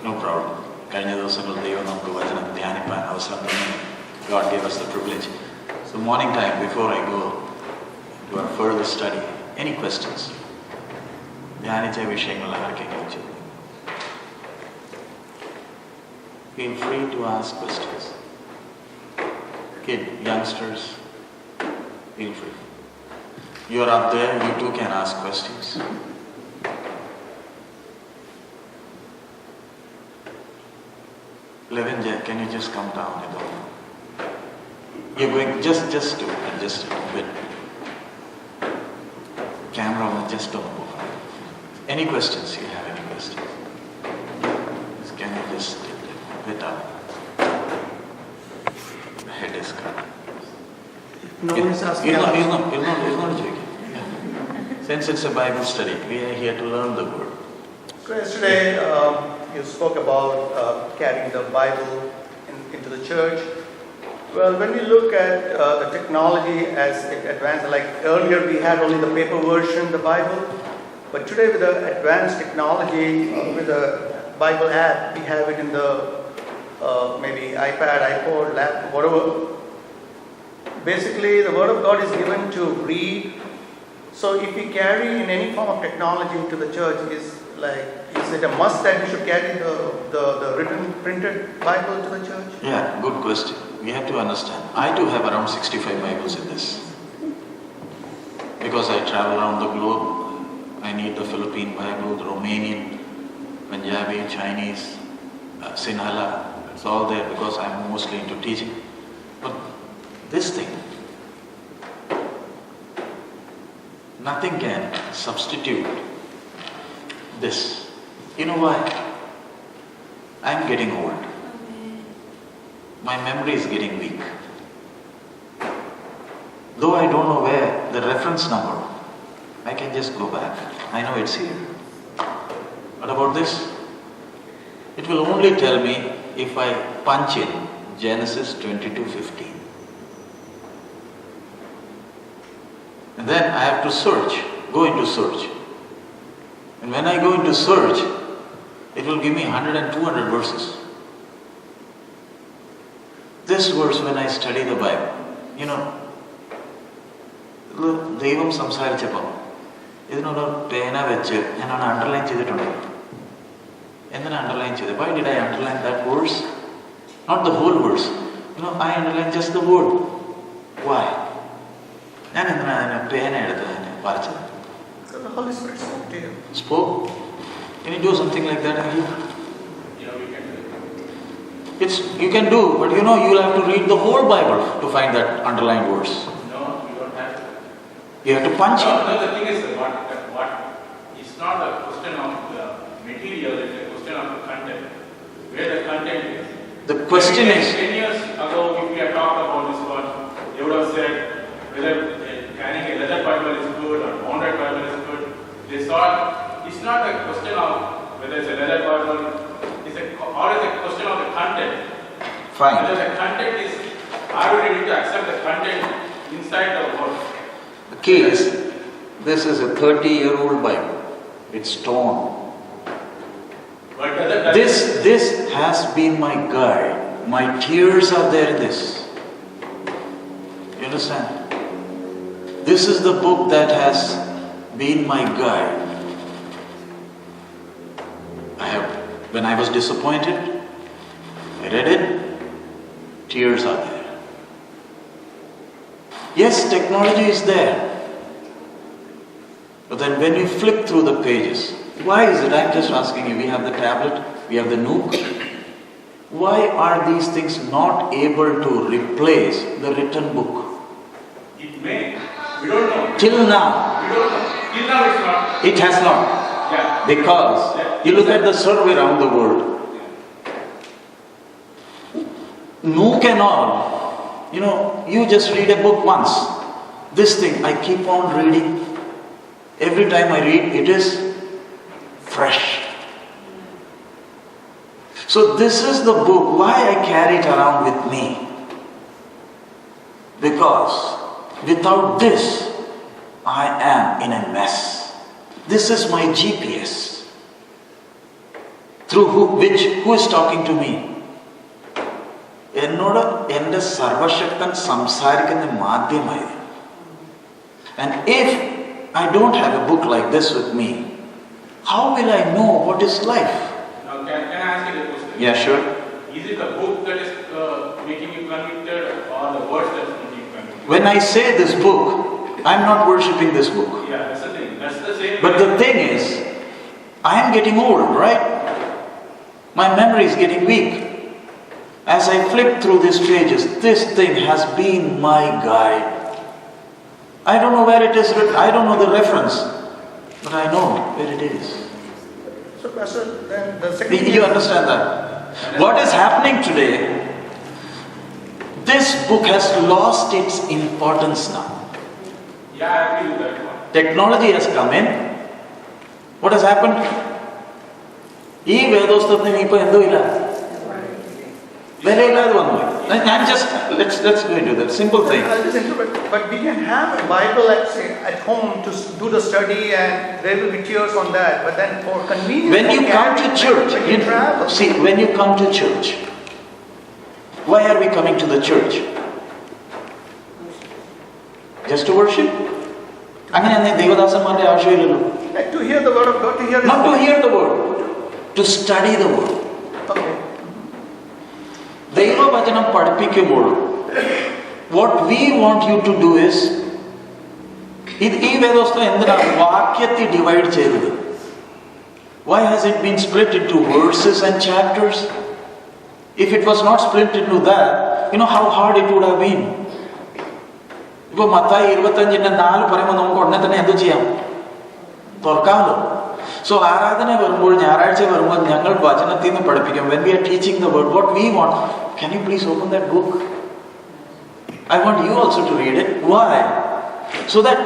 No problem. കഴിഞ്ഞ ദിവസങ്ങളിൽ ദൈവം നമുക്ക് വചനം ധ്യാനിപ്പാൻ അവസരം തന്നു. God gave us the privilege. So morning time, before I go to our further study, any questions? ധ്യാനിച്ച വിഷയങ്ങൾ ആർക്കെങ്കിലും ചോദിക്കും? Feel free to ask questions. Kid, youngsters, feel free. You're up there, you too can ask questions. Levinja, can you just come down a little? You're going just to adjust it a bit. Camera will just don't move. Any questions? You have any questions? Can you just tilt it a bit up? The head is cut. No one is asking. He's not joking. Yeah. Since it's a Bible study, we are here to learn the word. So yesterday you spoke about carrying the Bible into the church. Well, when we look at the technology as it advances, like earlier we had only the paper version, the Bible, but today with the advanced technology, with the Bible app, we have it in the maybe iPad, iPod, laptop, whatever. Basically, the Word of God is given to read. So if we carry in any form of technology to the church, is it a must that we should carry the written, printed Bible to the church? Yeah, good question. We have to understand. I too have around 65 Bibles in this. Because I travel around the globe, I need the Philippine Bible, the Romanian, Punjabi, Chinese, Sinhala. It's all there because I'm mostly into teaching. But this thing, nothing can substitute this. You know why? I'm getting old. My memory is getting weak. Though I don't know where the reference number, I can just go back. I know it's here. What about this? It will only tell me if I punch in Genesis 22:15. And then I have to search, go into search. And when I go into search, it will give me 100 and 200 verses. This verse, when I study the Bible, ദൈവം സംസാരിച്ചപ്പോൾ ഇതിനൊരു പേന വെച്ച് ഞാനൊന്ന് underline ചെയ്തിട്ടുണ്ട്. എന്തിനാ underline ചെയ്തത്? Why did I underline that verse? Not the whole verse. I underline just the word. Why? ഞാൻ എന്തിനാ അതിനെ പേന എടുത്ത് അതിനെ വരച്ചത്? So the Holy Spirit spoke to you. Spoke? Can you do something like that? Yeah, we can do it. You can do, but you'll have to read the whole Bible to find that underlined verse. No, you don't have to. You have to punch it. No, the thing is what it's not a question of the material, it's a question of the content. Where the content is. The question is, 10 years ago, if we had talked about this one, they would have said whether carrying a leather Bible is good or bonded Bible is good. They thought it's not a question of whether it's a leather Bible, or it's a question of the content. fine. Whether the content is, are we ready to accept the content inside the word? The key is, this is a 30-year-old Bible. It's torn. But doesn't This has been my guide. My tears are there in this. You understand? This is the book that has been my guide. When I was disappointed, I read it, tears are there. Yes, technology is there. But then when you flip through the pages, why is it? I'm just asking you, we have the tablet, we have the Nook. Why are these things not able to replace the written book? it may. We don't know. Till now, We don't know. Till now it's not. it has not. Yeah. Because you look at the survey around the world, Nook and all, you just read a book once. This thing, I keep on reading. Every time I read, it is fresh. So this is the book, why I carry it around with me. Because without this, I am in a mess. This is my GPS. Through who is talking to me? എന്നോട് എൻ്റെ സർവശക്തൻ സംസാരിക്കുന്ന മാധ്യമമായി. And if I don't have a book like this with me, how will I know what is life? Now, can I ask you a question? Yeah, sure. Is it the book that is making you convicted, or the words that is making you convicted? When I say this book, I'm not worshipping this book. Yeah, that's the thing. That's the same. But the thing is, I am getting old, right? My memory is getting weak. As I flip through these pages, this thing has been my guide. I don't know where it is written, I don't know the reference, but I know where it is. So, Pastor, then the second You understand that? What is happening today, this book has lost its importance now. Yeah, I agree with that one. Technology has come in. What has happened? ഈ വേദോസ്തത്തിന് ഇപ്പൊ എന്തോ ഇല്ല, വിലയില്ലാതെ വന്നു. ഞാൻ just let's go into that simple thing. I'll just interpret. But we can have a Bible, let's say, at home to do the study, and there will be tears on that. But then for convenience, When you come to church, when you travel, see, when you come to church, why are we coming to the church? Just to worship? അങ്ങനെയാണെങ്കിൽ ദേവദാസന്മാരുടെ ആവശ്യമില്ലല്ലോ. to hear the word of God, to hear His Not to voice. hear the word, to study the word. Okay. ദൈവവചനം പഠിപ്പിക്കുമ്പോൾ what we want you to do is, ഈ വേദോസ്തം എന്തിനാണ് വാക്യത്തെ divide ചെയ്തത്? Why has it been split into verses and chapters? If it was not split into that, you know how hard it would have been. ഇപ്പൊ മത്തായി 25:4 പറയുമ്പോൾ നമുക്ക് ഉടനെ തന്നെ എന്ത് ചെയ്യാം? തുറക്കാമല്ലോ. So ആരാധന വരുമ്പോൾ, ഞായറാഴ്ച വരുമ്പോൾ ഞങ്ങൾ വചനത്തിൽ നിന്ന് പഠിപ്പിക്കും. When we are teaching the word, what we want, can you please open that book? I want you also to read it. Why? So that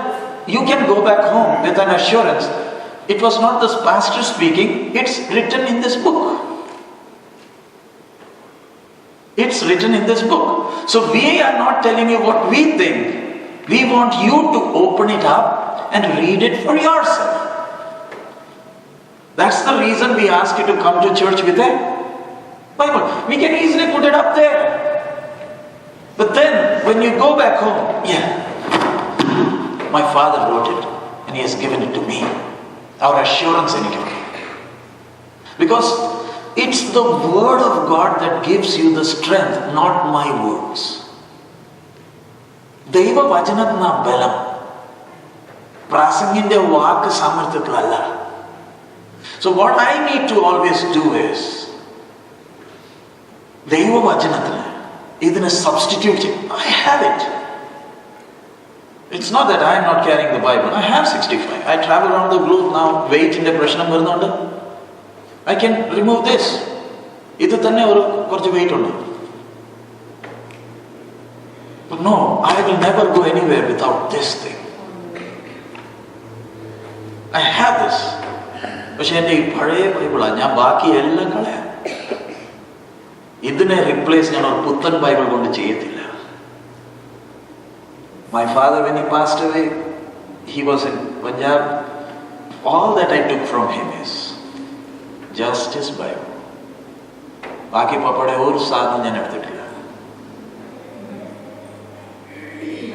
you can go back home with an assurance. It was not this pastor speaking, it's written in this book. It's written in this book. So we are not telling you what we think. We want you to open it up and read it for yourself. That's the reason we ask you to come to church with a Bible. We can easily put it up there. But then when you go back home, yeah, my father wrote it and he has given it to me. Our assurance in it. Because it's the word of God that gives you the strength, not my words. ദൈവവചനത്തിന് ബലം, പ്രാസംഗിന്റെ വാക്ക് സാമർത്ഥ്യത്തിലല്ല. So what I need to always do is, ദൈവവചനത്തിന് ഇതിനെ substitute ചെയ്യും. I have it. It's not that I am not carrying the Bible. I have 65. I travel around the globe now. Weight ന്റെ പ്രശ്നം വരുന്നുണ്ട്. I can remove this. ഇത് തന്നെ ഒരു കുറച്ച് weight ഉണ്ട്. But no, I will never go anywhere without this thing. I have this. പക്ഷെ എൻ്റെ ഈ പഴയ ബൈബിളാണ്, ഞാൻ ബാക്കി എല്ലാം കളയാം. ഇതിനെ റിപ്ലേസ് ഞാൻ ഒരു പുത്തൻ ബൈബിൾ കൊണ്ട് ചെയ്യത്തില്ല. My father, when he passed away, he was in Punjab. All that I took from him is just his Bible. ബാക്കി പപ്പയുടെ ഒരു സാധനം ഞാൻ എടുത്തിട്ടില്ല.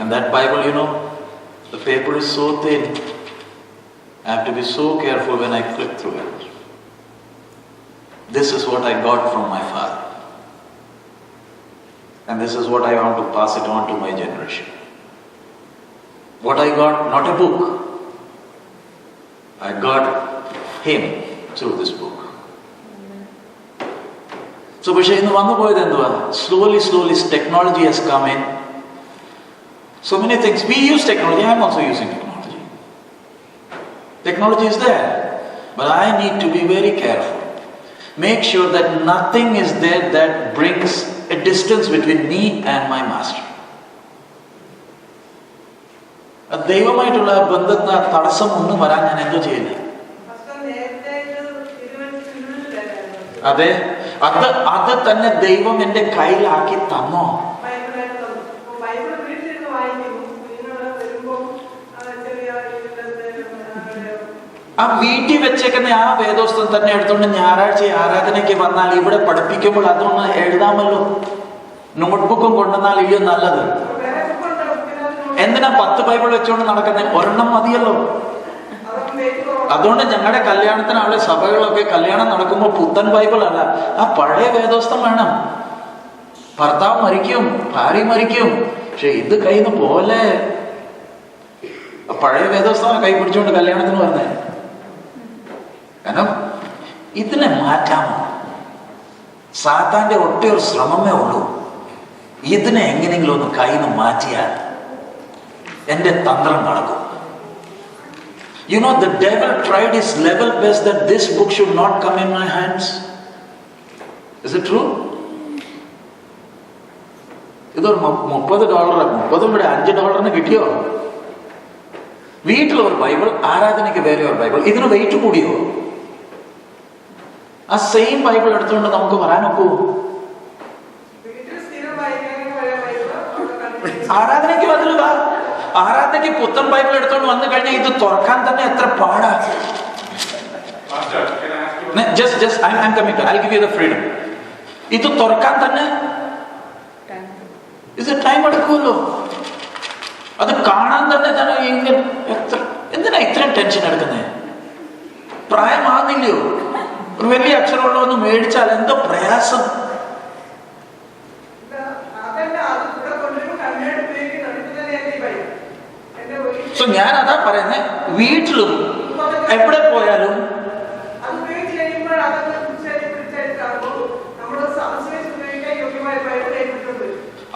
And that Bible, you know, the paper is so thin. I have to be so careful when I flip through it. This is what I got from my father. And this is what I want to pass it on to my generation. What I got, not a book. I got him through this book. So, പക്ഷേ ഇന്ന് വന്നു പോയത് എന്തുവാ? Slowly, technology has come in. So many things. We use technology. I am also using technology. Technology is there. But I need to be very careful. Make sure that nothing is there that brings a distance between me and my master. ദൈവമായിട്ടുള്ള ബന്ധത്തിന് തടസ്സം ഒന്നും വരാൻ ഞാൻ എന്തോ ചെയ്യില്ല. അതെ, അത് തന്നെ ദൈവം എൻ്റെ കയ്യിലാക്കി തന്നോ? ആ വീട്ടിൽ വെച്ചേക്കുന്ന ആ വേദോസ്തം തന്നെ എടുത്തുകൊണ്ട് ഞായറാഴ്ച ആരാധനയ്ക്ക് വന്നാൽ ഇവിടെ പഠിപ്പിക്കുമ്പോൾ അതൊന്ന് എഴുതാമല്ലോ. നോട്ട്ബുക്കും കൊണ്ടുവന്നാൽ ഇയ്യോ നല്ലത്. എന്തിനാ 10 ബൈബിൾ വെച്ചുകൊണ്ട് നടക്കുന്നത്? ഒരെണ്ണം മതിയല്ലോ. അതുകൊണ്ട് ഞങ്ങളുടെ കല്യാണത്തിന് അവിടെ സഭകളൊക്കെ കല്യാണം നടക്കുമ്പോൾ പുത്തൻ ബൈബിൾ അല്ല, ആ പഴയ വേദോസ്തം വേണം. ഭർത്താവ് മരിക്കും, ഭാര്യ മരിക്കും, പക്ഷെ ഇത് കയ്യിൽ നിന്ന് പോലെ പഴയ വേദോസ്തമാണ് കൈ പിടിച്ചുകൊണ്ട് കല്യാണത്തിന് വന്നേ. കാരണം ഇതിനെ മാറ്റാമോ? സാത്താന്റെ ഒറ്റ ഒരു ശ്രമമേ ഉള്ളൂ. ഇതിനെ എങ്ങനെയെങ്കിലും ഒന്ന് കയ്യിൽ നിന്ന് മാറ്റിയാൽ എന്റെ തന്ത്രം നടക്കും. You know, the devil tried his level best that this book should not come in my hands. Is it true? ഇതൊരു $30, $30 ഇവിടെ $5 കിട്ടിയോ? വീട്ടിലൊരു ബൈബിൾ, ആരാധനയ്ക്ക് വേറെ ഒരു ബൈബിൾ, ഇതിന് വെയിറ്റ് കൂടിയോ? ആ സെയിം ബൈബിൾ എടുത്തുകൊണ്ട് നമുക്ക് വരാനൊക്കൂ? ആരാധനയ്ക്ക് വന്നില്ല. ആരാധനയ്ക്ക് പുത്തൻ ബൈബിൾ എടുത്തോണ്ട് വന്നു കഴിഞ്ഞാൽ ഇത് തുറക്കാൻ തന്നെ എത്ര പാടാ. I'm coming to, I'll give you the freedom. ഇത് തുറക്കാൻ തന്നെ ഇത് ടൈം എടുക്കുമല്ലോ. അത് കാണാൻ തന്നെ എന്തിനാ ഇത്രയും ടെൻഷൻ എടുക്കുന്നേ? പ്രായമാകുന്നില്ലയോ? ഒരു വലിയ അക്ഷരമുള്ള ഒന്ന് മേടിച്ചാൽ എന്തോ പ്രയാസം. സോ ഞാൻ അതാ പറയുന്നത്, വീട്ടിലും എവിടെ പോയാലും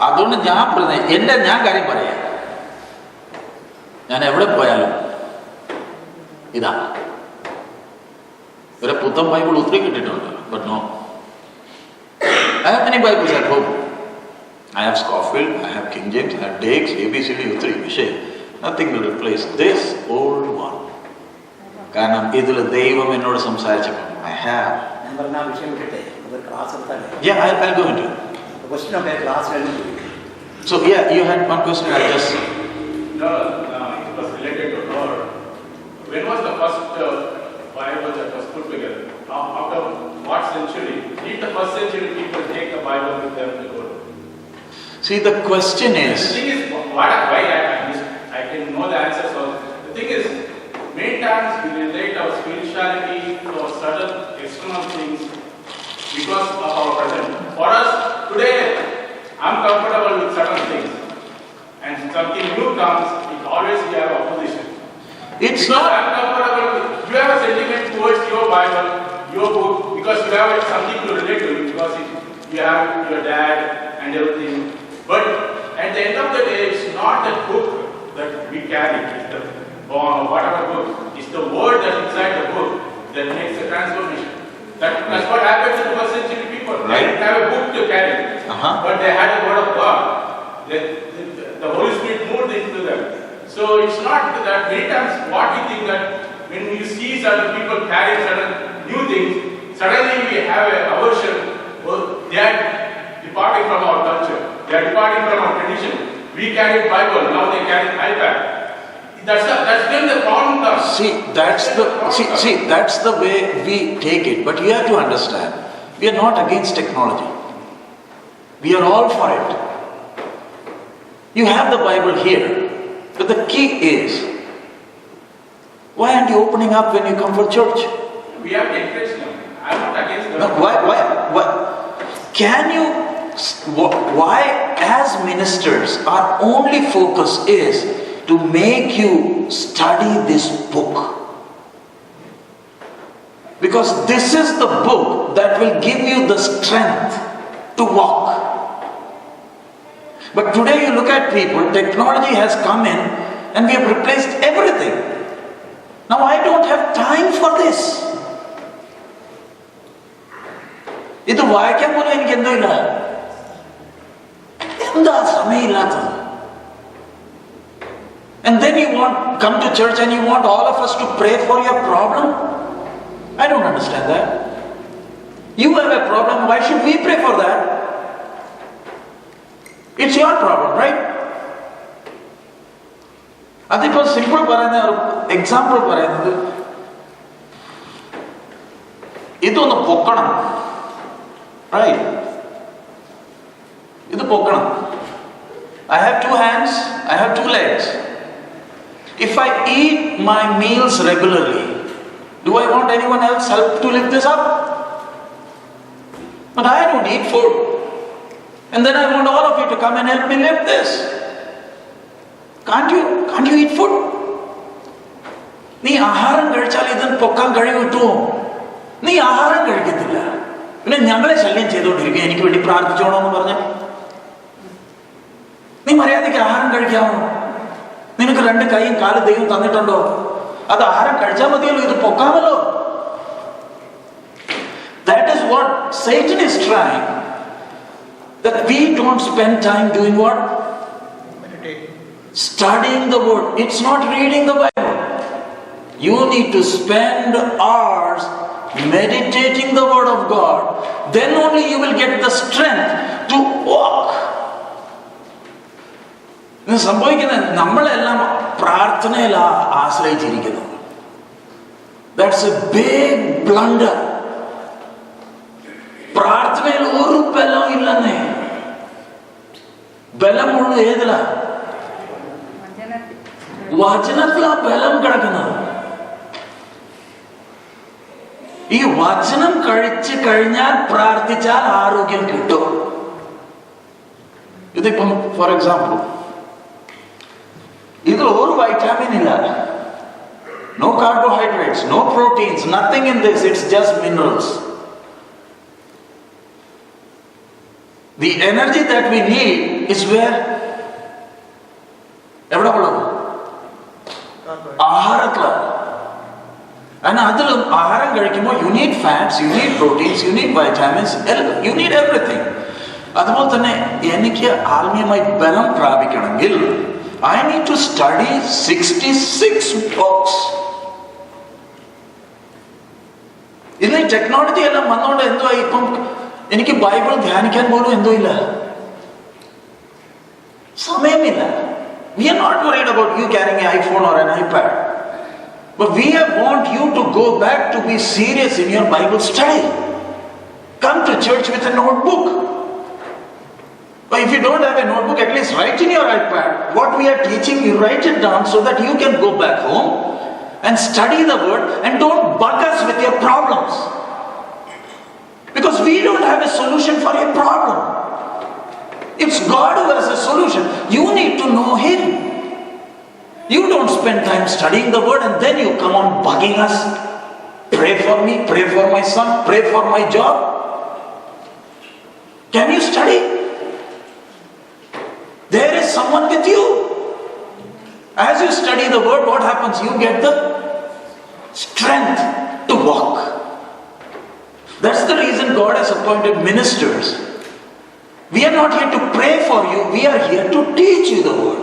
അതുകൊണ്ട് ഞാൻ പറഞ്ഞത് ഞാൻ കാര്യം പറയാം. ഞാൻ എവിടെ പോയാലും ഇതാ ഒരു പുത്തൻ ബൈബിൾ ഒത്തിരി കിട്ടിയിട്ടുണ്ട്. But no, I have many Bibles at home. I have Scofield, I have King James, I have Dakes, ABCD, ഒത്തിരി. പക്ഷേ nothing will replace this old one. കാരണം ഇതിൽ ദൈവം എന്നോട് സംസാരിച്ചപ്പോൾ I have. Yeah, I'll go into it. So yeah, you had one question. I just. No, it was related to Lord. When was the first Bible that was put together? After what century? Did the first century people take the Bible with them to go? See, the question is. The thing is, why I can know the answer. So the thing is, many times we relate our spirituality to certain external things because of our present. For us today, I'm comfortable with certain things, and something new comes, it always we have opposition. It's because not. I'm comfortable with, you have a sentiment towards your Bible, your book, because you have something to relate to it, because you have your dad and everything. But at the end of the day, it's not the book that we carry, it's the whatever book, it's the word that's inside the book that makes the transformation. That's what happened to the first century people. They didn't have a book to carry, but they had the word of God. The Holy Spirit moved into them. So it's not that many times what we think that when you see certain people carry certain new things, suddenly we have an aversion. Well, they are departing from our culture. They are departing from our tradition. We carry Bible, now they carry iPad. That's when the problem comes. See, that's the way we take it. But you have to understand, we are not against technology. We are all for it. You have the Bible here, but the key is, why aren't you opening up when you come for church? We have to encourage them. I'm not against them. No, why? Can you? Why, as ministers, our only focus is to make you study this book, because this is the book that will give you the strength to walk. But today you look at people, technology has come in and we have replaced everything. Now I don't have time for this. ഇത് വായിക്കാൻ പോലും എനിക്ക് എന്തോ ഇല്ല. എന്താ സമയമില്ലാത്തത്? And then you come to church and you want all of us to pray for your problem? I don't understand that. You have a problem, why should we pray for that? It's your problem, right? അതിപ്പോ simple പറയുന്ന ഒരു example പറയുന്നത്, ഇതൊന്ന് പൊക്കണം. Right, ഇത് പൊക്കണം. I have 2 hands, I have 2 legs. If I eat my meals regularly, do I want anyone else help to lift this up? But I don't eat food. And then I want all of you to come and help me lift this. Can't you eat food? നീ ആഹാരം കഴിച്ചാൽ ഇതിന് പൊക്കാൻ കഴിവ് കിട്ടുമോ? നീ ആഹാരം കഴിക്കത്തില്ല, പിന്നെ ഞങ്ങളെ ശല്യം ചെയ്തുകൊണ്ടിരിക്കുക എനിക്ക് വേണ്ടി പ്രാർത്ഥിച്ചോണോ എന്ന് പറഞ്ഞ. നീ മര്യാദയ്ക്ക് ആഹാരം കഴിക്കാമോ? നിനക്ക് 2 കൈയും 4 ദൈവം തന്നിട്ടുണ്ടോ? അത് ആഹാരം കഴിച്ചാൽ മതിയല്ലോ, ഇത് പൊക്കാമല്ലോ. That is what Satan is trying. That we don't spend time doing what? Meditating. Studying the word. It's not reading the Bible. You need to spend hours meditating the word of God. Then only you will get the strength to walk. ഇത് സംഭവിക്കുന്നത് നമ്മളെല്ലാം പ്രാർത്ഥനയിൽ ആശ്രയിച്ചിരിക്കുന്നു. That's a big blunder. പ്രാർത്ഥനയിൽ ഒരു ബലം ഇല്ലെന്നേ. ബലമുള്ള ഏതിലാ? വചനത്തിലാ ബലം കിടക്കുന്നത്. ഈ വചനം കഴിച്ചു കഴിഞ്ഞാൽ പ്രാർത്ഥിച്ചാൽ ആരോഗ്യം കിട്ടും. ഇതിപ്പം ഫോർ എക്സാമ്പിൾ, ഇതിൽ ഒരു വൈറ്റാമിൻ ഇല്ല. No carbohydrates, no proteins, nothing in this. It's just minerals. The energy that we need is where? എവിടെ ഉള്ളത്? ആഹാരത്തിലാണ്. അതിലും ആഹാരം കഴിക്കുമ്പോൾ you need fats, you need proteins, you need vitamins, you need everything. അതുപോലെ തന്നെ എനിക്ക് ആത്മീയമായി ബലം പ്രാപിക്കണമെങ്കിൽ I need to study 66 books. ഇന്ന് ടെക്നോളജി എല്ലാം വന്നുകൊണ്ട് എന്തോ ഇപ്പം എനിക്ക് ബൈബിൾ ധ്യാനിക്കാൻ പോലും എന്തോ ഇല്ല, സമയമില്ല. We are not worried about you carrying an iPhone or an iPad. But we want you to go back to be serious in your Bible study. Come to church with a notebook. But if you don't have a notebook, at least write in your iPad what we are teaching. You write it down so that you can go back home and study the word, and don't bug us with your problems. Because we don't have a solution for your problem. It's God who has a solution. You need to know Him. You don't spend time studying the word and then you come on bugging us. Pray for me, pray for my son, pray for my job. Can you study? There is someone with you. As you study the word, what happens? You get the strength to walk. That's the reason God has appointed ministers. We are not here to pray for you, we are here to teach you the word.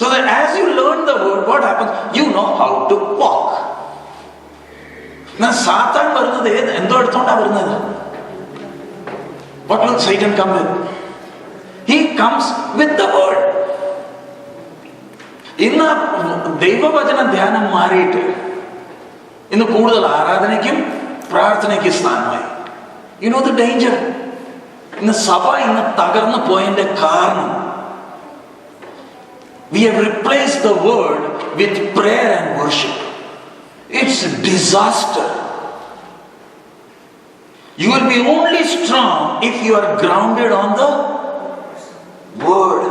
So that as you learn the word, what happens? You know how to walk. Now Satan varunathu endo eduthoda varunathu. What will Satan come with? He comes with the word. ഇന്ന് ദൈവവചന ധ്യാനം മാറിയിട്ട് ഇന്ന് കൂടുതൽ ആരാധനയ്ക്കും പ്രാർത്ഥനയ്ക്കും സ്ഥാനമായി. You know the danger? ഇന്ന് സഭ ഇന്ന് തകർന്നു പോയതിന്റെ കാരണം we have replaced the word with prayer and worship. It's a disaster. You will be only strong if you are grounded on the word.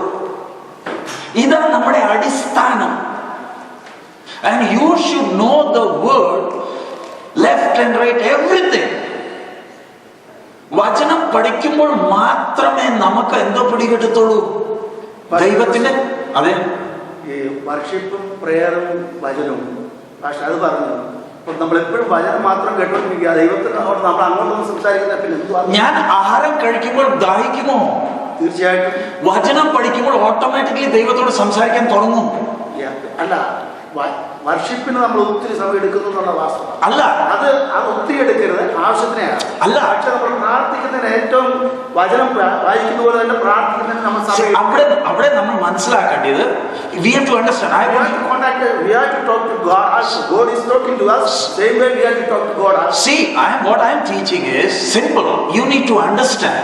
ഇതാണ് നമ്മുടെ അടിസ്ഥാനം. And you should know the word left and right, everything. വചനം പഠിക്കുമ്പോൾ മാത്രമേ നമുക്ക് എന്തോ പിടികിട്ടത്തുള്ളൂ ദൈവത്തിന്റെ. അതെ, ഈ വർഷിപ്പും പ്രേയറും വചനവും പക്ഷെ അത് പറഞ്ഞു. അപ്പൊ നമ്മളെപ്പോഴും വചനം മാത്രം കേട്ടോണ്ടിരിക്കുക, ദൈവത്തിനോട് നമ്മൾ അങ്ങോട്ടൊന്നും സംസാരിക്കുന്ന പിന്നെ എന്തുവാ? ഞാൻ ആഹാരം കഴിക്കുമ്പോൾ ദാഹിക്കുമോ? തീർച്ചയായിട്ടും. വചനം പഠിക്കുമ്പോൾ ഓട്ടോമാറ്റിക്കലി ദൈവത്തോട് സംസാരിക്കാൻ തുടങ്ങും. അല്ല, വർഷിപ്പിന് നമ്മൾ ഒത്തിരി സമയം എടുക്കുന്നു എന്നുള്ള വാസ്തവം. അല്ല, അത് ഒത്തിരി എടുക്കരുത്, ആവശ്യത്തിനെയാണ്. അല്ല, പക്ഷെ നമ്മൾ പ്രാർത്ഥിക്കുന്നതിന് ഏറ്റവും വചനം വായിക്കുന്ന പോലെ തന്നെ പ്രാർത്ഥിക്കുന്നതിന് നമ്മൾ സമയം അവിടെ നമ്മൾ മനസ്സിലാക്കേണ്ടത്, we have to understand. we have to talk to God as God is talking to us. Same way we have to talk to God as. See, what I am teaching is simple. You need to understand.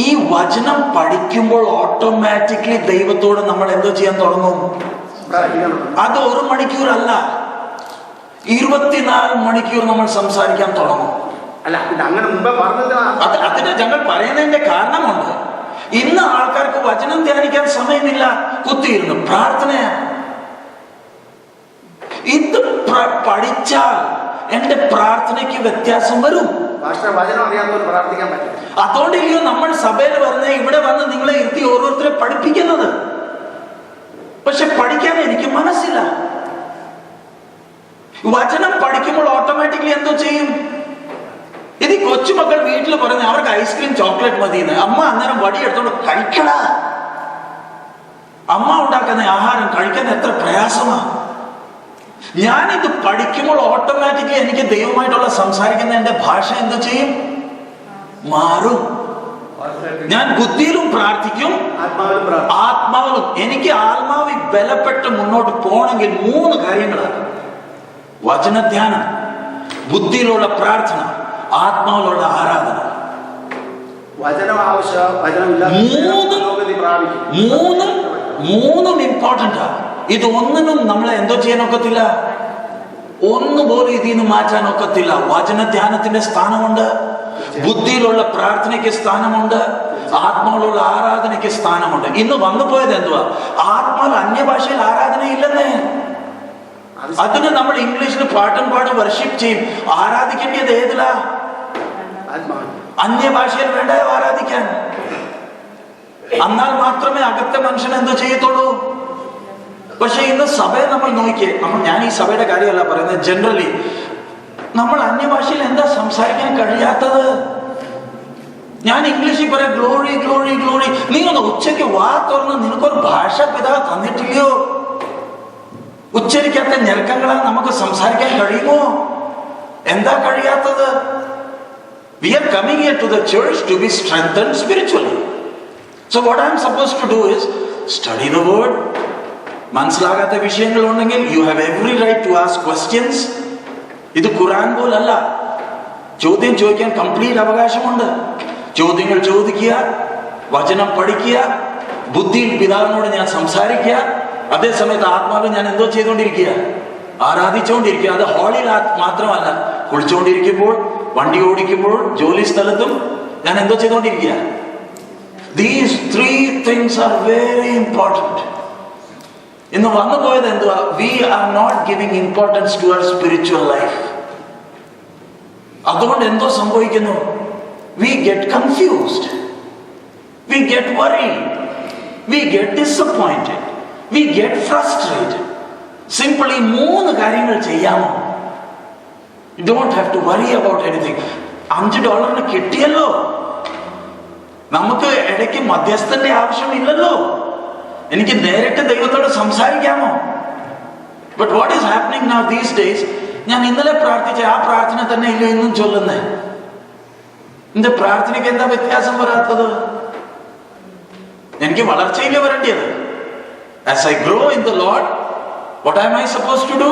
ഈ വചനം പഠിക്കുമ്പോൾ automatically ദൈവത്തോട് നമ്മൾ എന്തോ ചെയ്യാൻ തുടങ്ങും? അത് 1 മണിക്കൂറല്ല, 24 മണിക്കൂർ നമ്മൾ സംസാരിക്കാൻ തുടങ്ങും. അല്ല, അങ്ങനെ മുമ്പേ പറഞ്ഞത് അതിന് ഞങ്ങൾ പറയുന്നതിന്റെ കാരണമുണ്ട്. ഇന്ന് ആൾക്കാർക്ക് വചനം ധ്യാനിക്കാൻ സമയമില്ല, കുത്തിയിരുന്നു പ്രാർത്ഥനയാണ്. ഇത് പഠിച്ചാൽ എന്റെ പ്രാർത്ഥനയ്ക്ക് വ്യത്യാസം വരും. വചനം അറിയാത്തവർ പ്രാർത്ഥിക്കാൻ പറ്റില്ല. അതുകൊണ്ടില്ലയോ നമ്മൾ സഭയിൽ വരുന്ന ഇവിടെ വന്ന് നിങ്ങളെ ഇരുത്തി ഓരോരുത്തരെ പഠിപ്പിക്കുന്നത്. പക്ഷെ പഠിക്കാൻ എനിക്ക് മനസ്സില്ല. വചനം പഠിക്കുമ്പോൾ ഓട്ടോമാറ്റിക്കലി എന്തോ ചെയ്യും? ഇത് കൊച്ചുമക്കൾ വീട്ടിൽ പറഞ്ഞ് അവർക്ക് ഐസ്ക്രീം ചോക്ലേറ്റ് മതിയെന്ന്, അമ്മ അന്നേരം വടിയെടുത്തോണ്ട് കഴിക്കടാ. അമ്മ ഉണ്ടാക്കുന്ന ആഹാരം കഴിക്കാൻ എത്ര പ്രയാസമാണ്. ഞാനിത് പഠിക്കുമ്പോൾ ഓട്ടോമാറ്റിക്കലി എനിക്ക് ദൈവമായിട്ടുള്ള സംസാരിക്കുന്ന എന്റെ ഭാഷ എന്തോ ചെയ്യും? മാറും. ഞാൻ ബുദ്ധിയിലും പ്രാർത്ഥിക്കും, ആത്മാവിലും. എനിക്ക് ആത്മാവിൽ ബലപ്പെട്ട് മുന്നോട്ട് പോകണമെങ്കിൽ 3 കാര്യങ്ങളാണ്: വചനധ്യാനം, ബുദ്ധിയിലുള്ള പ്രാർത്ഥന, ആത്മാവിലുള്ള ആരാധന. മൂന്നും ഇമ്പോർട്ടൻ്റ് ആണ്. ഇത് ഒന്നിനും നമ്മളെ എന്തോ ചെയ്യാൻ ഒക്കത്തില്ല, ഒന്നുപോലും ഇതിൽ നിന്ന് മാറ്റാൻ ഒക്കത്തില്ല. വചനധ്യാനത്തിന്റെ സ്ഥാനമുണ്ട്, ബുദ്ധിയിലുള്ള പ്രാർത്ഥനയ്ക്ക് സ്ഥാനമുണ്ട്, ആത്മാവിലുള്ള ആരാധനയ്ക്ക് സ്ഥാനമുണ്ട്. ഇന്ന് വന്നു പോയത് എന്തുവാ? ആത്മാവ് അന്യഭാഷയിൽ ആരാധനയില്ലെന്നേ. അതിന് നമ്മൾ ഇംഗ്ലീഷിൽ പാട്ടും പാടും വർഷിപ്പ് ചെയ്യും. ആരാധിക്കേണ്ടത് ഏതിലാ? അന്യഭാഷയിൽ വേണ്ട ആരാധിക്കാൻ. എന്നാൽ മാത്രമേ അകത്തെ മനുഷ്യൻ എന്തോ ചെയ്യത്തുള്ളൂ. പക്ഷെ ഇന്ന് സഭയെ നമ്മൾ നോക്കിയേ, ഞാൻ ഈ സഭയുടെ കാര്യമല്ല പറയുന്നത്, ജനറലി നമ്മൾ അന്യഭാഷയിൽ എന്താ സംസാരിക്കാൻ കഴിയാത്തത്? ഞാൻ ഇംഗ്ലീഷിൽ പറയാം ഗ്ലോറി ഗ്ലോറി ഗ്ലോറി. നീ ഒന്ന് ഉച്ചയ്ക്ക് വാ തുറന്ന് നിനക്കൊരു ഭാഷ പിതാവ് തന്നിട്ടില്ലയോ? ഉച്ചരിക്കാത്ത ഞെരുക്കങ്ങളാൽ നമുക്ക് സംസാരിക്കാൻ കഴിയുമോ? എന്താ കഴിയാത്തത്? We are coming here to the church to be strengthened spiritually. So what I am supposed to do is study the word. മനസ്സിലാകാത്ത വിഷയങ്ങൾ ഉണ്ടെങ്കിൽ you have every right to ask questions. ഇത് ഖുർആൻ പോലല്ല. ചോദ്യം ചോദിക്കാൻ കംപ്ലീറ്റ് അവകാശമുണ്ട്. ചോദ്യങ്ങൾ ചോദിക്കുക, വചനം പഠിക്കുക, ബുദ്ധിയിൽ പിതാവിനോട് ഞാൻ സംസാരിക്കുക. അതേസമയത്ത് ആത്മാവിൽ ഞാൻ എന്തോ ചെയ്തുകൊണ്ടിരിക്കുക? ആരാധിച്ചുകൊണ്ടിരിക്കുക. അത് ഹാളിൽ മാത്രമല്ല, കുളിച്ചുകൊണ്ടിരിക്കുമ്പോൾ, വണ്ടി ഓടിക്കുമ്പോൾ, ജോലി സ്ഥലത്തും ഞാൻ എന്തോ ചെയ്തുകൊണ്ടിരിക്കുക? These 3 things are very important. ഇന്ന് വന്നു പോയത് എന്തുവാ? We are not giving importance to our spiritual life. അതുകൊണ്ട് എന്തോ സംഭവിക്കുന്നു? We get confused, we get worried, we get disappointed, we get frustrated. Simply 3 കാര്യങ്ങൾ ചെയ്യാമോ? You don't have to worry about anything. $5 കിട്ടിയല്ലോ, നമുക്ക് ഇടയ്ക്ക് മധ്യസ്ഥന്റെ ആവശ്യമില്ലല്ലോ, എനിക്ക് നേരിട്ട് ദൈവത്തോട് സംസാരിക്കാമോ? But what is happening now these days? ഞാൻ ഇന്നലെ പ്രാർത്ഥിച്ച ആ പ്രാർത്ഥന തന്നെ ഇല്ല ഇന്നും ചൊല്ലുന്നേ. എന്റെ പ്രാർത്ഥനയ്ക്ക് എന്താ വ്യത്യാസം വരാത്തത്? എനിക്ക് വളർച്ചയിലേ വരേണ്ടത്. As I grow in the Lord, what am I supposed to do?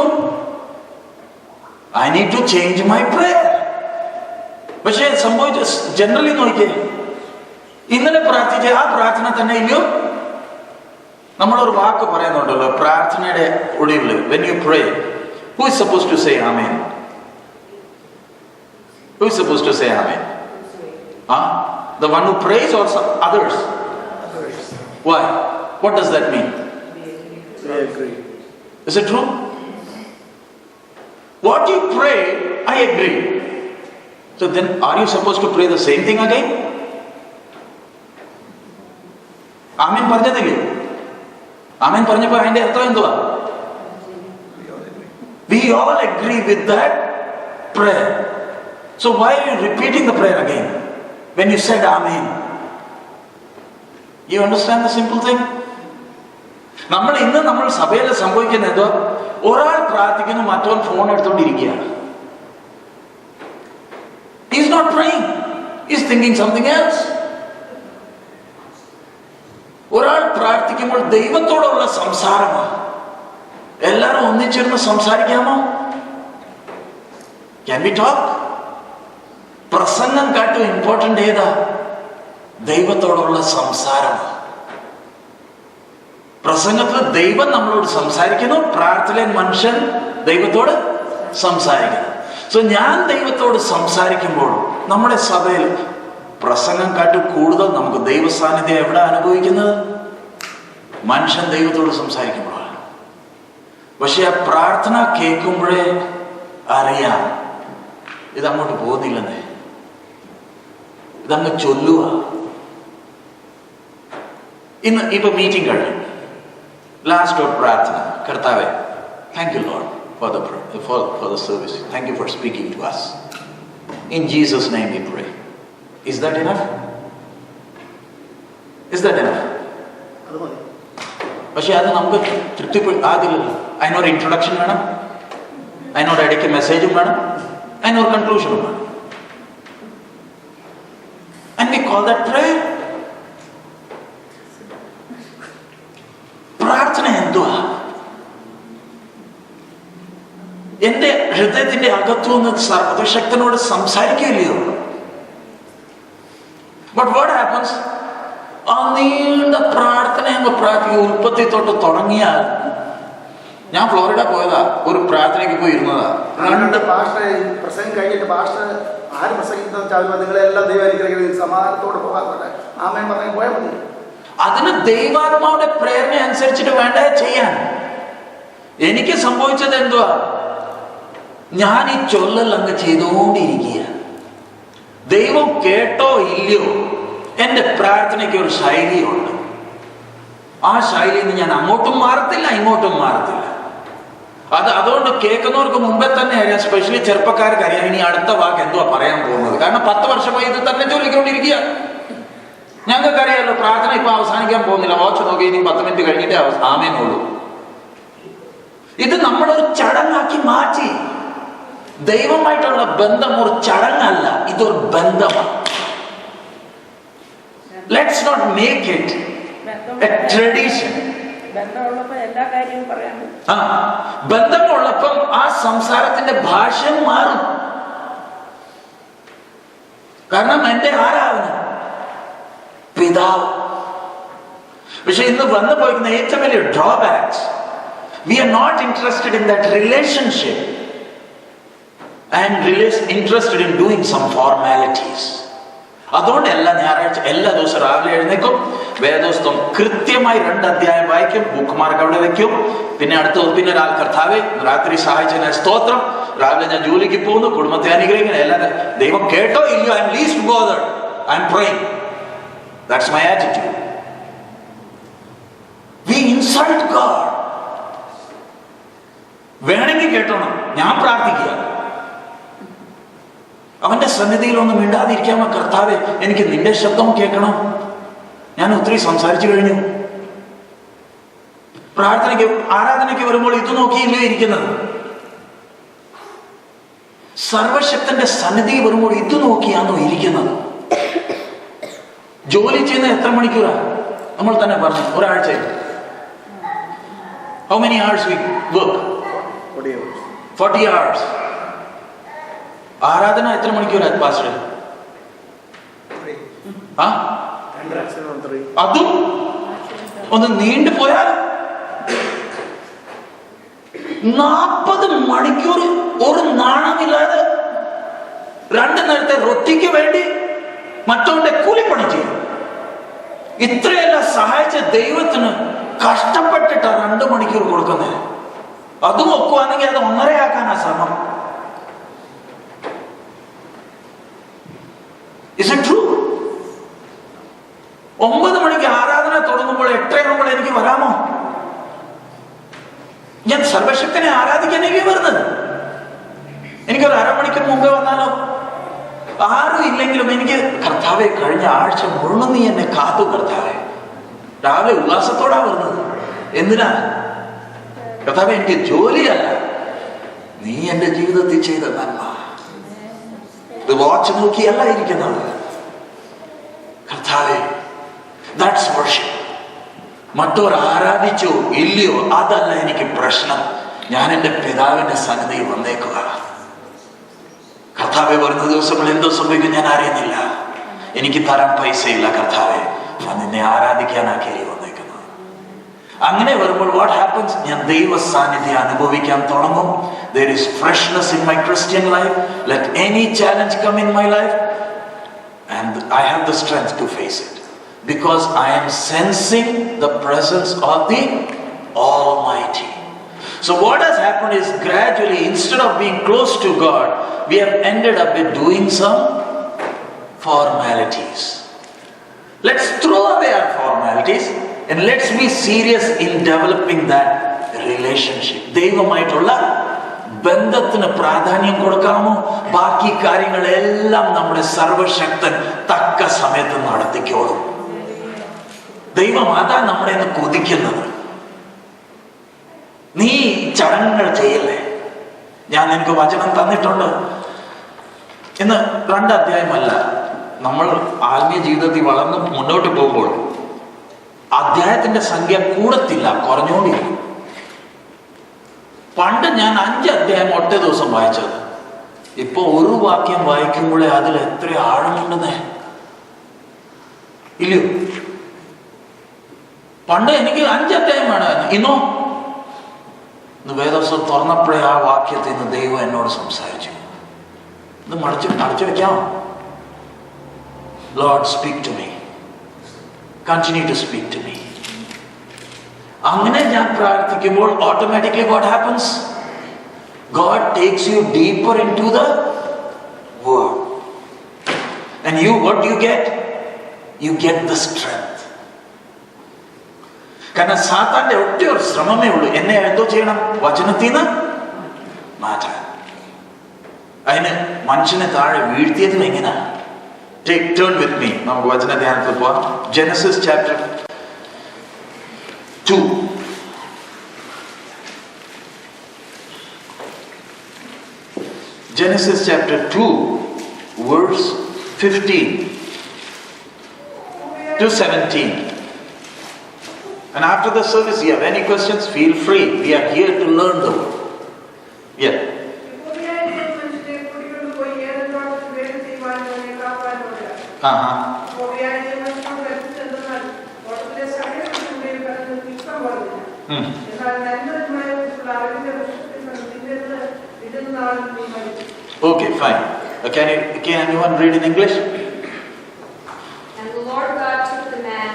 I need to change my prayer. പക്ഷേ സംഭവിച്ച ജനറലി നോക്കിയേ, ഇന്നലെ പ്രാർത്ഥിച്ച ആ പ്രാർത്ഥന തന്നെ ഇല്ലയോ? നമ്മളൊരു വാക്ക് പറയുന്നുണ്ടല്ലോ പ്രാർത്ഥനയുടെ ഒടുവിൽ, when you pray, who is supposed to say amen? Who is supposed to say amen? The one who prays or some others? Why? What does that mean? I agree. Is it true? What you pray, I agree. So then are you supposed to pray the same thing again? Amen പറഞ്ഞതില്ലേ? Amen പറഞ്ഞപ്പോൾ അതിന്റെ അർത്ഥം എന്തുവാ? We all agree with that prayer. So why are you repeating the prayer again when you said amen? You understand the simple thing? നമ്മൾ സഭയിൽ സംഭവിക്കുന്ന എന്തോ, ഒരാൾ പ്രാർത്ഥിക്കുന്നു, മറ്റവൻ phone എടുത്തോണ്ടിരിക്കുകയാണ്. He's not praying. He's thinking something else. ഒരാൾ പ്രാർത്ഥിക്കുമ്പോൾ ദൈവത്തോടുള്ള സംസാരമാണ്. എല്ലാവരും ഒന്നിച്ചിരുന്ന് സംസാരിക്കാമോ? Can we talk? പ്രസംഗം കാട്ടും ഇമ്പോർട്ടന്റ് ഏതാ? ദൈവത്തോടുള്ള സംസാരമാണ്. പ്രസംഗത്തിൽ ദൈവം നമ്മളോട് സംസാരിക്കുന്നു, പ്രാർത്ഥനയിൽ മനുഷ്യൻ ദൈവത്തോട് സംസാരിക്കുന്നു. സോ ഞാൻ ദൈവത്തോട് സംസാരിക്കുമ്പോൾ നമ്മുടെ സഭയിൽ പ്രസംഗം കാട്ടി കൂടുതൽ നമുക്ക് ദൈവ സാന്നിധ്യം എവിടെ അനുഭവിക്കുന്നത്? മനുഷ്യൻ ദൈവത്തോട് സംസാരിക്കുമ്പോഴാണ്. പക്ഷെ ആ പ്രാർത്ഥന കേൾക്കുമ്പോഴേ അറിയാം ഇതങ്ങോട്ട് പോകുന്നില്ലെന്നേ, ഇതങ്ങ് ചൊല്ലുക. ഇന്ന് ഇപ്പൊ മീറ്റിംഗ് കഴിഞ്ഞു, ലാസ്റ്റ് ഒരു പ്രാർത്ഥന. കർത്താവേ, thank you Lord for the service. Thank you for speaking to us. In Jesus' name we pray. Is that enough? Is that enough? പക്ഷെ അത് നമുക്ക് തൃപ്തിപ്പെടാതില്ലല്ലോ. അതിനൊരു ഇൻട്രൊഡക്ഷൻ വേണം, അതിനോട് ഇടയ്ക്ക് മെസ്സേജും വേണം, അതിനൊരു കൺക്ലൂഷനും വേണം. And we call that prayer. പ്രാർത്ഥന എന്തുവാ? എന്റെ ഹൃദയത്തിന്റെ അകത്തുനിന്ന് സർവശക്തനോട് സംസാരിക്കില്ലയോ? But what happens? ആ നീണ്ട പ്രാർത്ഥന അങ്ങ് പ്രാർത്ഥിക്കുക. ഉൽപ്പത്തി തൊട്ട് തുടങ്ങിയാൽ, ഞാൻ ഫ്ലോറിഡ പോയതാ, ഒരു പ്രാർത്ഥനയ്ക്ക് പോയി ഇരുന്നതാ. പ്രസംഗം കഴിഞ്ഞിട്ട് പാസ്റ്റർ ആര് പ്രസംഗിക്കുന്ന നിങ്ങളെല്ലാം ദൈവം സമാധാനത്തോടെ പോകാൻ ആമേൻ പറഞ്ഞു പോയാൽ മതി. അതിന് ദൈവാത്മാവിന്റെ പ്രേരണ അനുസരിച്ചിട്ട് വേണ്ട ചെയ്യാൻ. എനിക്ക് സംഭവിച്ചത് എന്തുവാ? ഞാൻ ഈ ചൊല്ലൽ അങ്ങ് ചെയ്തുകൊണ്ടിരിക്കുക. ദൈവം കേട്ടോ ഇല്ലയോ, എന്റെ പ്രാർത്ഥനയ്ക്ക് ഒരു ശൈലിയുണ്ട്. ആ ശൈലിയിൽ നിന്ന് ഞാൻ അങ്ങോട്ടും മാറത്തില്ല, ഇങ്ങോട്ടും മാറത്തില്ല. അതുകൊണ്ട് കേൾക്കുന്നവർക്ക് മുമ്പേ തന്നെ അറിയാം, സ്പെഷ്യലി ചെറുപ്പക്കാർക്ക് അറിയാം ഇനി അടുത്ത വാക്ക് എന്തുവാ പറയാൻ പോകുന്നത്. കാരണം 10 വർഷമായി ഇത് തന്നെ ചൊല്ലിക്കൊണ്ടിരിക്കുക. ഞങ്ങൾക്കറിയാമല്ലോ പ്രാർത്ഥന ഇപ്പൊ അവസാനിക്കാൻ പോകുന്നില്ല. വാച്ച് നോക്കി, ഇനി 10 മിനിറ്റ് കഴിഞ്ഞിട്ടേ ആമേനുള്ളൂ. ഇത് നമ്മളൊരു ചടങ്ങാക്കി മാറ്റി. ദൈവമായിട്ടുള്ള ബന്ധം ഒരു ചടങ്ങല്ല, ഇതൊരു ബന്ധമാണ്. Let's not make it a tradition. ബന്ധമുള്ളപ്പം ആ സംസാരത്തിന്റെ ഭാഷ മാറും. കാരണം എന്റെ ആരാധന പിതാവ്. പക്ഷെ ഇന്ന് വന്നു പോയിരിക്കുന്ന ഏറ്റവും വലിയ drawbacks, we are not interested in that relationship and interested in doing some formalities. അതുകൊണ്ട് എല്ലാ ഞായറാഴ്ച എല്ലാ ദിവസവും രാവിലെ എഴുന്നേക്കും, വേദോസ്തം കൃത്യമായി 2 അധ്യായം വായിക്കും, ബുക്ക് മാർക്ക് അവിടെ വെക്കും. പിന്നെ പിന്നെ കർത്താവേ രാത്രി സഹായിച്ചതിന് സ്തോത്രം, രാവിലെ ഞാൻ ജോലിക്ക് പോകുന്നു, കുടുംബത്തെ അനുഗ്രഹിക്കണം. എല്ലാം ദൈവം കേട്ടോ ഇല്ലയോ, I am least bothered, I am praying. That's my attitude. We insult God. വേണമെങ്കിൽ കേട്ടോണം, ഞാൻ പ്രാർത്ഥിക്കുക. അവന്റെ സന്നിധിയിൽ ഒന്നും മിണ്ടാതിരിക്കാമോ? കർത്താവേ, എനിക്ക് നിന്റെ ശബ്ദം കേൾക്കണം, ഞാൻ ഒത്തിരി സംസാരിച്ചു കഴിഞ്ഞു. പ്രാർത്ഥനയ്ക്ക് ആരാധനയ്ക്ക് വരുമ്പോൾ ഇത് നോക്കിയില്ലേ ഇരിക്കുന്നത്? സർവശക്തന്റെ സന്നിധി വരുമ്പോൾ ഇത് നോക്കിയാണോ ഇരിക്കുന്നത്? ജോലി ചെയ്യുന്ന എത്ര മണിക്കൂറാ? നമ്മൾ തന്നെ പറഞ്ഞു, ഒരാഴ്ച. How many hours we work? 40 hours. ആരാധന എത്ര മണിക്കൂറാ പാസ്റ്റർ? അതും ഒന്ന് നീണ്ടു പോയാൽ 40 മണിക്കൂർ ഒരു നാണമില്ലാതെ 2 നേരത്തെ റൊട്ടിക്ക് വേണ്ടി മറ്റവന്റെ കൂലിപ്പണി ചെയ്യും. ഇത്രയെല്ലാം സഹായിച്ച ദൈവത്തിന് കഷ്ടപ്പെട്ടിട്ടാ 2 മണിക്കൂർ കൊടുക്കുന്നത്. അതും ഒക്കുവാണെങ്കിൽ അത് 1.5 ആക്കാനാ ശ്രമം. Is it true? 9 മണിക്ക് ആരാധന തുടങ്ങുമ്പോൾ 8:00 എനിക്ക് വരാമോ? ഞാൻ സർവശക്തനെ ആരാധിക്കാനേക്ക് വരുന്നത്. എനിക്കൊരു 1/2 മണിക്കൂർ മുമ്പേ വന്നാലോ? ആരും ഇല്ലെങ്കിലും എനിക്ക് കർത്താവെ കഴിഞ്ഞ ആഴ്ച മുഴുവൻ നീ എന്നെ കാത്തു കർത്താവെ. രാവിലെ ഉല്ലാസത്തോടാ വരുന്നത്. എന്തിനാ? കർത്താവേ, എനിക്ക് ജോലിയല്ല, നീ എന്റെ ജീവിതത്തിൽ ചെയ്ത നന്മ. ഇത് വാച്ച് നോക്കിയല്ല ഇരിക്കുന്നത്. കർത്താവേ, ദാറ്റ്സ് വർഷിപ്പ്. മറ്റോർ ആരാധിച്ചോ ഇല്ലയോ അതല്ല എനിക്ക് പ്രശ്നം. ഞാൻ എൻ്റെ പിതാവിന്റെ സന്നിധിയിൽ വന്നേക്കുക. കർത്താവെ, വരുന്ന ദിവസങ്ങൾ എന്തോ സംഭവിക്കും ഞാൻ അറിയുന്നില്ല. എനിക്ക് തരാൻ പൈസയില്ല. കർത്താവെ, നിന്നെ ആരാധിക്കാനാ കയറി വന്നേക്കുന്നത്. അങ്ങനെ വരുമ്പോൾ വാട്ട് ഹാപ്പൻസ്? ഞാൻ ദൈവ സാന്നിധ്യം അനുഭവിക്കാൻ തുടങ്ങും. There is freshness in my Christian life. Let any challenge come in my life and I have the strength to face it because I am sensing the presence of the Almighty. So what has happened is gradually, instead of being close to God, we have ended up with doing some formalities. Let's throw away our formalities and let's be serious in developing that relationship. ദൈവമായിട്ടുള്ള ബന്ധത്തിന് പ്രാധാന്യം കൊടുക്കാമോ? ബാക്കി കാര്യങ്ങളെല്ലാം നമ്മുടെ സർവശക്തൻ തക്ക സമയത്ത് നടത്തിക്കോളും. ദൈവം അതാ നമ്മളെ കൊതിക്കുന്നത്. നീ ചടങ്ങുകൾ ചെയ്യല്ലേ, ഞാൻ നിനക്ക് വചനം തന്നിട്ടുണ്ട് എന്ന് 2 അധ്യായമല്ല. നമ്മൾ ആത്മീയ ജീവിതത്തിൽ വളർന്ന് മുന്നോട്ട് പോകുമ്പോൾ അധ്യായത്തിന്റെ സംഖ്യ കൂടത്തില്ല, കുറഞ്ഞുകൊണ്ടിരിക്കും. പണ്ട് ഞാൻ 5 അധ്യായം ഒറ്റ ദിവസം വായിച്ചത്. ഇപ്പൊ ഒരു വാക്യം വായിക്കുമ്പോഴേ അതിൽ എത്ര ആഴമുണ്ടെന്നേ, ഇല്ലയോ? പണ്ട് എനിക്ക് 5 അധ്യായം വേണമായിരുന്നു. ഇന്നോ വേദപുസ്തകം തുറന്നപ്പോഴേ ആ വാക്യത്തിൽ നിന്ന് ദൈവം എന്നോട് സംസാരിച്ചു. ഇത് മടച്ചു വെക്കാം. Lord speak to me, continue to speak to me. അങ്ങനെ ഞാൻ പ്രാർത്ഥിക്കുമ്പോൾ automatically what happens? God takes you deeper into the word. And what do you get? You get the strength. കാരണം സാത്താന്റെ ഒറ്റ ഒരു ശ്രമമേ ഉള്ളൂ, എന്നെ എന്തോ ചെയ്യണം, വചനത്തിൽ നിന്ന് മാറ്റാൻ. അതിന് മനുഷ്യനെ താഴെ വീഴ്ത്തിയതും എങ്ങനെയാ? ടേൺ വിത്ത് മീ, നമുക്ക് വചന ധ്യാനത്തിൽ പോവാം. Genesis chapter 2. Genesis chapter 2 verse 15 to 17. And after the service, you have any questions, feel free. We are here to learn the word. Yeah. Okay, fine. Can anyone read in English? And the Lord God took the man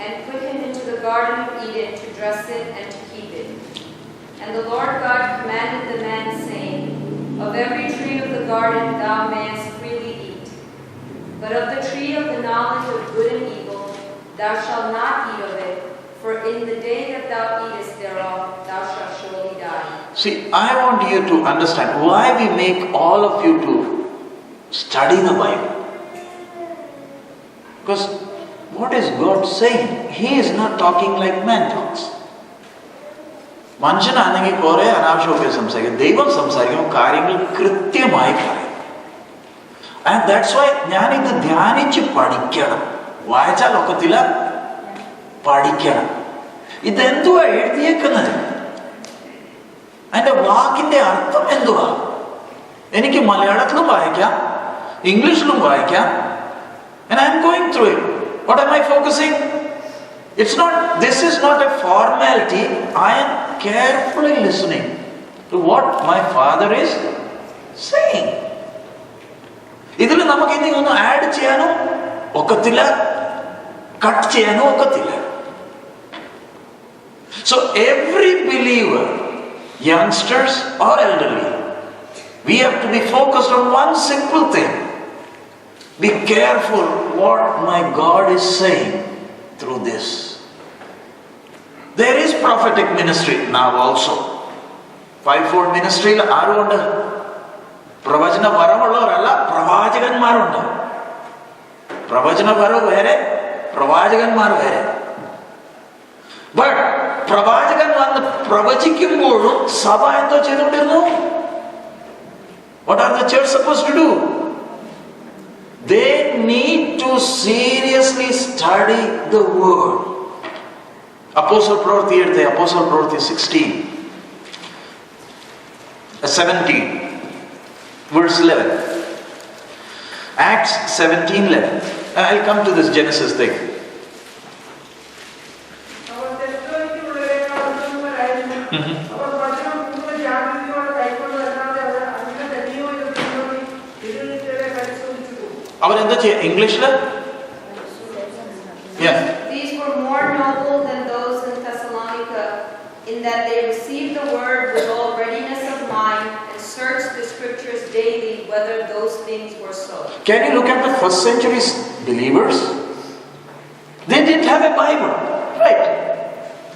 and put him into the garden of Eden to dress it and to keep it. And the Lord God commanded the man, saying, Of every tree of the garden thou mayest freely eat, but of the tree of the knowledge of good and evil thou shalt not eat of it, for in the day that thou eatest thereof thou shalt surely die. See, I want you to understand why we make all of you to study the Bible. Because what is God saying? He is not talking like man talks. മനുഷ്യനാണെങ്കിൽ കുറെ അനാവശ്യമൊക്കെ സംസാരിക്കും. ദൈവം സംസാരിക്കുമ്പോൾ കാര്യങ്ങൾ കൃത്യമായി പറയും. And that's why ഞാനിത് ധ്യാനിച്ച് പഠിക്കണം. വായിച്ചാൽ ഒക്കത്തില്ല, പഠിക്കണം. ഇതെന്തുവാ എഴുതിയേക്കുന്നത്? അതിന്റെ വാക്കിന്റെ അർത്ഥം എന്തുവാ? എനിക്ക് മലയാളത്തിലും വായിക്കാം, ഇംഗ്ലീഷിലും വായിക്കാം. And I am going through it. What am I focusing? This is not a formality. I am carefully listening to what my Father is saying. ഇതിൽ നമുക്ക് ഇനി ഒന്നും ആഡ് ചെയ്യാനോ ഒക്കത്തില്ല, കട്ട് ചെയ്യാനോ ഒക്കത്തില്ല. So every believer, youngsters or elderly, we have to be focused on one simple thing. Be careful what my God is saying through this. There is prophetic ministry now also. Fivefold ministry ആരുണ്ട്? പ്രവചന വരമുള്ളവരല്ല, പ്രവാചകന്മാരുണ്ട്. പ്രവചന വരവ് വേറെ, പ്രവാചകന്മാർ വേറെ. But പ്രവാചകൻ വന്ന് പ്രവചിക്കുമ്പോഴും സഭ എന്തോ ചെയ്തുകൊണ്ടിരുന്നു? What are the church supposed to do? They need to seriously study the word. Apostle Pravarti eduthe, Apostle Pravarti 17 verse 11. Acts 17:11. I'll come to this Genesis thing. അവരെന്താ ചെയ്യാ ഇംഗ്ലീഷില്? These were more noble than those in Thessalonica, in that they received the word with all readiness of mind and searched the scriptures daily whether those things were so. Can you look at the first century's believers? They didn't have a Bible, right?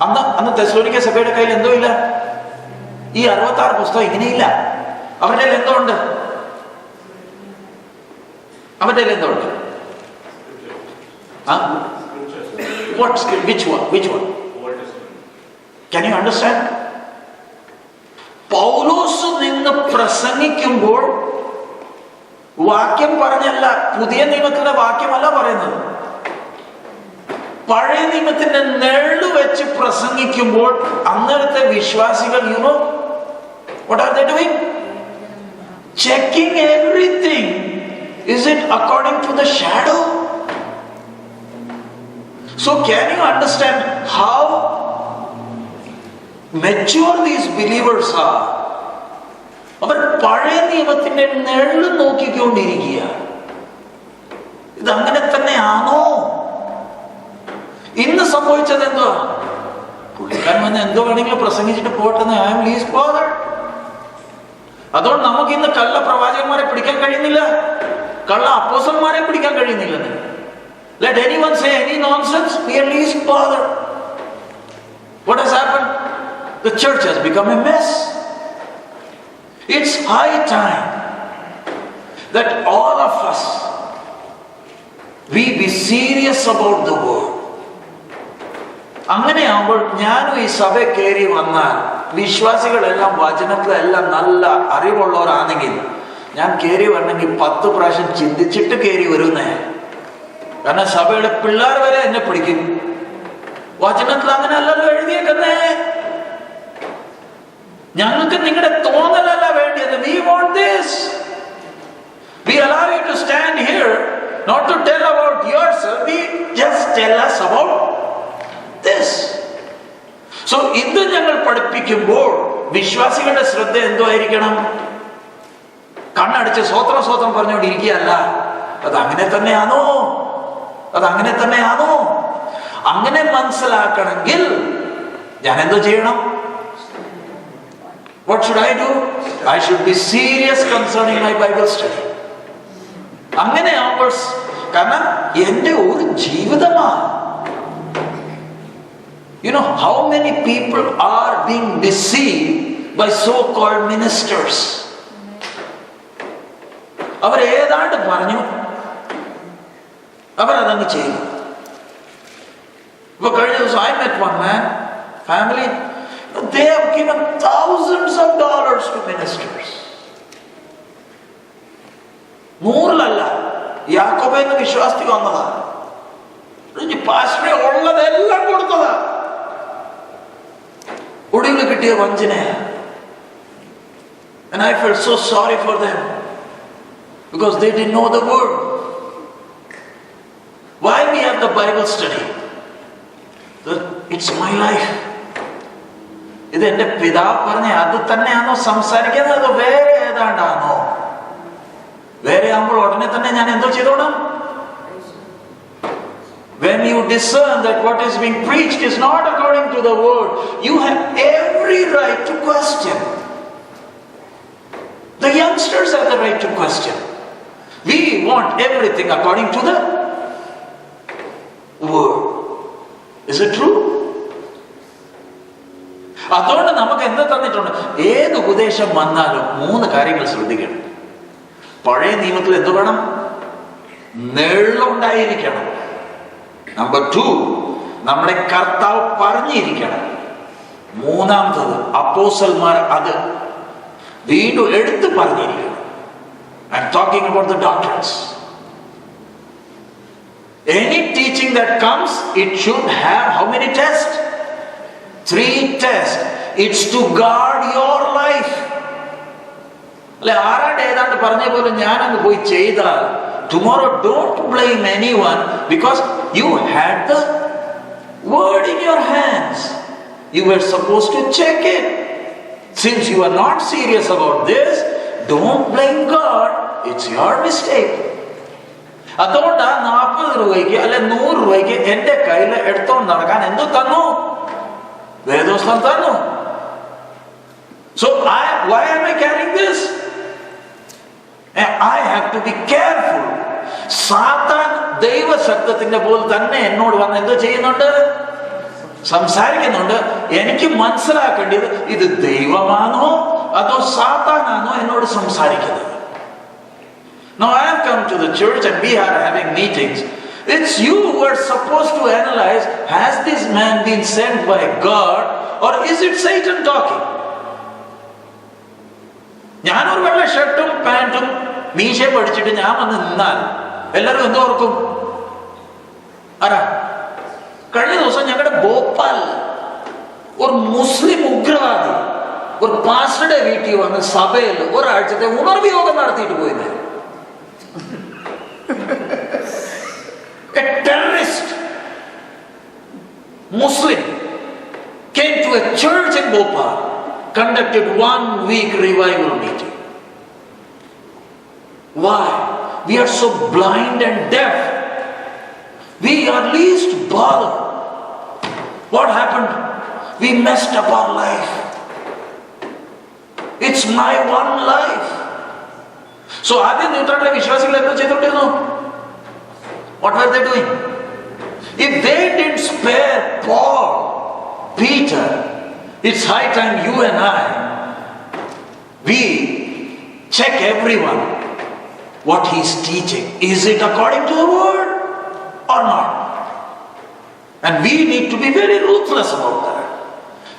അന്ന് തെസ്സലോനിക്ക സഭയുടെ കയ്യിൽ എന്തോ ഇല്ല, ഈ 66 പുസ്തകം ഇങ്ങനെയില്ല. അവരുടെ കയ്യിൽ എന്തോ ഉണ്ട്? അവരുടെ കയ്യിൽ എന്തോ ഉണ്ട്? Which one? Can you understand? പൗലോസ് നിന്ന് പ്രസംഗിക്കുമ്പോൾ വാക്യം പറഞ്ഞല്ല, പുതിയ നിയമത്തിന്റെ വാക്യമല്ല പറയുന്നത്. പഴയ നിയമത്തിന്റെ നെഴു വെച്ച് പ്രസംഗിക്കുമ്പോൾ അന്നേരത്തെ വിശ്വാസികൾ, you know what are they doing? Checking everything. Is it according to the shadow? So can you understand how mature these believers are? അവർ പഴയ നിയമത്തിന്റെ നെഴു നോക്കിക്കൊണ്ടിരിക്കുക. ഇതങ്ങനെ തന്നെയാണോ? ഇന്ന് സംഭവിച്ചത് എന്തുവാ? പുള്ളിക്കാരൻ വന്ന് എന്തോ വേണമെങ്കിലും പ്രസംഗിച്ചിട്ട് പോട്ടെന്ന്. I am least ബോതർഡ്. അതുകൊണ്ട് നമുക്ക് ഇന്ന് കള്ള പ്രവാചകന്മാരെ പിടിക്കാൻ കഴിയുന്നില്ല, കള്ള അപ്പോസ്തലന്മാരെ പിടിക്കാൻ കഴിയുന്നില്ലെന്ന്. Let anyone say any nonsense, we are least bothered. What has happened? The church has become a mess. It's high time that all of us, we be serious about the word. അങ്ങനെയാകുമ്പോൾ ഞാനും ഈ സഭ കയറി വന്നാൽ വിശ്വാസികളെല്ലാം വചനത്തിലെല്ലാം നല്ല അറിവുള്ളവരാണെങ്കിൽ ഞാൻ കയറി വരണമെങ്കിൽ 10 പ്രാവശ്യം ചിന്തിച്ചിട്ട് കയറി വരുന്നേ. കാരണം സഭയുടെ പിള്ളേർ വരെ എന്നെ പിടിക്കും. വചനത്തിൽ അങ്ങനെ അല്ലല്ലോ എഴുതിയേക്കുന്നേ. ഞങ്ങൾക്ക് നിങ്ങളുടെ തോന്നലല്ല വേണ്ടിയത്. We want this. We allow you to stand here not to tell about yourself. We just tell us about this. So ഇത് ഞങ്ങൾ പഠിപ്പിക്കുമ്പോൾ വിശ്വാസികളുടെ ശ്രദ്ധ എന്തോ ആയിരിക്കണം? കണ്ണടച്ച് സ്വോത്രം സ്വോത്രം പറഞ്ഞുകൊണ്ടിരിക്കുകയല്ല. അതങ്ങനെ തന്നെയാണോ? അങ്ങനെ മനസ്സിലാക്കണമെങ്കിൽ ഞാൻ എന്തോ ചെയ്യണം? What should I do? I should be serious concerning my Bible study. അങ്ങനെ ആവുമ്പോൾ, കാരണം എന്റെ ഒരു ജീവിതമാണ്. You know how many people are being deceived by so-called ministers? അവർ ഏതാണ്ട് പറഞ്ഞു, അവരതങ്ങ് ചെയ്തു. ഇപ്പൊ കഴിഞ്ഞ ദിവസം I met one man, family, they have given thousands of dollars to ministers. 100 യാക്കോബ് എന്ന വിശ്വാസത്തിൽ വന്നതാ. പാസ്റ്ററെ ഉള്ളതെല്ലാം കൊടുത്തതാ. ഒടുവിൽ കിട്ടിയ വഞ്ചന. And I felt so sorry for them because they didn't know the word. Why we have the Bible study? It's my life. ഇത് എന്റെ പിതാവ് പറഞ്ഞ അത് തന്നെയാണോ സംസാരിക്കുന്നത്, അതോ വേറെ ഏതാണ്ടാണോ? വേറെ ആകുമ്പോൾ ഉടനെ തന്നെ ഞാൻ എന്തോ ചെയ്തോണം? When you discern that what is being preached is not according to the word, you have every right to question. The youngsters have the right to question. We want everything according to the word. Is it true? അതുകൊണ്ട് നമുക്ക് എന്താ തന്നിട്ടുണ്ട്? ഏത് ഉപദേശം വന്നാലും 3 കാര്യങ്ങൾ ശ്രദ്ധിക്കണം. പഴയ നിയമത്തിൽ എന്ത് വേണം? നെള്ളുണ്ടായിരിക്കണം. നമ്പർ 2, നമ്മുടെ കർത്താവ് പറഞ്ഞിരിക്കണം. മൂന്നാമത്തത് അപ്പോസ്തലന്മാർ അത് വീണ്ടും എടുത്തു പറഞ്ഞിരിക്കുന്നു. I am talking about the doctrines. Any teaching that comes, it should have how many tests? 3 tests. It's to guard your life. അല്ലെ, ആരാണ്ട് ഏതാണ്ട് പറഞ്ഞ പോലെ ഞാനങ്ങ് പോയി ചെയ്താൽ tomorrow don't blame anyone because you had the word in your hands. You were supposed to check it. Since you are not serious about this, don't blame God. It's your mistake. അതുകൊണ്ടാ 40 രൂപയ്ക്ക് അല്ലെ 100 രൂപയ്ക്ക് എന്റെ കയ്യിൽ എടുത്തോണ്ട് നടക്കാൻ എന്തു തന്നു? വേദോസ്തം തന്നു. So why am I carrying this? I have to be careful. സാത്താൻ ദൈവശബ്ദത്തിന്റെ പോലെ തന്നെ എന്നോട് വന്ന് എന്തോ ചെയ്യുന്നുണ്ട്? സംസാരിക്കുന്നുണ്ട്. എനിക്ക് മനസ്സിലാക്കേണ്ടത് ഇത് ദൈവമാണോ അതോ സാത്താനാണോ എന്നോട് സംസാരിക്കുന്നത്? Now I have come to the church and we are having meetings. It's you who are supposed to analyze, has this man been sent by God or is it Satan talking? ഞാനൊരു വെള്ള ഷർട്ടും പാൻറ്റും മീശയും പഠിച്ചിട്ട് ഞാൻ വന്ന് നിന്നാൽ എല്ലാവരും എന്തോ ഓർക്കും? ആരാ? കഴിഞ്ഞ ദിവസം ഞങ്ങളുടെ ഭോപ്പാൽ ഒരു മുസ്ലിം ഉഗ്രവാദി ഒരു പാസ്റ്ററുടെ വീട്ടിൽ വന്ന് സഭയിൽ ഒരാഴ്ചത്തെ ഉണർവ് യോഗം നടത്തിയിട്ട് പോയില്ലേ? A terrorist Muslim came to a church in Bhopal, conducted 1-week revival meeting. Why? We are so blind and deaf. We are least bothered. What happened? We messed up our life. It's my one life. So ആദ്യം നൂറ്റാണ്ടിലെ വിശ്വാസികൾ എന്താ ചെയ്തോണ്ടിരുന്നു? What were they doing? If they didn't spare Paul, Peter, it's high time you and I, we check everyone what he's teaching. Is it according to the word or not? And we need to be very ruthless about that.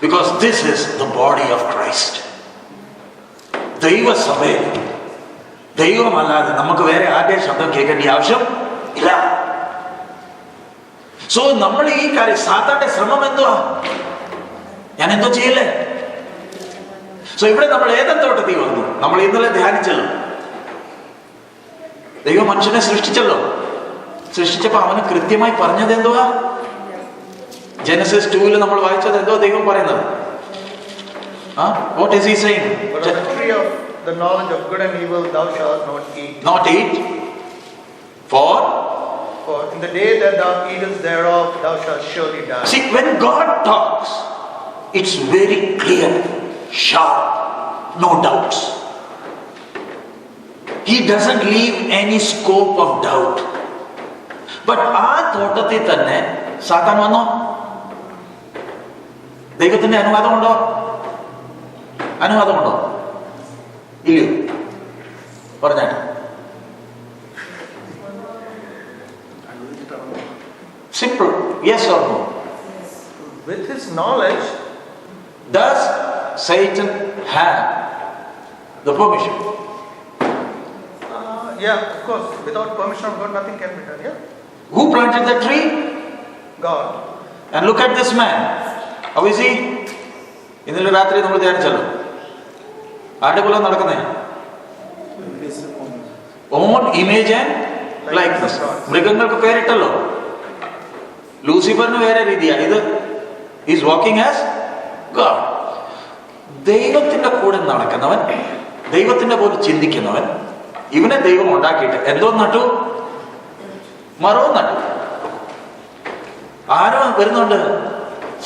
Because this is the body of Christ. ദൈവ സഭയിൽ ദൈവമല്ലാതെ നമുക്ക് വേറെ ആരുടെയും ശബ്ദം കേൾക്കേണ്ട ആവശ്യം ഇല്ല. So നമ്മൾ ഈ കാര്യം സാത്താന്റെ ശ്രമം എന്തുവാ? ഞാൻ എന്തോ ചെയ്യല്ലേ? സോ ഇവിടെ നമ്മൾ ഏതൻ തോട്ടത്തിൽ വന്നു. നമ്മൾ ഇന്നലെ ധ്യാനിച്ചല്ലോ, ദൈവം മനുഷ്യനെ സൃഷ്ടിച്ചല്ലോ. സൃഷ്ടിച്ചപ്പോ അവന് കൃത്യമായി പറഞ്ഞത് എന്തുവാ? ജനസിസ് 2 നമ്മൾ വായിച്ചത് എന്തോ ദൈവം പറയുന്നത്? What is he saying? But of the tree of the knowledge of good and evil thou shalt not eat. Not eat. For In the day that thou eatest thereof thou shalt surely die. See, when God talks, it's very clear, sharp, no doubts. He doesn't leave any scope of doubt. But ആ തോട്ടത്തിൽ തന്നെ സാത്താൻ വന്നോ? ദൈവത്തിന്റെ അനുവാദമുണ്ടോ? അനുവാദമുണ്ടോ? ഇല്ലയോ? പറഞ്ഞാട്ടെ. Simple, yes or no? With his knowledge, Does Satan have the permission? yeah, of course, without permission of God nothing can be done. Yeah, Who planted the tree? God. And look at this man. How is he? ഇന്നലെ രാത്രി നമ്മൾ ധ്യാനിച്ചല്ലോ. ആരുടെ പോലെ നടക്കുന്നേ? Own image and likeness. മൃഗങ്ങൾക്ക് പേരിട്ടല്ലോ. ലൂസിഫറിന് വേറെ രീതിയാ. ഇത് is walking as God. ദൈവത്തിന്റെ കൂടെ നടക്കുന്നവൻ, ദൈവത്തിന്റെ പോലെ ചിന്തിക്കുന്നവൻ, ഇവനെ ദൈവം ഉണ്ടാക്കിയിട്ട് എന്തോ നട്ടു? മരവും നട്ടു. ആരോ വരുന്നുണ്ട്?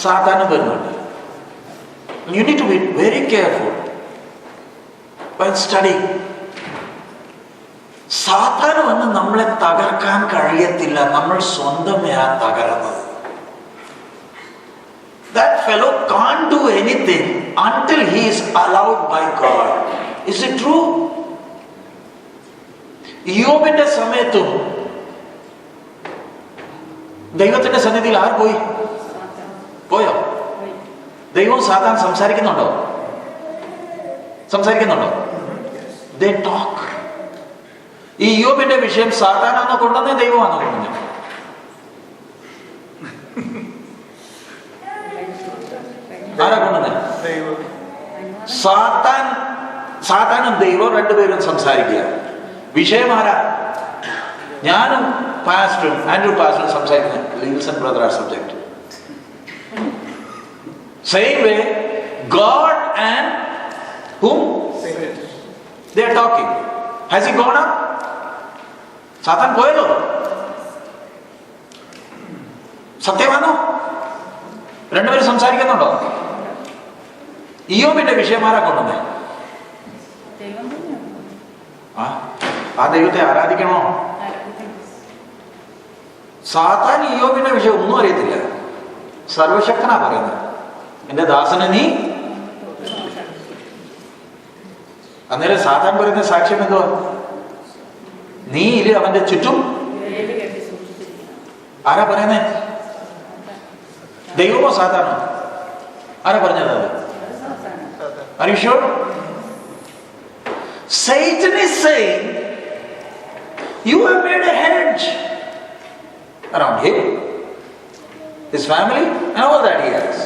സാത്താനും വരുന്നുണ്ട്. You need to be very careful while studying. സാത്താൻ വന്ന് നമ്മളെ തകർക്കാൻ കഴിയത്തില്ല. നമ്മൾ സ്വന്തമേ തകരുന്നത്. That fellow can't do anything until he is allowed by God. Is it true? യോബിന്റെ സമയത്തും ദൈവത്തിന്റെ സന്നിധിയിൽ ആർ പോയി? പോയോ? ദൈവവും സാത്താൻ സംസാരിക്കുന്നുണ്ടോ? സംസാരിക്കുന്നുണ്ടോ? They talk. ഈ യോബിന്റെ വിഷയം സാത്താനാണോ കൊണ്ടുവന്നേ, ദൈവമാണോ കൊണ്ടുവന്നേ? ആരാ കൊണ്ടുവന്നേ? സാത്താനും ദൈവവും രണ്ടുപേരും സംസാരിക്കുക. വിഷയം ആരാ? ഞാനും പാസ്റ്ററും ആൻഡ്രൂ പാസ്റ്ററും സംസാരിക്കുന്നത്. Wilson brother R subject. Same way, God and whom? They are talking. Has he gone up? സാത്താൻ പോയല്ലോ. സത്യമാണോ? രണ്ടുപേരും സംസാരിക്കുന്നുണ്ടോ? ഇയ്യോബിന്റെ വിഷയം ആരാ കൊണ്ടുവന്നേ? ആ ദൈവത്തെ ആരാധിക്കണോ? സാത്താൻ ഇയ്യോബിന്റെ വിഷയം ഒന്നും അറിയത്തില്ല. സർവശക്തനാ പറയുന്നത്, എന്റെ ദാസന് നീ. അന്നേരം സാത്താൻ പറയുന്ന സാക്ഷ്യം എന്തോ? നീ ഇല്ല അവന്റെ ചുറ്റും. ആരാ പറയുന്നേ? ദൈവമോ സാത്താനോ? ആരാ പറഞ്ഞത്? Are you sure? Satan is saying, you have made a hedge around him, his family, and all that he has.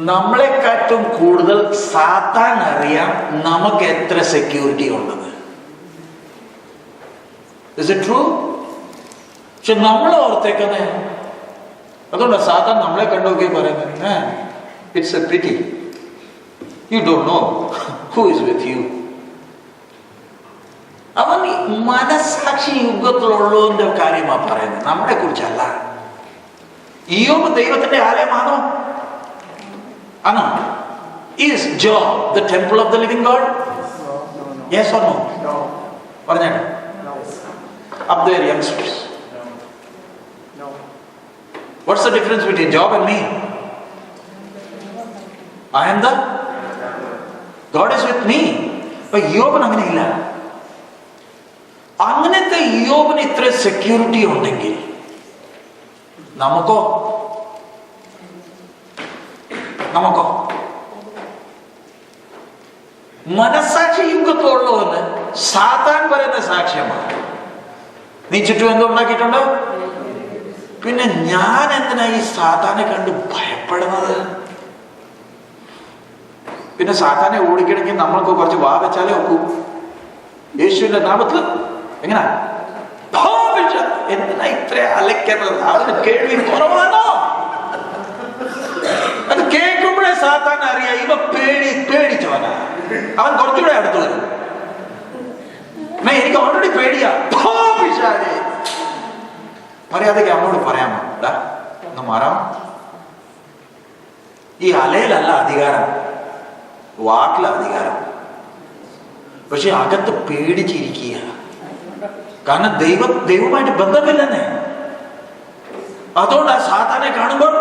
നമ്മളെക്കാട്ടും കൂടുതൽ സാത്താൻ അറിയാം നമുക്ക് എത്ര സെക്യൂരിറ്റി ഉണ്ടെന്ന്. Is it true? പക്ഷെ നമ്മൾ ഓർത്തേക്കുന്നേ. അതുകൊണ്ടാണ് സാത്താൻ നമ്മളെ കണ്ടോക്കെ പറയുന്നത്, it's A പിറ്റി, you don't know who is with you. അവൻ മനസാക്ഷി യുഗത്തിലുള്ളതിന്റെ കാര്യമാണ് പറയുന്നത്, നമ്മളെ കുറിച്ചല്ല. ഇയ്യോബ് ദൈവത്തിന്റെ ആലയമാണോ? ആണോ? Is Job the temple of the living God? Yes or no? No. പറഞ്ഞേട്ടോ. Up there, youngsters. No. What's the difference between Job and me? I am the God is with me. But യോബിന് അങ്ങനെയില്ല. അങ്ങനത്തെ യോബിന് ഇത്ര security ഉണ്ടെങ്കിൽ നമുക്കോ? മനസാക്ഷി യുഗത്തുള്ളവന് സാത്താൻ പറയുന്ന സാക്ഷ്യമാണ്. നീ ചുറ്റും എന്തോ ഉണ്ടാക്കിയിട്ടുണ്ടോ? പിന്നെ ഞാൻ എന്തിനാ ഈ സാത്താനെ കണ്ട് ഭയപ്പെടുന്നത്? പിന്നെ സാത്താനെ ഓടിക്കണമെങ്കിൽ നമ്മൾക്ക് കുറച്ച് വാ വെച്ചാലേ ഒക്കൂ. യേശുവിന്റെ നാമത്തിൽ എങ്ങനാ? എന്തിനാ ഇത്ര അലയ്ക്കുന്നത്? അവന് കേൾവി കുറവാണോ? അത് കേൾക്കുമ്പോഴേ സാത്താൻ അറിയാം ഇവ പേടിച്ചവനാ. അവൻ കുറച്ചുകൂടെ അടുത്ത് വരും. എനിക്ക് ഓൾറെഡി പേടിയാ. മര്യാദയ്ക്ക് അവനോട് പറയാമോ, ഒന്ന് മാറാം. ഈ അലയിലല്ല അധികാരം, വാക്കില അധികാരം. പക്ഷെ അകത്ത് പേടിച്ചിരിക്കുക. കാരണം ദൈവമായിട്ട് ബന്ധമില്ലെന്നേ. അതുകൊണ്ട് ആ സാത്താനെ കാണുമ്പോൾ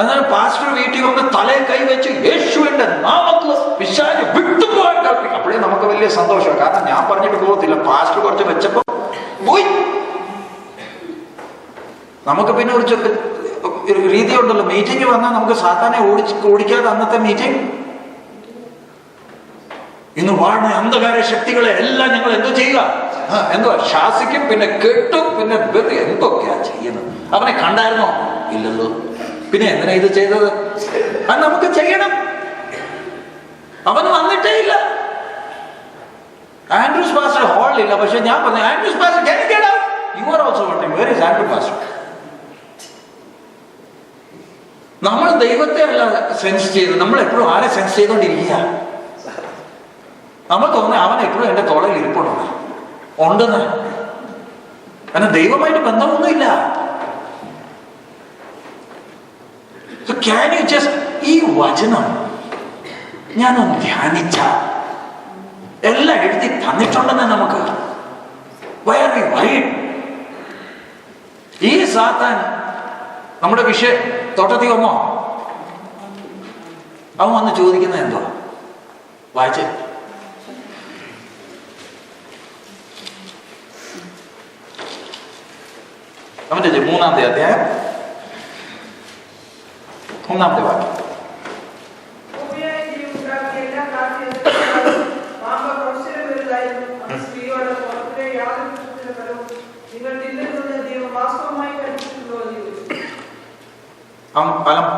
എന്നാൽ പാസ്റ്റർ വീട്ടിൽ വന്ന് തലയിൽ കൈവച്ച് യേശുവിന്റെ നാമത്തിൽ പിശാച് വിട്ടുപോകാൻ കൽപ്പിക്കും. അപ്പോഴേ നമുക്ക് വലിയ സന്തോഷമാണ്. കാരണം ഞാൻ പറഞ്ഞിട്ട് പോകത്തില്ല, പാസ്റ്റർ കുറച്ച് വെച്ചപ്പോ പോയി. നമുക്ക് പിന്നെ ഒരു രീതി ഉണ്ടല്ലോ, മീറ്റിംഗ് വന്നാൽ നമുക്ക് സാത്താനെ ഓടിക്കാതെ അന്നത്തെ മീറ്റിംഗ്. ഇന്ന് വാഴുന്ന അന്ധകാര ശക്തികളെ എല്ലാം ഞങ്ങൾ എന്തോ ചെയ്യുക, എന്തോ ശാസിക്കും, പിന്നെ കെട്ടും, പിന്നെ എന്തൊക്കെയാ ചെയ്യുന്നത്. അവനെ കണ്ടായിരുന്നോ? ഇല്ലല്ലോ. പിന്നെ എന്തിനാ ഇത് ചെയ്തത്? അത് നമുക്ക് ചെയ്യണം. അവന് വന്നിട്ടേ ഇല്ല. ആൻഡ്രൂസ് പാസ്റ്റർ ഹാളിലില്ല. പക്ഷെ ഞാൻ പറഞ്ഞു, Andrews pastor can you get up? You are also wondering, where is Andrew pastor? നമ്മൾ ദൈവത്തെ അല്ല സെൻസ് ചെയ്ത്, നമ്മൾ എപ്പോഴും ആരെ സെൻസ് ചെയ്തോണ്ടിരിക്കുക? നമ്മൾ തോന്നുന്നത് അവൻ എപ്പോഴും എന്റെ തോളയിൽ ഉണ്ടെന്ന്. കാരണം ദൈവമായിട്ട് ബന്ധമൊന്നുമില്ല. So can you just ഈ വചനം ഞാനൊന്ന് ധ്യാനിച്ച എല്ലാം എഴുതി തന്നിട്ടുണ്ടെന്ന് നമുക്ക്. Why are we worried? ഈ സാത്താൻ നമ്മുടെ വിഷയം തോട്ടത്തിൽ വന്നോ? അവൻ വന്ന് ചോദിക്കുന്നത് എന്തോ? വായിച്ചേ. അവന്റെ 3-ാമത്തെ അധ്യായം ഒന്നാമത്തെ വാക്യം.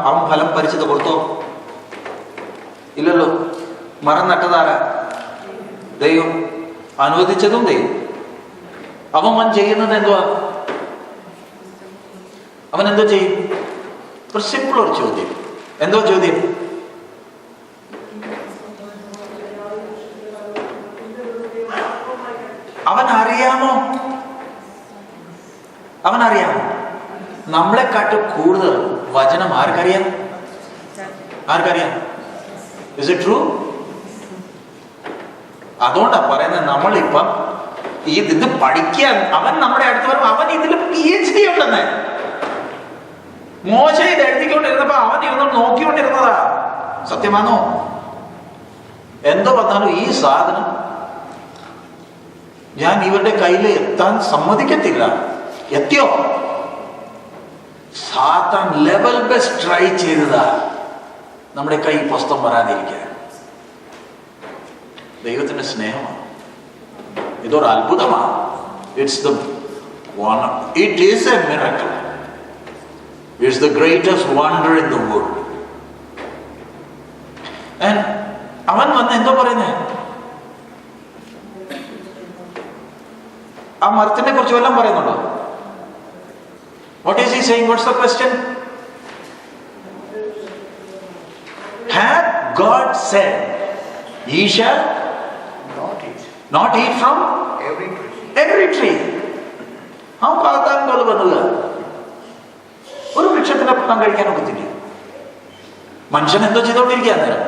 അവൻ ഫലം പരിച്ചത് കൊടുത്തോ? ഇല്ലല്ലോ. മരം നട്ടതാരാ? ദൈവം. അനുവദിച്ചതും ദൈവം. അവൻ ചെയ്യുന്നത് എന്തുവാ? അവൻ എന്തോ ചെയ്യും? ഒരു സിമ്പിൾ ഒരു ചോദ്യം. എന്തോ ചോദ്യം? അവനറിയാമോ? അവനറിയാമോ? നമ്മളെക്കാട്ട് കൂടുതൽ വചനം ആർക്കറിയാം? ആർക്കറിയാം? Is it true? അതുകൊണ്ടാ പറയുന്നത് നമ്മളിപ്പം ഇത് പഠിക്കാൻ അവൻ നമ്മുടെ അടുത്ത് വരും. അവൻ ഇതിൽ PhD ഉണ്ടെന്ന്. മോശ ഇത് എഴുതിക്കൊണ്ടിരുന്നപ്പോ അവൻ ഇരുന്ന് നോക്കിക്കൊണ്ടിരുന്നതാ. സത്യമാണോ? എന്തോ വന്നാലും ഈ സാധനം ഞാൻ ഇവരുടെ കയ്യിൽ എത്താൻ സമ്മതിക്കത്തില്ല. എത്തിയോ? സാത്താൻ ലെവൽ ബെസ്റ്റ് ട്രൈ ചെയ്തതാ നമ്മുടെ കൈ പുസ്തകം വരാതിരിക്കാൻ. ദൈവത്തിന്റെ സ്നേഹമാണ്. ഇതൊരു അത്ഭുതമാണ്. It is a miracle. It's the greatest wonder in the world. And അവൻ വന്ന് എന്തോ പറയുന്നേ? ആ മരത്തിനെ കുറിച്ച് വല്ലതും പറയുന്നുണ്ടോ? What is he saying? What's the question? Had God said, ye shall not eat from every tree. അവൻ പാതാൻ പോലെ വന്നത് ഒരു വൃക്ഷത്തിന്റെ ഫലം കഴിക്കാൻ ഒക്കത്തില്ല. മനുഷ്യൻ എന്തോ ചെയ്തോണ്ടിരിക്കുക അന്നേരം.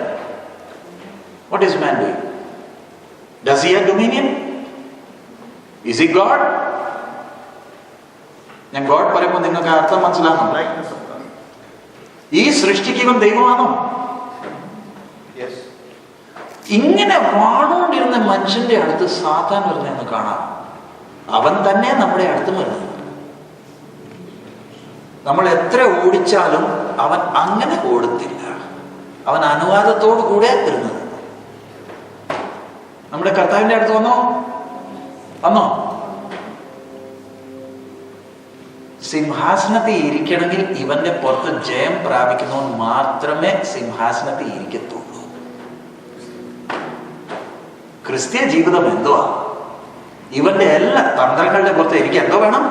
What is man doing? Does he have dominion? Is he God? ഞാൻ ഗോഡ് പറയുമ്പോൾ നിങ്ങൾക്ക് അർത്ഥം മനസ്സിലാക്കണം. ഈ സൃഷ്ടിക്ക് ഇവൻ ദൈവമാണോ? ഇങ്ങനെ വാണോണ്ടിരുന്ന മനുഷ്യന്റെ അടുത്ത് സാത്താൻ വരുന്നതെന്ന് കാണാം. അവൻ തന്നെ നമ്മുടെ അടുത്ത് വരുന്നത്. നമ്മൾ എത്ര ഓടിച്ചാലും അവൻ അങ്ങനെ ഓടത്തില്ല. അവൻ അനുവാദത്തോടു കൂടെ തരുന്നത്. നമ്മുടെ കർത്താവിന്റെ അടുത്ത് വന്നോ? സിംഹാസനത്തിൽ ഇരിക്കണമെങ്കിൽ ഇവന്റെ പുറത്ത് ജയം പ്രാപിക്കുന്നവൻ മാത്രമേ സിംഹാസനത്തിൽ ഇരിക്കത്തുള്ളൂ. ക്രിസ്തീയ ജീവിതം എന്തുവാ? ഇവന്റെ എല്ലാ തന്ത്രങ്ങളുടെ പുറത്ത് എനിക്ക് എന്തോ വേണം?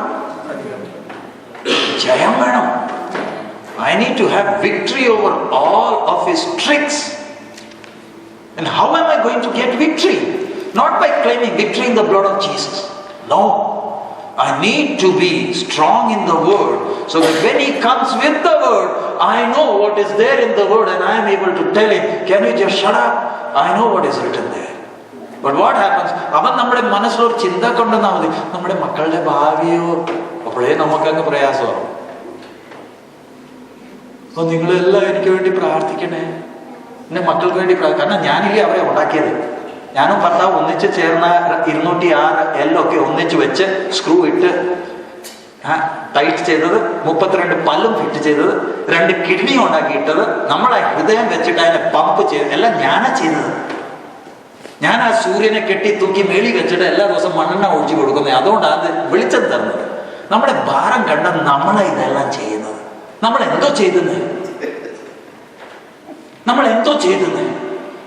ജയം വേണം. I need to have victory over all of his tricks. And how am I going to get victory? Not by claiming victory in the blood of Jesus. No. I need to be strong in the word, so that when he comes with the word, I know what is there in the word and I am able to tell him, can you just shut up? I know what is written there. But what happens? അവൻ നമ്മുടെ മനസ്സിലൊരു ചിന്ത കൊണ്ടുവന്നാൽ മതി. നമ്മുടെ മക്കളുടെ ഭാവിയോ അപ്പോഴേ നമുക്കങ്ങ് പ്രയാസമാകും. അപ്പൊ നിങ്ങളെല്ലാം എനിക്ക് വേണ്ടി പ്രാർത്ഥിക്കണേ. എന്റെ മക്കൾക്ക് വേണ്ടി കാരണം ഞാനില്ലേ അവരെ ഉണ്ടാക്കിയത്. ഞാനും ഭർത്താവ് ഒന്നിച്ച് ചേർന്ന 206 എല്ലൊക്കെ ഒന്നിച്ച് വെച്ച് സ്ക്രൂ ഇട്ട് ടൈറ്റ് ചെയ്തത്, 32 പല്ലും ഫിറ്റ് ചെയ്തത്, 2 കിഡ്നി ഉണ്ടാക്കിയിട്ടത്, നമ്മളെ ഹൃദയം വെച്ചിട്ട് അതിനെ പമ്പ് ചെയ്ത് എല്ലാം ഞാനാ ചെയ്തത്. ഞാൻ ആ സൂര്യനെ കെട്ടി തൂക്കി മേളി വെച്ചിട്ട് എല്ലാ ദിവസവും മണ്ണെണ്ണ ഒഴിച്ചു കൊടുക്കുന്നത്. അതുകൊണ്ടാണ് അത് വെളിച്ചം തരുന്നത്. നമ്മുടെ ഭാരം കണ്ട നമ്മളെ ഇതെല്ലാം ചെയ്യുന്നത്. നമ്മൾ എന്തോ ചെയ്തുന്നേ?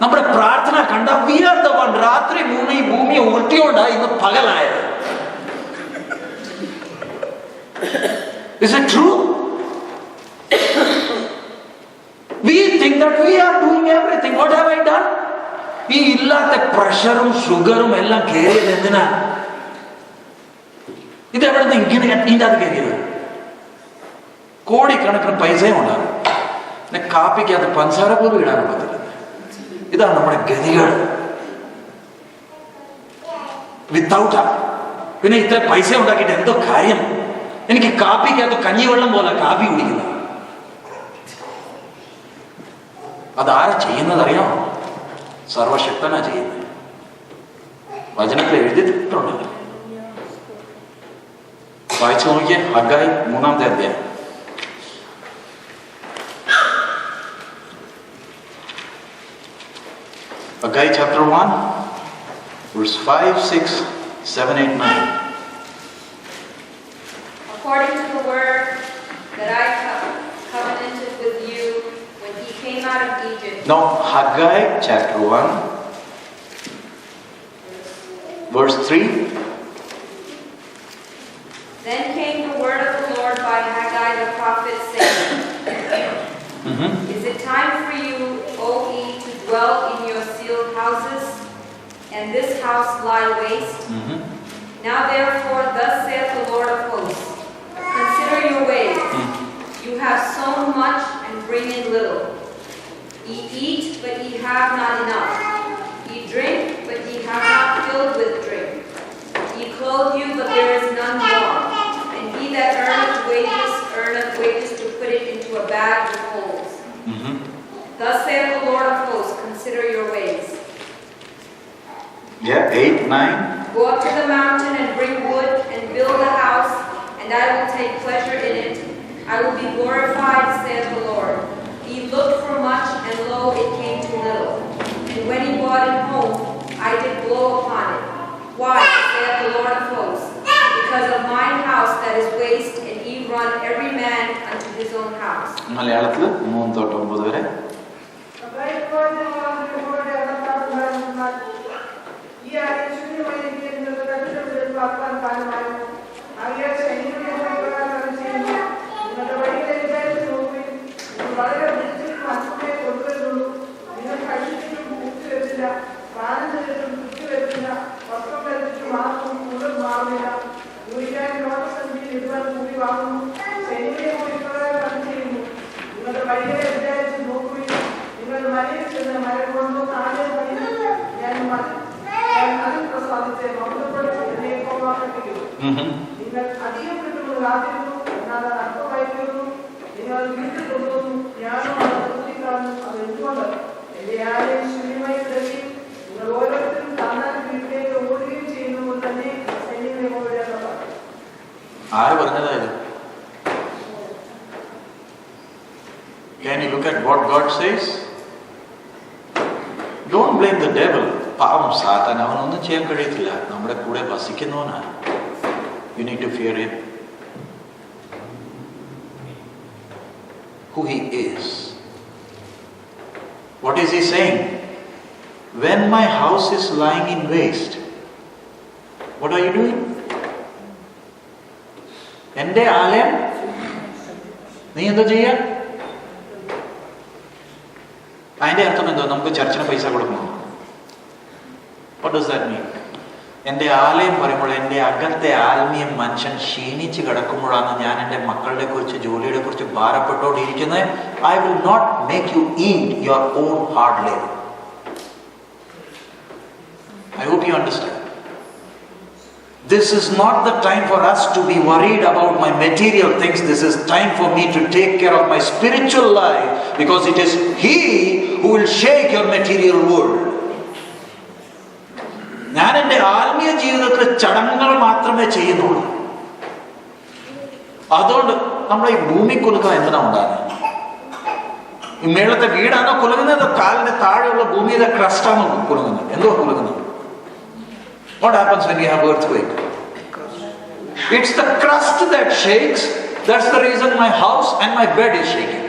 നമ്മുടെ പ്രാർത്ഥന കണ്ട we are the one. രാത്രി ഈ ഭൂമിയെ ഉരുട്ടിയോണ്ടാ ഇന്ന് പകലായത്. Is it true? We think that we are doing everything. What have I done? ഈ ഇല്ലാത്ത പ്രഷറും ഷുഗറും എല്ലാം കയറിയത് എന്തിനാ? ഇതെവിടെ നിന്ന് ഇങ്ങനെ ഇതിൻ്റെ അത് കയറിയത്? കോടിക്കണക്കിന് പൈസയും ഉണ്ടാകും. പിന്നെ കാപ്പിക്കകത്ത് പഞ്ചസാര പോലും ഇടാൻ പറ്റില്ല. ഇതാണ് നമ്മുടെ ഗതികേട്. വിത്തൗട്ടാ. പിന്നെ ഇത്ര പൈസ ഉണ്ടാക്കിയിട്ട് എന്തോ കാര്യം? എനിക്ക് കാപ്പിക്കകത്ത് കഞ്ഞിവെള്ളം പോലെ കാപ്പി കുടിക്കുന്ന അതാരാ ചെയ്യുന്നത് അറിയാമോ? സർവശക്തനാ ചെയ്യുന്നത്. വചനത്തിൽ എഴുതിയിട്ടുണ്ട്. വായിച്ചു നോക്കിയേ. ഹഗ്ഗായി 3-ാമത്തെ അധ്യായം. Haggai chapter 1, verse 5, 6, 7, 8, 9. According to the word that I covenanted with you when he came out of Egypt. Now, Haggai chapter 1, verse 3. Then came the word of the Lord by Haggai the prophet, saying, Is it time for you, O ye, to dwell in your sealed houses, and this house lie waste? Now therefore, thus saith the Lord of hosts, consider your ways. You have sown much and bring in little. Ye eat, but ye have not enough. Ye drink, but ye have not filled with drink. Ye clothe you, but there is none warm. And he that earneth wages to put it into a bag with holes. Thus saith the Lord of hosts, consider your ways. Yeah, 8, 9. Go up to the mountain and bring wood and build a house, and I will take pleasure in it. I will be glorified, saith the Lord. He looked for much, and lo, it came to little. And when he brought it home, I did blow upon it. Why, saith the Lord of hosts? Because of mine house that is waste, and ye run every man unto his own house. മലയാളത്തിൽ 3 തൊട്ട് 9 വരെ. ആര് പറഞ്ഞതായത്? Can you look at what God says? Don't blame the devil. പാവം സാത്താൻ, അവനൊന്നും ചെയ്യാൻ കഴിയത്തില്ല. നമ്മുടെ കൂടെ വസിക്കുന്നവനാണ്. You need to fear him. Who he is. What is he saying? When my house is lying in waste, what are you doing? എന്റെ ആലയം നീ എന്താ ചെയ്യാ? അതിന്റെ അർത്ഥം എന്തോ? നമുക്ക് ചർച്ചിന് പൈസ കൊടുക്കണം. What does that mean? എൻ്റെ ആലയം പറയുമ്പോൾ എൻ്റെ അകത്തെ ആത്മീയ മനുഷ്യൻ ക്ഷീണിച്ച് കിടക്കുമ്പോഴാണ് ഞാൻ എൻ്റെ മക്കളുടെ കുറിച്ച്, ജോലിയുടെ കുറിച്ച് ഭാരപ്പെട്ടോണ്ടിരിക്കുന്നത്. I will not make you eat your own hard labor. I hope you understand. This is not the time for us to be worried about my material things. This is time for me to take care of my spiritual life, because it is He who will shake your material world. ഞാൻ എൻ്റെ ആത്മീയ ജീവിതത്തിൽ ചടങ്ങുകൾ മാത്രമേ ചെയ്യുന്നുള്ളൂ. അതുകൊണ്ട് നമ്മൾ ഈ ഭൂമി കുലുക്കം എന്തിനാ ഉണ്ടാകുന്നത്? ഈ മേളത്തെ വീടാണോ കുലുങ്ങുന്നത്? കാലിന്റെ താഴെയുള്ള ഭൂമിയിലെ ക്രസ്റ്റാണോ കുലുങ്ങുന്നത്? എന്തോ കുലുങ്ങുന്നത്? What happens when you have earthquake? It's the crust that shakes. That's the reason my house and my bed is shaking.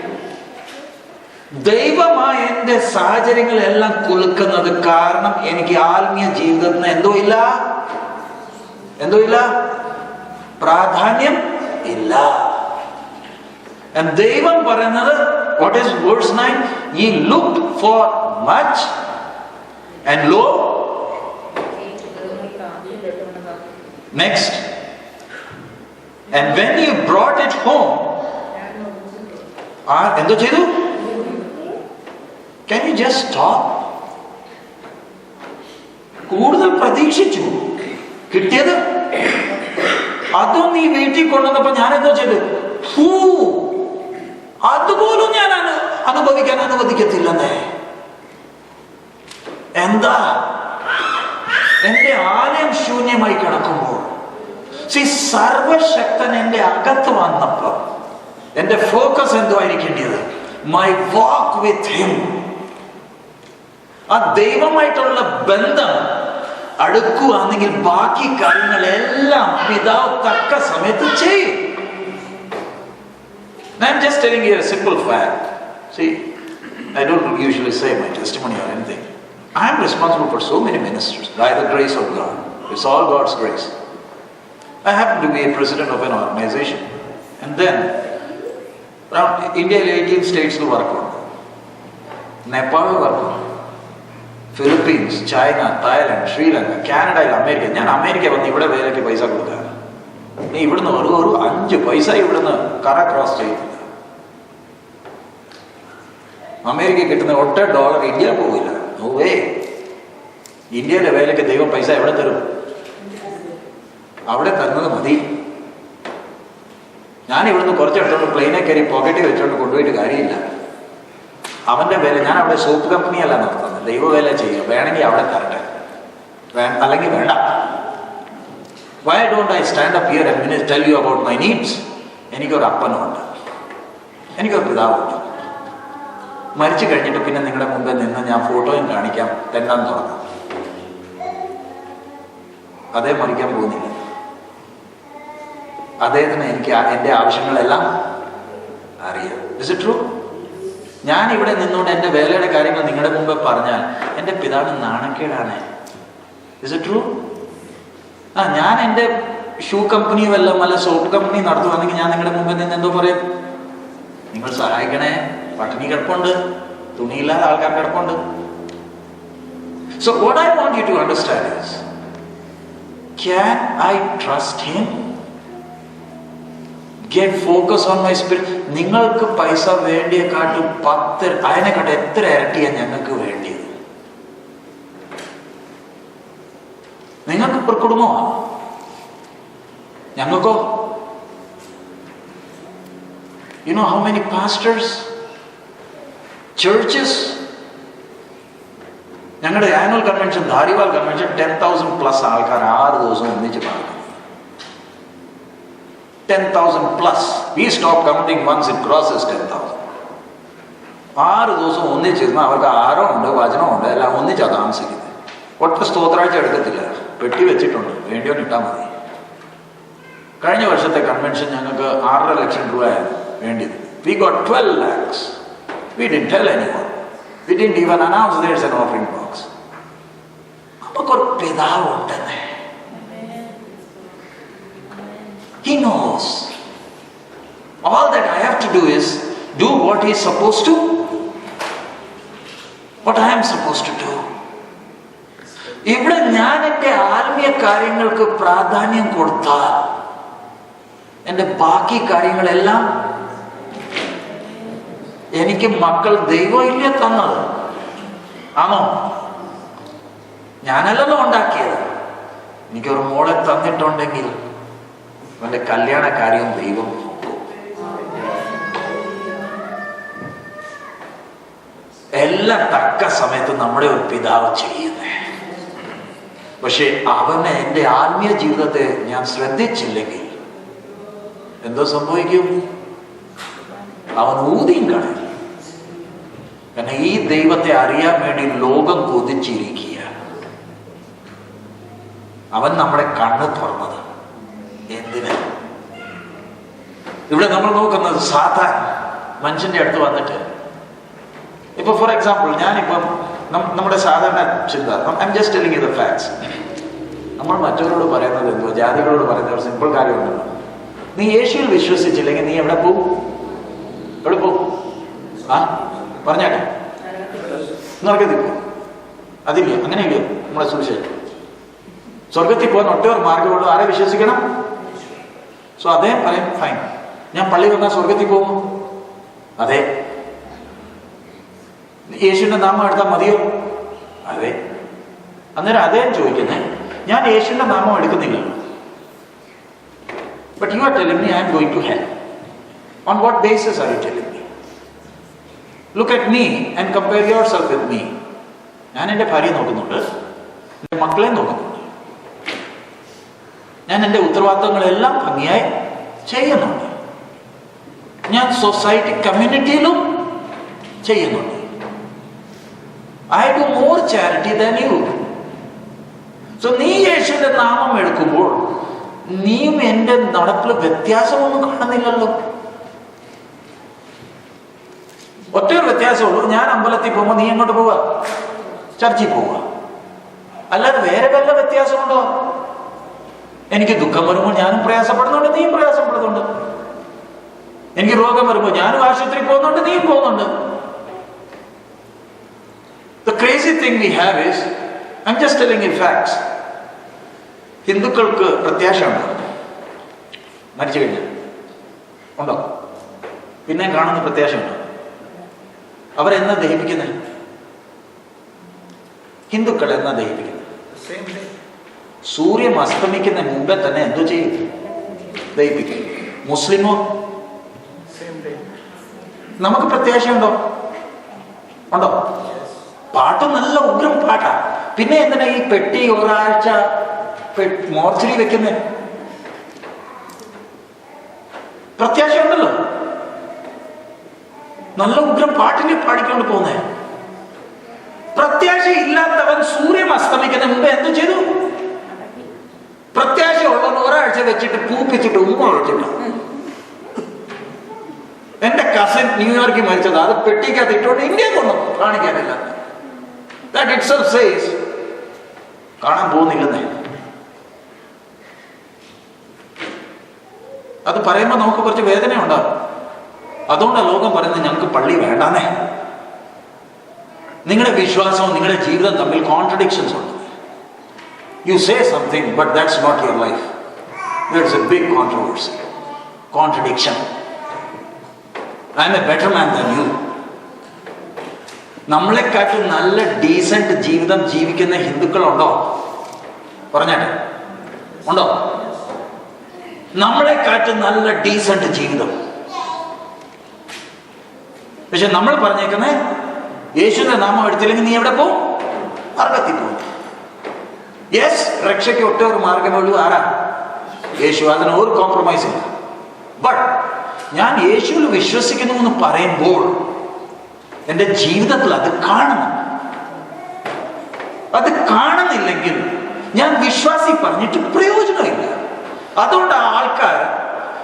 ദൈവമായ എൻ്റെ സാഹചര്യങ്ങളെല്ലാം കുലുക്കുന്നത് കാരണം എനിക്ക് ആത്മീയ ജീവിതത്തിന് എന്തോ ഇല്ല, പ്രാധാന്യം ഇല്ല. And ദൈവം പറയുന്നത്, what is verse 9? Ye looked for much, and lo, next, and when you brought it home, എന്തോ ചെയ്തു? Can you just stop? കൂടുതൽ പ്രതീക്ഷിച്ചു, കിട്ടിയത് അതും നീ വീട്ടിൽ കൊണ്ടുവന്നപ്പോ ഞാൻ എന്തോ ചെയ്തു? അതുപോലും ഞാൻ അനുഭവിക്കാൻ അനുവദിക്കത്തില്ലെന്നേ. എന്താ? എന്റെ ആലയം ശൂന്യമായി കിടക്കുമ്പോൾ, സർവശക്തൻ എന്റെ അകത്ത് വന്നപ്പോ എന്റെ ഫോക്കസ് എന്തോ ആയിരിക്കേണ്ടത്? My walk with him. ആ ദൈവമായിട്ടുള്ള ബന്ധം അടുക്കുകയാണെങ്കിൽ ബാക്കി കാര്യങ്ങളെല്ലാം പിതാവ് തക്ക സമയത്ത് ചെയ്യും. I'm just telling you a simple fact. See, I don't usually say my testimony or anything. I am responsible for so many ministers by the grace of God. It's all God's grace. I happen to be a president of an organization. And then, around India 18 states to work on. Nepal work on. Philippines, China, Thailand, Sri Lanka, Canada, America. ഞാൻ America വന്ന് ഇവിടെ വേലയ്ക്ക് പൈസ കൊടുക്കുക. നീ ഇവിടുന്ന് ഒരു 5 പൈസ ഇവിടുന്ന് കറ ക്രോസ് ചെയ്യില്ല. അമേരിക്ക കിട്ടുന്ന ഒറ്റ $1 ഇന്ത്യ പോവില്ല. നോവേ. ഇന്ത്യയിലെ വേലയ്ക്ക് ദൈവം പൈസ എവിടെ തരും? അവിടെ തന്നത് മതി. ഞാൻ ഇവിടുന്ന് കുറച്ചെടുത്തോണ്ട് പ്ലെയിനെ കയറി പോക്കറ്റിൽ വെച്ചോണ്ട് കൊണ്ടുപോയിട്ട് കാര്യമില്ല. അവന്റെ വേല, ഞാൻ അവിടെ സോപ്പ് കമ്പനിയല്ല നടത്തുന്നത്, ദൈവവേല ചെയ്യുക. വേണമെങ്കിൽ അവിടെ തരട്ടെ, അല്ലെങ്കിൽ വേണ്ട. Why don't I stand up here and tell you about my needs? എനിക്കൊരു അപ്പനുണ്ട്, എനിക്കൊരു പിതാവുണ്ട്. മരിച്ചു കഴിഞ്ഞിട്ട് പിന്നെ നിങ്ങളുടെ മുമ്പിൽ നിന്ന് ഞാൻ ഫോട്ടോയും കാണിക്കാം, തെന്നാൻ തുടങ്ങാം. അതേ മരിക്കാൻ പോകുന്നില്ല. അദ്ദേഹത്തിന് എനിക്ക് എൻ്റെ ആവശ്യങ്ങളെല്ലാം അറിയാം. Is it true? ഞാൻ ഇവിടെ നിന്നുകൊണ്ട് എൻ്റെ വേലയുടെ കാര്യങ്ങൾ നിങ്ങളുടെ മുമ്പ് പറഞ്ഞാൽ എൻ്റെ പിതാവിന് നാണക്കേടാണ്. Is it true? ഞാൻ എൻ്റെ ഷൂ കമ്പനി വല്ല സോപ്പ് കമ്പനി നടത്തുവാണെങ്കിൽ ഞാൻ നിങ്ങളുടെ മുമ്പിൽ നിന്ന് എന്തോ പറയും? നിങ്ങൾ സഹായിക്കണേ, പട്ടിണി കിടപ്പുണ്ട്, തുണിയില്ലാതെ ആൾക്കാർ കിടപ്പുണ്ട്. So what I want you to understand is, can I trust him? Get focus on my spirit. നിങ്ങൾക്ക് പൈസ വേണ്ടിയെക്കാട്ടും 10 അതിനെക്കാട്ടും എത്ര ഇരട്ടിയാണ് ഞങ്ങൾക്ക് വേണ്ടിയത്. നിങ്ങൾക്ക് ഇപ്പോൾ കുടുംബമാണ്, ഞങ്ങൾക്കോ? You know how many pastors, churches? ഞങ്ങളുടെ ആനുവൽ കൺവെൻഷൻ, ധാരിവാൽ കൺവെൻഷൻ 10,000+ ആൾക്കാർ 6 ദിവസം ഒന്നിച്ച് പാടുന്നു. 10,000+. We stop counting once it crosses 10,000. 6 ദിവസം ഒന്നിച്ചിരുന്ന് അവർക്ക് ആഹാരമുണ്ട്, വചനമുണ്ട്, എല്ലാം ഒന്നിച്ചാണ് താമസിക്കുന്നത്. ഒറ്റ സ്തോത്രാഴ്ച എടുക്കത്തില്ല, പെട്ടി വെച്ചിട്ടുണ്ട്, വേണ്ടിയോ ഇട്ടാൽ മതി. കഴിഞ്ഞ വർഷത്തെ കൺവെൻഷൻ ഞങ്ങൾക്ക് 6.5 ലക്ഷം രൂപയാണ് വേണ്ടിയത്. We got 12 lakhs. We didn't tell anyone. We didn't even announce there's an offering box. നമുക്കൊരു പിതാവുണ്ടെന്നേ. He knows. All that I have to do is do what he's supposed to, what I am supposed to do. ഇവിടെ ഞാൻ എൻ്റെ ആത്മീയ കാര്യങ്ങൾക്ക് പ്രാധാന്യം കൊടുത്താൽ എൻ്റെ ബാക്കി കാര്യങ്ങളെല്ലാം, എനിക്ക് മക്കൾ ദൈവം ഇല്ല തന്നത് ആണോ? ഞാനല്ലല്ലോ ഉണ്ടാക്കിയത്. എനിക്കൊരു മോളെ തന്നിട്ടുണ്ടെങ്കിൽ അവന്റെ കല്യാണ കാര്യം ദൈവം നോക്കും. എല്ലാം തക്ക സമയത്ത് നമ്മുടെ ഒരു പിതാവ് ചെയ്യുന്നേ. പക്ഷെ അവനെ, എൻ്റെ ആത്മീയ ജീവിതത്തെ ഞാൻ ശ്രദ്ധിച്ചില്ലെങ്കിൽ എന്തോ സംഭവിക്കും? അവൻ ഊതിയും കളയും. കാരണം ഈ ദൈവത്തെ അറിയാൻ വേണ്ടി ലോകം കൊതിച്ചിരിക്കുക. അവൻ നമ്മുടെ കണ്ണ് തുറന്നത് എന്തിന്? ഇവിടെ നമ്മൾ നോക്കുന്നത് സാധാരണ മനുഷ്യന്റെ അടുത്ത് വന്നിട്ട്, ഇപ്പൊ ഫോർ എക്സാമ്പിൾ, ഞാനിപ്പം നമ്മുടെ സാധാരണ ചിന്ത, I am just telling you the facts. നമ്മൾ മറ്റവരോട് പറയുന്നത് എന്തോ, ജാതികളോട് പറയുന്ന ഒരു സിമ്പിൾ കാര്യമുണ്ടല്ലോ. നീ യേശുവിൽ വിശ്വസിച്ചില്ലെങ്കിൽ നീ എവിടെ പോവും? എവിടെ പോവും? പറഞ്ഞാട്ടെ, സ്വർഗത്തിൽ പോകും. അതില്ല, അങ്ങനെയില്ല നമ്മളെ സുവിശേഷം. സ്വർഗത്തിൽ പോകാൻ ഒറ്റ ഒരു മാർഗമുള്ളൂ. ആരെ വിശ്വസിക്കണം? സോ അദ്ദേഹം പറയും, ഫൈൻ, ഞാൻ പള്ളി വന്നാൽ സ്വർഗത്തിൽ പോകുമോ? അതെ. യേശുവിന്റെ നാമം എടുത്താൽ മതിയോ? അതെ. അന്നേരം അദ്ദേഹം ചോദിക്കുന്നേ, ഞാൻ യേശുവിന്റെ നാമം എടുക്കുന്നില്ലല്ലോ, but you are telling me I am going to hell. On what basis are you telling me? Look at me and compare yourself with me. ഞാൻ എൻ്റെ ഭാര്യയെ നോക്കുന്നുണ്ട്, എൻ്റെ മക്കളെ നോക്കുന്നുണ്ട്, ഞാൻ എൻ്റെ ഉത്തരവാദിത്തങ്ങളെല്ലാം ഭംഗിയായി ചെയ്യുന്നുണ്ട്, ഞാൻ സൊസൈറ്റി കമ്മ്യൂണിറ്റിയിലും ചെയ്യുന്നുണ്ട്. I do more charity than you. So നീ യേശുവിന്റെ നാമം എടുക്കുമ്പോൾ നീയും എന്റെ നടപ്പിൽ വ്യത്യാസമൊന്നും കാണുന്നില്ലല്ലോ. ഒറ്റയൊരു വ്യത്യാസമുള്ളൂ, ഞാൻ അമ്പലത്തിൽ പോകുമ്പോൾ നീ എങ്ങോട്ട് പോവുക? ചർച്ചിൽ പോവുക. അല്ലാതെ വേറെ വല്ല വ്യത്യാസമുണ്ടോ? എനിക്ക് ദുഃഖം വരുമ്പോൾ ഞാനും പ്രയാസപ്പെടുന്നുണ്ട്, നീയും പ്രയാസപ്പെടുന്നുണ്ട്. എനിക്ക് രോഗം വരുമ്പോൾ ഞാനും ആശുപത്രി പോകുന്നുണ്ട്, നീയും പോകുന്നുണ്ട്. The crazy thing we have is, I'm just telling you facts. ഹിന്ദുക്കൾക്ക് പ്രത്യാശ ഉണ്ടോ? മരിച്ചു കഴിഞ്ഞാൽ ഉണ്ടോ? പിന്നെ കാണുന്ന പ്രത്യാശ ഉണ്ടോ? അവരെന്നാ ദഹിപ്പിക്കുന്നത്? ഹിന്ദുക്കൾ എന്നാ ദഹിപ്പിക്കുന്നത്? സൂര്യൻ അസ്തമിക്കുന്ന മുമ്പേ തന്നെ എന്തോ ചെയ്യും? ദഹിപ്പിക്കും. മുസ്ലിമോ? നമുക്ക് പ്രത്യാശയുണ്ടോ? ഉണ്ടോ? പാട്ട് നല്ല ഉഗ്രം പാട്ടാ. പിന്നെ എന്തിനാ ഈ പെട്ടി ഒരാഴ്ച മോർച്ചറി വെക്കുന്നത്? പ്രത്യാശ ഉണ്ടല്ലോ. നല്ല ഉഗ്രം പാട്ടിനെ പാടിക്കൊണ്ട് പോകുന്നേ. പ്രത്യാശ ഇല്ലാത്തവൻ സൂര്യൻ അസ്തമിക്കുന്ന മുമ്പ് എന്ത് ചെയ്തു? പ്രത്യാശ ഉള്ളവൻ ഒരാഴ്ച വെച്ചിട്ട് പൂപ്പിച്ചിട്ട് ഒഴിച്ചിട്ടു. എന്റെ കസിൻ ന്യൂയോർക്കിൽ മരിച്ചത് അത് പെട്ടിക്കകത്ത് ഇട്ടുകൊണ്ട് ഇന്ത്യയെ കൊണ്ടു കാണിക്കാനില്ല. That itself says കാണാൻ പോകുന്നില്ലെന്നേ. അത് പറയുമ്പോൾ നമുക്ക് കുറച്ച് വേദന ഉണ്ടാകും. അതുകൊണ്ടാണ് ലോകം പറയുന്നത് ഞങ്ങൾക്ക് പള്ളി വേണ്ടാന്നേ. നിങ്ങളുടെ വിശ്വാസവും നിങ്ങളുടെ ജീവിതം തമ്മിൽ കോൺട്രഡിക്ഷൻസ് ഉണ്ട്. You say something, but that's not your life. There's a big controversy, contradiction. I am a better man than you. നമ്മളെക്കാട്ടും നല്ല ഡീസന്റ് ജീവിതം ജീവിക്കുന്ന ഹിന്ദുക്കളുണ്ടോ? പറഞ്ഞാട്ടെ, ഉണ്ടോ? നമ്മളെക്കാട്ടും നല്ല ഡീസന്റ് ജീവിതം. പക്ഷെ നമ്മൾ പറഞ്ഞേക്കുന്നേ യേശുവിന്റെ നാമം എടുത്തില്ലെങ്കിൽ നീ എവിടെ പോകും? നരകത്തിൽ പോകും. യെസ്, രക്ഷയ്ക്ക് ഒറ്റ ഒരു മാർഗമേ ഉള്ളൂ. ആരാ? യേശു. അതിന് ഒരു കോംപ്രമൈസ് ഇല്ല. ബട്ട് ഞാൻ യേശുവിൽ വിശ്വസിക്കുന്നു എന്ന് പറയുമ്പോൾ എൻ്റെ ജീവിതത്തിൽ അത് കാണണം. അത് കാണുന്നില്ലെങ്കിൽ ഞാൻ വിശ്വാസി പറഞ്ഞിട്ട് പ്രയോജനമില്ല. അതുകൊണ്ട് ആൾക്കാർ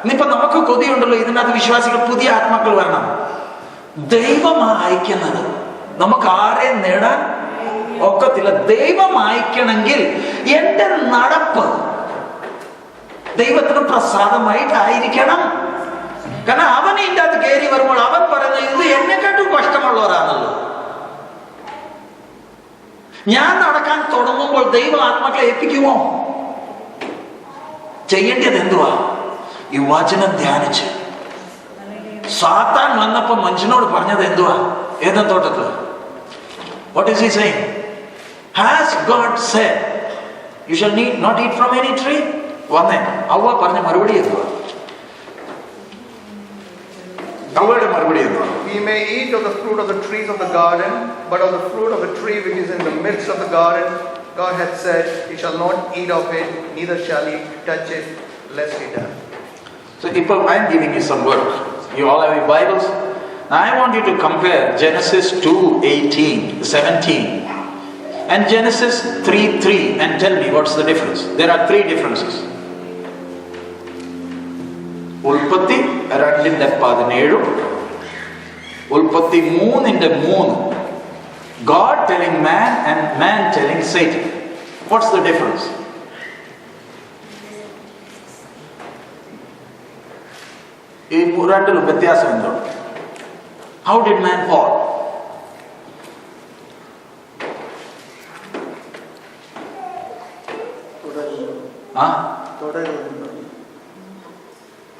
ഇന്നിപ്പോ നമുക്ക് കൊതിയുണ്ടല്ലോ, ഇതിനകത്ത് വിശ്വാസികൾ പുതിയ ആത്മാക്കൾ വരണം. ദൈവം അയക്കുന്നത് നമുക്ക് ആരെയും നേടാൻ ഒക്കത്തില്ല. ദൈവം അയക്കണമെങ്കിൽ എന്റെ നടപ്പ് ദൈവത്തിന് പ്രസാദമായിട്ടായിരിക്കണം. കാരണം അവൻ ഇതിൻ്റെ അകത്ത് കയറി വരുമ്പോൾ അവൻ പറയുന്നത് ഇത് എന്നെക്കാട്ടും കഷ്ടമുള്ളവരാണല്ലോ. ഞാൻ നടക്കാൻ തുടങ്ങുമ്പോൾ ദൈവം ആത്മാക്കളെ ഏൽപ്പിക്കുമോ? ചെയ്യേണ്ടത് എന്തുവാ? ഈ വചനം ധ്യാനിച്ച്. സാത്താൻ വന്നപ്പോ മനുഷ്യനോട് പറഞ്ഞത് എന്തുവാ? ഏദൻ തോട്ടത്തിൽ what is he saying? Has God said you shall not eat from any tree? വന്നേ അവ പറഞ്ഞ മറുപടി എന്തുവാ? അവയുടെ മറുപടി എന്തുവാ? We may eat of the fruit of the trees of the garden, but of the fruit of the tree which is in the midst of the garden, God hath said, you shall not eat of it, neither shall ye touch it, lest ye die. So I am giving you some work. You all have your Bibles? Now I want you to compare Genesis 2:18, 17 and Genesis 3:3 and tell me what's the difference. There are three differences. ഉൽപ്പത്തി 2:17, ഉൽപ്പത്തി 3:3. God telling man and man telling Satan. What's the difference? ഈ രണ്ടിലും വ്യത്യാസം എന്തോ? How did man fall?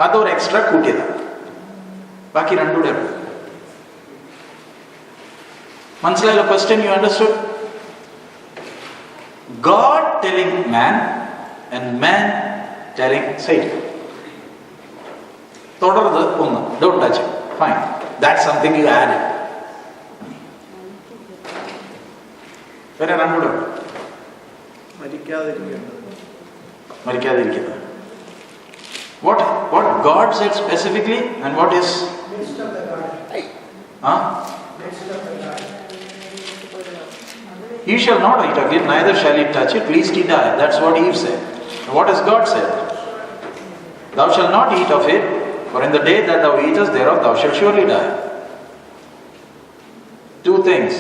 അതൊരു extra കൂട്ടിയതാണ്. ബാക്കി രണ്ടുകൂടെ ഉണ്ട്. മനസ്സിലായല്ലോ? Question you understood? God telling man and man telling Satan. തുടർന്ന് ഒന്ന്. Don't touch it. Fine. That's something you added. വേറെ രണ്ടുകൂടെ ഉണ്ട്. മരിക്കാതിരിക്കുന്നത്. What God said specifically and what is? He shall not eat of it, neither shall he touch it, lest he die. That's what Eve said. What has God said? Thou shalt not eat of it, for in the day that thou eatest thereof, thou shalt surely die. Two things.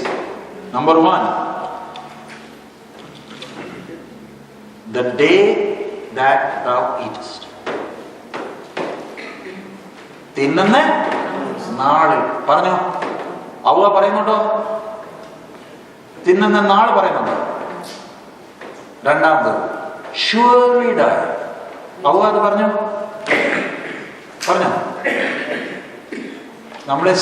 Number one, the day that thou eatest. തിന്നുന്ന നാളിൽ. പറഞ്ഞോ? അവ പറയുന്നുണ്ടോ? തിന്നുന്ന നാൾ പറയുന്നുണ്ടോ? രണ്ടാമത്, surely die. അവ അത് പറഞ്ഞോ? പറഞ്ഞോ? നമ്മളെ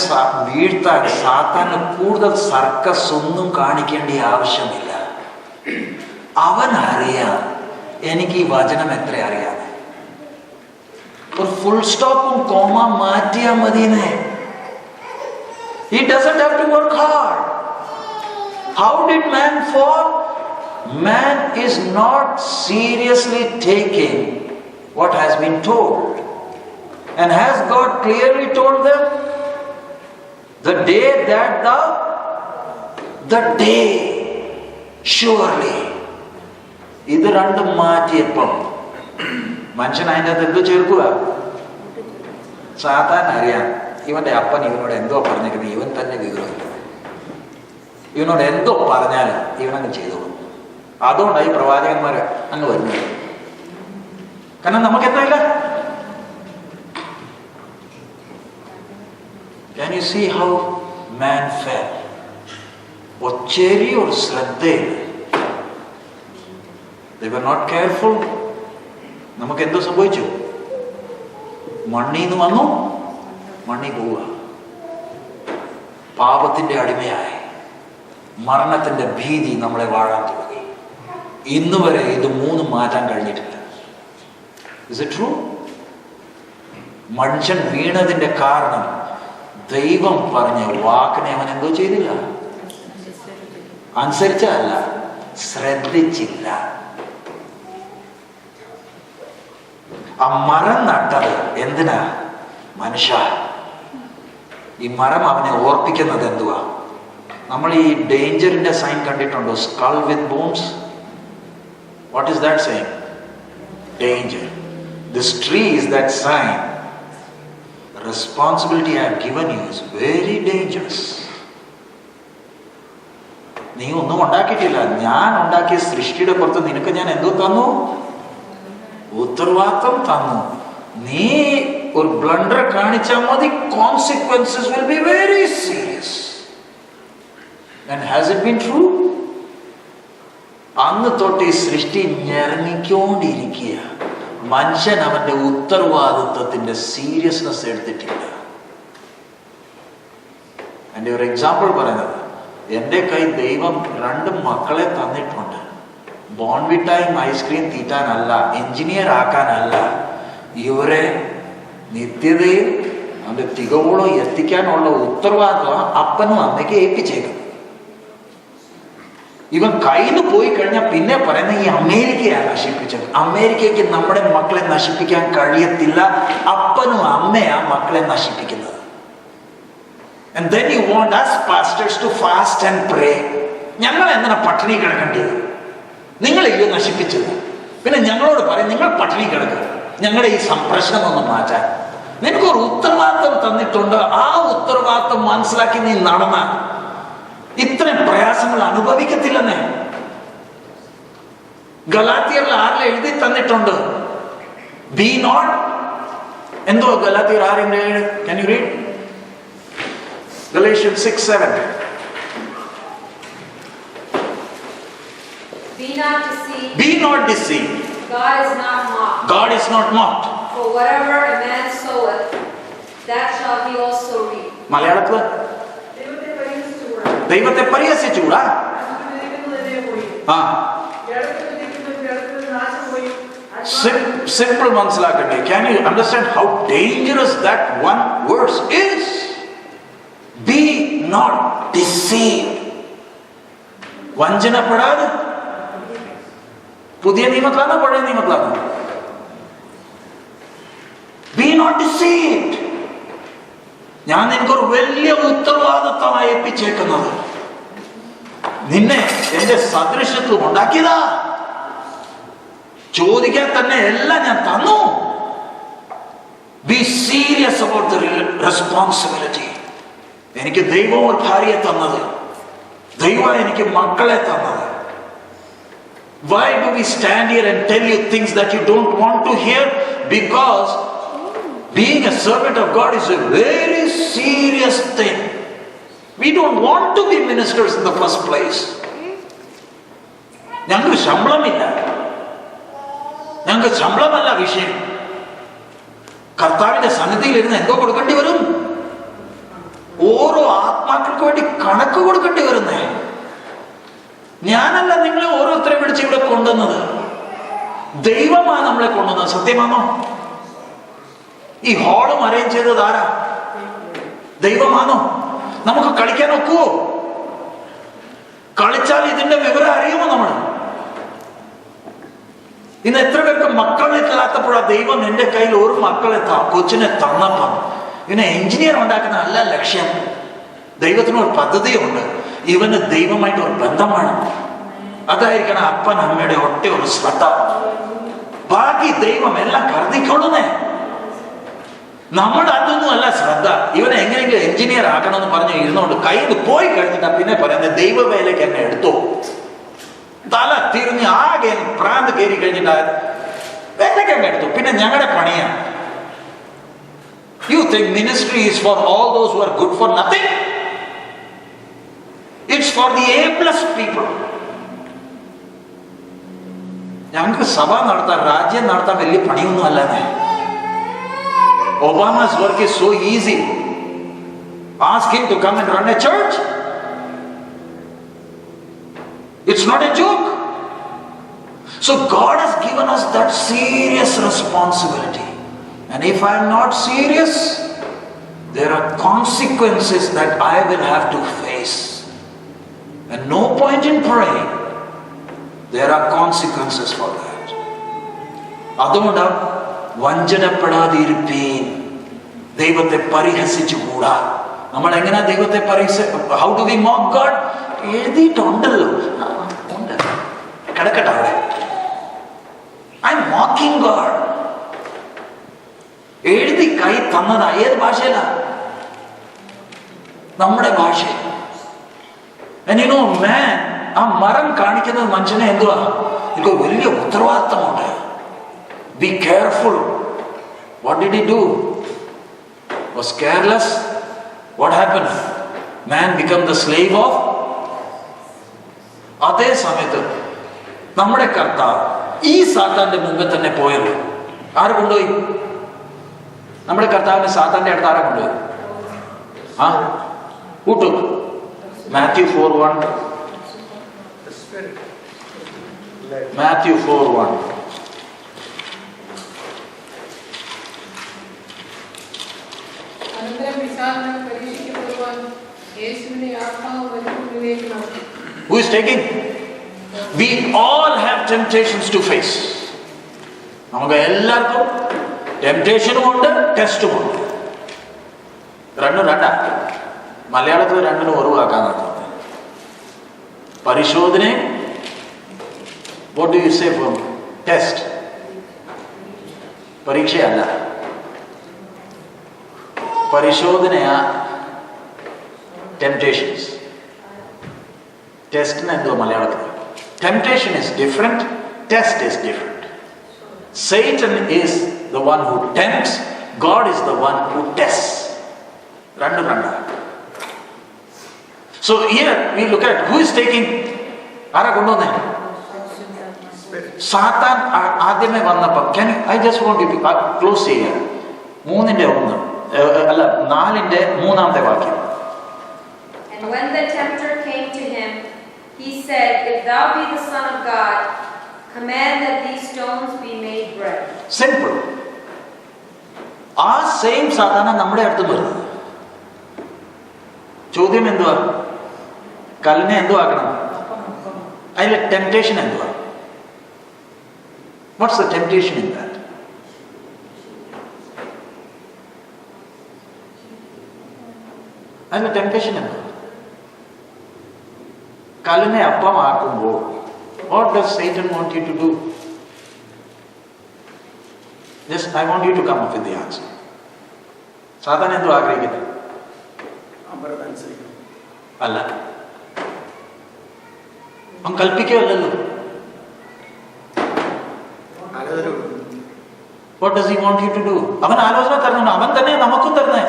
വീഴ്ത്താൻ സാത്താന് കൂടുതൽ സർക്കസ് ഒന്നും കാണിക്കേണ്ട ആവശ്യമില്ല. അവൻ അറിയാം എനിക്ക് ഈ വചനം എത്ര അറിയാം. ഒരു ഫുൾ സ്റ്റോപ്പും കോമ മാറ്റിയാൽ മതിയെന്നേ. He doesn't have to work hard. How did man fall? Man is not seriously taking what has been told. And has God clearly told them? The day that the day, surely. ഇത് രണ്ടും മാറ്റിയപ്പം മനുഷ്യൻ അതിൻ്റെ അകത്ത് എന്തോ ചേർക്കുക? സാധാരണ അറിയാം ഇവന്റെ അപ്പൻ ഇവനോട് എന്തോ പറഞ്ഞേക്കുന്നത് ഇവൻ തന്നെ വിവരമില്ല. ഇവനോട് എന്തോ പറഞ്ഞാൽ ഇവനങ്ങ് ചെയ്തോളും. അതുകൊണ്ടാണ് ഈ പ്രവാചകന്മാർ അങ്ങ് വരുന്നത്. കാരണം നമുക്ക് എന്താ ഇല്ല. Can you see how man fell? ചെറിയൊരു ശ്രദ്ധയിൽ they were not careful. നമുക്ക് എന്തോ സംഭവിച്ചു? മണ്ണിൽ നിന്ന് വന്നു, മണ്ണി പോവുക. പാപത്തിന്റെ അടിമയായി മരണത്തിന്റെ ഭീതി നമ്മളെ വാഴാൻ തുടങ്ങി. ഇന്ന് വരെ ഇത് മൂന്നും മാറ്റാൻ കഴിഞ്ഞിട്ടില്ല. Is it true? മനുഷ്യൻ വീണതിന്റെ കാരണം ദൈവം പറഞ്ഞ വാക്കിനെ അവൻ എന്തോ ചെയ്തില്ല, അനുസരിച്ചല്ല, ശ്രദ്ധിച്ചില്ല. ആ മരം നട്ടത് എന്തിനാ? മനുഷ്യ. ഈ മരം അവനെ ഓർപ്പിക്കുന്നത് എന്തുവാ? നമ്മൾ ഈ ഡേഞ്ചറിന്റെ സൈൻ കണ്ടിട്ടുണ്ടോ? Skull with bones. What is that sign? Danger. This tree is that sign. Responsibility I have given you is very dangerous. നീ ഒന്നും ഉണ്ടാക്കിയിട്ടില്ല. ഞാൻ ഉണ്ടാക്കിയ സൃഷ്ടിയുടെ പുറത്ത് നിനക്ക് ഞാൻ എന്തോ തന്നു? ഉത്തരവാദിത്വം തന്നു. നീ ഒരു ബ്ലണ്ടർ കാണിച്ചാൽ മതി, consequences will be very serious. And has it been true? അന്ന് തൊട്ട് ഈ സൃഷ്ടി ഞെരങ്ങിക്കൊണ്ടിരിക്കുക. മനുഷ്യൻ അവന്റെ ഉത്തരവാദിത്വത്തിന്റെ സീരിയസ്നെസ് എടുത്തിട്ടില്ല. എൻ്റെ ഒരു എക്സാമ്പിൾ പറയുന്നത്, എൻ്റെ കൈ ദൈവം 2 മക്കളെ തന്നിട്ടുണ്ട്. ബോൺവിറ്റായും ഐസ്ക്രീം തീറ്റാനല്ല, എഞ്ചിനീയർ ആക്കാനല്ല, ഇവരെ നിത്യതയിൽ അവന്റെ തികവോളം എത്തിക്കാനുള്ള ഉത്തരവാദിത്വം അപ്പനും അമ്മയ്ക്ക് ഏൽപ്പിച്ചേക്കും. ഇവൻ കയ്യിന്ന് പോയി കഴിഞ്ഞാൽ പിന്നെ പറയുന്ന ഈ അമേരിക്കയാണ് നശിപ്പിച്ചത്. അമേരിക്കയ്ക്ക് നമ്മുടെ മക്കളെ നശിപ്പിക്കാൻ കഴിയത്തില്ല. അപ്പനും അമ്മയാ മക്കളെ നശിപ്പിക്കുന്നത്. And then you want us pastors to fast and pray. ഞങ്ങൾ എന്തിനാ പട്ടിണി കിടക്കേണ്ടത്? നിങ്ങളെയോ നശിപ്പിച്ചത്. പിന്നെ ഞങ്ങളോട് പറയും നിങ്ങൾ പട്ടിണി കിടക്കുക, ഞങ്ങളുടെ ഈ പ്രശ്നം ഒന്ന് മാറ്റാൻ. നിനക്കൊരു ഉത്തരവാദിത്വം തന്നിട്ടുണ്ട്. ആ ഉത്തരവാദിത്വം മനസ്സിലാക്കി നീ നടന്ന ഇത്രയും പ്രയാസങ്ങൾ അനുഭവിക്കത്തില്ലെന്നേ. ഗലാത്യറിൽ 6 എഴുതി തന്നിട്ടുണ്ട്. ബി നോട്ട് എന്തോ ഗലാത്യർ 6:7. Can you read? Galatians 6:7. Be not deceived. Be not deceived. God is not mocked. God is not mocked. For whatever a man soweth, that shall he also reap. മലയാളത്തില് ദൈവത്തെ പരിഹസിച്ചുകൂടാ. Simple മനസ്സിലാക്കണ്ടേ? Can you understand how dangerous that one verse is? Be not deceived. വഞ്ചനപ്പെടാതെ. പുതിയ നിയമത്തിലാണോ പഴയ നിയമത്തിലാണോ? Be not deceived. ഞാൻ നിനക്കൊരു വലിയ ഉത്തരവാദിത്വമായി ഏൽപ്പിച്ചേക്കുന്നത്. നിന്നെ എന്റെ സദൃശത്വം ഉണ്ടാക്കിയതാ. ചോദിക്കാൻ തന്നെ എല്ലാം ഞാൻ തന്നു. Be serious about the responsibility. എനിക്ക് ദൈവം ഒരു ഭാര്യയെ തന്നത്, ദൈവം എനിക്ക് മക്കളെ തന്നത്. Why do we stand here and tell you things that you don't want to hear? Because being a servant of God is a very serious thing. We don't want to be ministers in the first place. ഞങ്ങൾക്ക് ശമ്പളമില്ല, ഞങ്ങൾക്ക് ശമ്പളമല്ല വിഷയം. കർത്താവിന്റെ സന്നിധിയിൽ ഇരുന്ന് എന്തോ കൊടുക്കേണ്ടി വരും. ഓരോ ആത്മാക്കൾക്ക് വേണ്ടി കണക്ക് കൊടുക്കേണ്ടി വരുന്നേ. ഞാനല്ല നിങ്ങളെ ഓരോരുത്തരെ വിളിച്ച് ഇവിടെ കൊണ്ടുവന്നത്, ദൈവമാണ് നമ്മളെ കൊണ്ടുവന്നത്. സത്യമാണോ? ഈ ഹാളും അറേഞ്ച് ചെയ്തത് ആരാ? ദൈവമാണോ? നമുക്ക് കളിക്കാൻ ഒക്കുവോ? കളിച്ചാൽ ഇതിന്റെ വിവരം അറിയുമോ നമ്മൾ? ഇന്ന് എത്ര പേർക്ക് മക്കളില്ലാത്തപ്പോഴാ ദൈവം എന്റെ കയ്യിൽ ഒരു മക്കളെ കൊച്ചിനെ തന്നപ്പം. ഇവനെ എഞ്ചിനീയർ ഉണ്ടാക്കുന്ന അല്ല ലക്ഷ്യം. ദൈവത്തിനൊരു പദ്ധതിയുണ്ട്. ഇവന് ദൈവമായിട്ട് ഒരു ബന്ധമാണ്. അതായിരിക്കണം അപ്പൻ അമ്മയുടെ ഒറ്റ ഒരു ശ്രദ്ധ. ബാക്കി ദൈവം എല്ലാം കരുതിക്കൊള്ളുന്നേ. നമ്മുടെ അതൊന്നും അല്ല ശ്രദ്ധ. ഇവനെ എങ്ങനെയെങ്കിലും എഞ്ചിനീയർ ആക്കണമെന്ന് പറഞ്ഞ് ഇരുന്നോണ്ട് കയ്യിൽ പോയി കഴിഞ്ഞിട്ടാ പിന്നെ പറയുന്നത് ദൈവവേലയ്ക്ക് എന്നെ എടുത്തു. തല തിരിഞ്ഞ് ആകെ പ്രാന്ത് കയറി കഴിഞ്ഞിട്ടാ വേലയ്ക്ക് എന്നെ എടുത്തു. പിന്നെ ഞങ്ങളുടെ പണിയാണ്. You think ministry is for all those who are good for nothing? It's for the A+ people. ഞങ്ങൾക്ക് സഭ നടത്താൻ, രാജ്യം നടത്താൻ വലിയ പണിയൊന്നും അല്ലെന്നേ. Obama's work is so easy. Ask him to come and run a church. It's not a joke. So God has given us that serious responsibility. And if I am not serious, there are consequences that I will have to face. And no point in praying. There are consequences for that. അതുകൊണ്ട് വഞ്ചനപ്പെടാതിരിപ്പീൻ. ദൈവത്തെ പരിഹസിച്ചുകൂടാ. നമ്മൾ എങ്ങനെ ദൈവത്തെ how do we mock God? എഴുതിയിട്ടുണ്ടല്ലോ, ഉണ്ട്, കിടക്കട്ടെ അവിടെ. I am mocking God. എഴുതി കൈ തന്നതാ. ഏത് ഭാഷയിലാ? നമ്മുടെ ഭാഷയിൽ. And you know, man, ആ മരം കാണിക്കുന്നത് മനുഷ്യനെ എന്തുവാ? എനിക്ക് വലിയ ഉത്തരവാദിത്തമുണ്ട്. Be careful. What did he do? Was careless? What happened? Man became the slave of. അതേ സമയത്ത് നമ്മുടെ കർത്താവ് ഈ സാത്താന്റെ മുമ്പിൽ തന്നെ പോയത്. ആര് കൊണ്ടുപോയി? നമ്മുടെ കർത്താവിനെ സാത്താന്റെ അടുത്ത് ആരെ കൊണ്ടുപോയി? Who took? Matthew 4:1. The Spirit. Matthew 4:1. Who is taking? We all have temptations to face. നമുക്ക് എല്ലാവർക്കും ടെംപ്റ്റേഷനും ഉണ്ട്, ടെസ്റ്റും ഉണ്ട്. രണ്ടും രണ്ടാ. മലയാളത്തിൽ രണ്ടിനും ഒഴിവാക്കാൻ നോക്കുന്നത്. പരിശോധനയും what do you say for test? പരീക്ഷയല്ല, പരിശോധനയാ temptations. ടെസ്റ്റിന് എന്തോ മലയാളത്തിൽ? Temptation is different, test is different. Satan is the one who tempts, God is the one who tests. രണ്ടും രണ്ടാ. So here we look at who is taking. ആരാ കൊണ്ടുവന്നേ? സാത്താൻ ആദ്യമേ വന്നപ്പം I just want you to close ചെയ്യാൻ 3:1 അല്ല 4:3 വാക്യം. And when the tempter came to him, he said, "If thou be the Son of God, command that these stones be made bread." Simple. ആ same സാത്താന നമ്മുടെ അടുത്ത് വരുന്നത്. ചോദ്യം എന്തുവാ? കല്ലിനെ എന്തോ ആക്കണം? അതിലെ ടെംപ്റ്റേഷൻ എന്തുവാ? What's the temptation in that? അതിലെ ടെംപ്റ്റേഷൻ എന്തുവാ? കല്ലിനെ അപ്പമാക്കുമ്പോൾ what does Satan want you to do? Just I want you to come up with the answer. സാധാരണ എന്തോ ആഗ്രഹിക്കുന്നത്? അല്ല, അവൻ കൽപ്പിക്കുകയല്ലോ. What does he want you to do? അവൻ ആലോചന തരുന്നുണ്ട്. അവൻ തന്നെ നമുക്കും തരുന്നേ.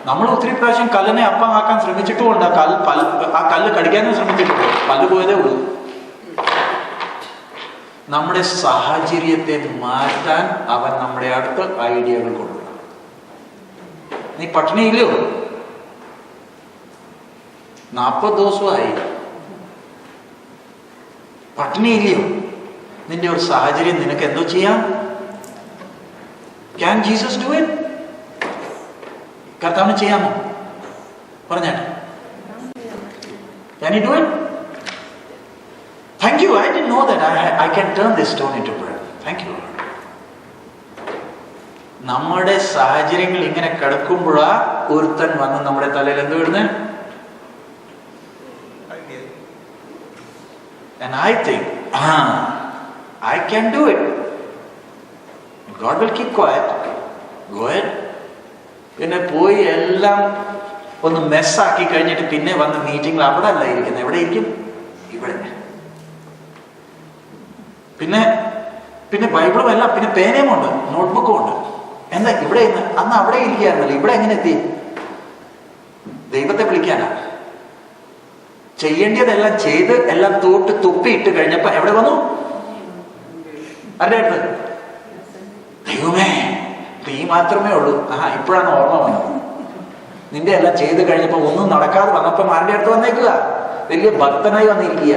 നമ്മൾ ഒത്തിരി പ്രാവശ്യം കല്ലിനെ അപ്പമാക്കാൻ ശ്രമിച്ചിട്ടുമുണ്ട്. ആ കല്ല് കടിക്കാനും ശ്രമിച്ചിട്ടുണ്ട്. പല്ല് പോയതേ ഉള്ളൂ. നമ്മുടെ സാഹചര്യത്തെ മാറ്റാൻ അവൻ നമ്മുടെ അടുത്ത് ഐഡിയകൾ കൊടുക്കണം. നീ പട്ടിണിയില്ലയോ? 40 ദിവസമായി പട്ടിണിയില്ലയോ? നിന്റെ ഒരു സാഹചര്യം നിനക്ക് എന്തോ ചെയ്യാം? Can Jesus do it? കർത്താവിന് ചെയ്യാമോ? പറഞ്ഞാട്ടെ. Can you do it? Thank you. I didn't know that I can turn this stone into bread. Thank you, Lord. നമ്മുടെ സാഹചര്യങ്ങൾ ഇങ്ങനെ കിടക്കുമ്പോഴാ ഒരുത്തൻ വന്ന് നമ്മുടെ തലയിൽ എന്ത് വിടുന്നേ? And I think, I can do it. God will keep quiet. Go ahead. പിന്നെ പോയി എല്ലാം ഒന്ന് മെസ്സാക്കി കഴിഞ്ഞിട്ട് പിന്നെ വന്ന് മീറ്റിംഗിൽ അവിടെ അല്ല ഇരിക്കുന്നത്. എവിടെ ഇരിക്കും? ഇവിടെ. പിന്നെ ബൈബിളും എല്ലാം, പിന്നെ പേനയും ഉണ്ട്, നോട്ട്ബുക്കും ഉണ്ട്. എന്താ ഇവിടെ ഇന്ന്? അന്ന് അവിടെ ഇരിക്കുകയായിരുന്നല്ലോ. ഇവിടെ എങ്ങനെ എത്തി? ദൈവത്തെ വിളിക്കാനാ. ചെയ്യേണ്ടതെല്ലാം ചെയ്ത് എല്ലാം തോട്ട് തുപ്പിയിട്ട് കഴിഞ്ഞപ്പോ എവിടെ വന്നു? ആരുടെ അടുത്ത്? ദൈവമേ, നീ മാത്രമേ ഉള്ളൂ. ഇപ്പോഴാണ് ഓർമ്മ വന്നത്. നിന്റെ എല്ലാം ചെയ്ത് കഴിഞ്ഞപ്പോ ഒന്നും നടക്കാതെ വന്നപ്പോ ആരുടെ അടുത്ത് വന്നേക്കുക? വലിയ ഭക്തനായി വന്നിരിക്കുക.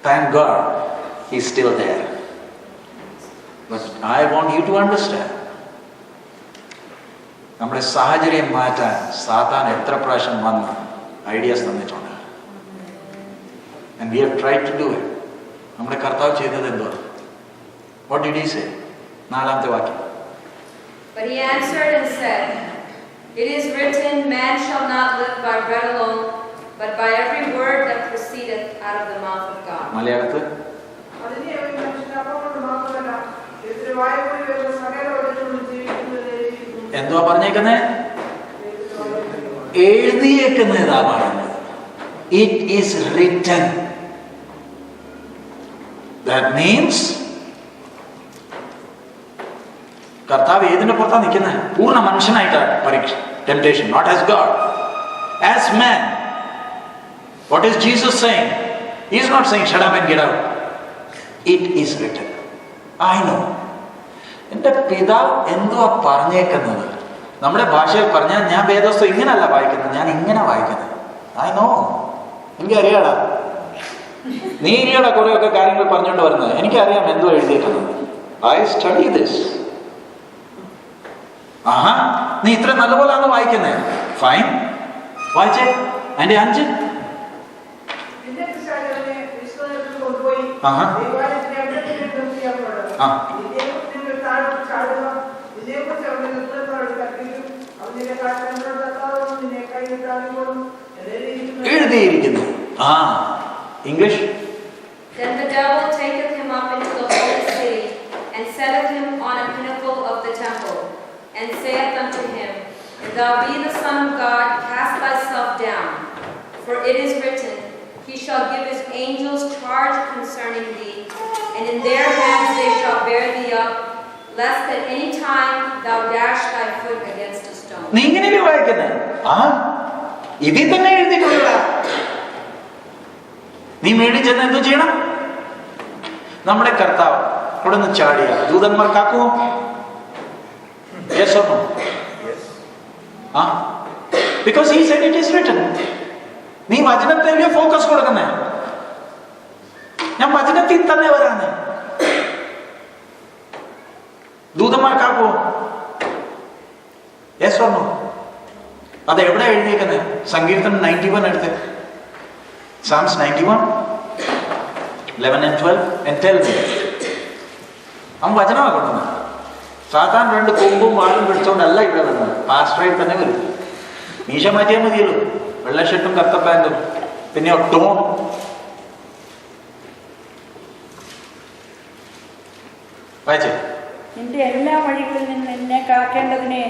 Thank God he's still there. But I want you to understand, നമ്മുടെ സാഹചര്യം മാറ്റാൻ സാത്താൻ എത്ര പ്രാവശ്യം വന്ന് ഐഡിയാസ് തന്നിട്ടുണ്ട്. And we have tried to do it. നമ്മുടെ കർത്താവ് ചെയ്തത് എന്തോ? What did he say? 4ാമത്തെ വാക്യം. But he answered and said, "It is written, man shall not live by bread alone, but by every word that proceedeth out of the mouth of God." മലയാളത്തിൽ എന്തുവാ പറഞ്ഞേക്കുന്നേ? എഴുതിയേക്കുന്നതാ പറയുന്നത്. It is written. That means കർത്താവ് ഏതിന്റെ പുറത്താ നിൽക്കുന്നത്? പൂർണ്ണ മനുഷ്യനായിട്ടാണ് പരീക്ഷ. Temptation, not as God, as man. What is Jesus saying? He is not saying shut up and get out. It is written. I know. എന്റെ പിതാവ് എന്തുവാ പറഞ്ഞേക്കുന്നത്? നമ്മുടെ ഭാഷയിൽ പറഞ്ഞാൽ ഞാൻ വേദോസ്തം ഇങ്ങനല്ല വായിക്കുന്നത്, ഞാൻ ഇങ്ങനെ വായിക്കുന്നത്. I know. എനിക്കറിയാടാ. നീ ഇനിയുടെ കുറെയൊക്കെ കാര്യങ്ങൾ പറഞ്ഞുകൊണ്ട് വരുന്നത്. എനിക്കറിയാം എന്തോ എഴുതിയേക്കുന്നത്. I study this. നീ ഇത്ര നല്ലപോലാന്ന് വായിക്കുന്നത്. ഫൈൻ, വായിച്ചേ. അതിന്റെ 5 എഴുതിയിരിക്കുന്നു. English. Then the devil taketh him up into the holy city, and setteth him on a pinnacle of the temple, and saith unto him, If thou be the Son of God, cast thyself down. For it is written, He shall give his angels charge concerning thee, and in their hands they shall bear thee up, lest at any time thou dash thy foot against a stone. നീ ഇങ്ങനെയല്ലേ വായിക്കുന്നത്? ഇതിൽ തന്നെ എഴുതിയിട്ടുള്ള. നീ മേടിച്ചെന്ന് എന്തു ചെയ്യണം? നമ്മുടെ കർത്താവ് ഇവിടെ നിന്ന് ചാടിയ ദൂതന്മാർക്കാക്കുമോ? Yes or no? Because he said it is written. നീ വചനത്തിലേക്ക് ഫോക്കസ് കൊടുക്കുന്നേ. ഞാൻ വചനത്തിൽ തന്നെ വരാന്ന്. ദൂതന്മാർക്കാക്കുമോ? Yes or no? അത് എവിടെ എഴുതിയിരിക്കുന്നത്? സങ്കീർത്തനം 91 എടുത്ത്. Psalms 91, 11 and 12 and tell me. അവൻ വചനമാണ് കൊണ്ടുവന്നത്. സാധാരണ 2 കൊമ്പും വാളും പിടിച്ചോണ്ടല്ല ഇവിടെ വന്നത്. പാസ്റ്ററായി തന്നെ വരും. മീശ മാറ്റിയാൽ മതിയല്ലോ. വെള്ള ഷർട്ടും കറുത്ത പാൻറ്റും, പിന്നെ ടോൺ. വായിച്ചേ. നിന്റെ എല്ലാ വഴികളിൽ നിന്ന് നിന്നെ കാക്കേണ്ടതിനെ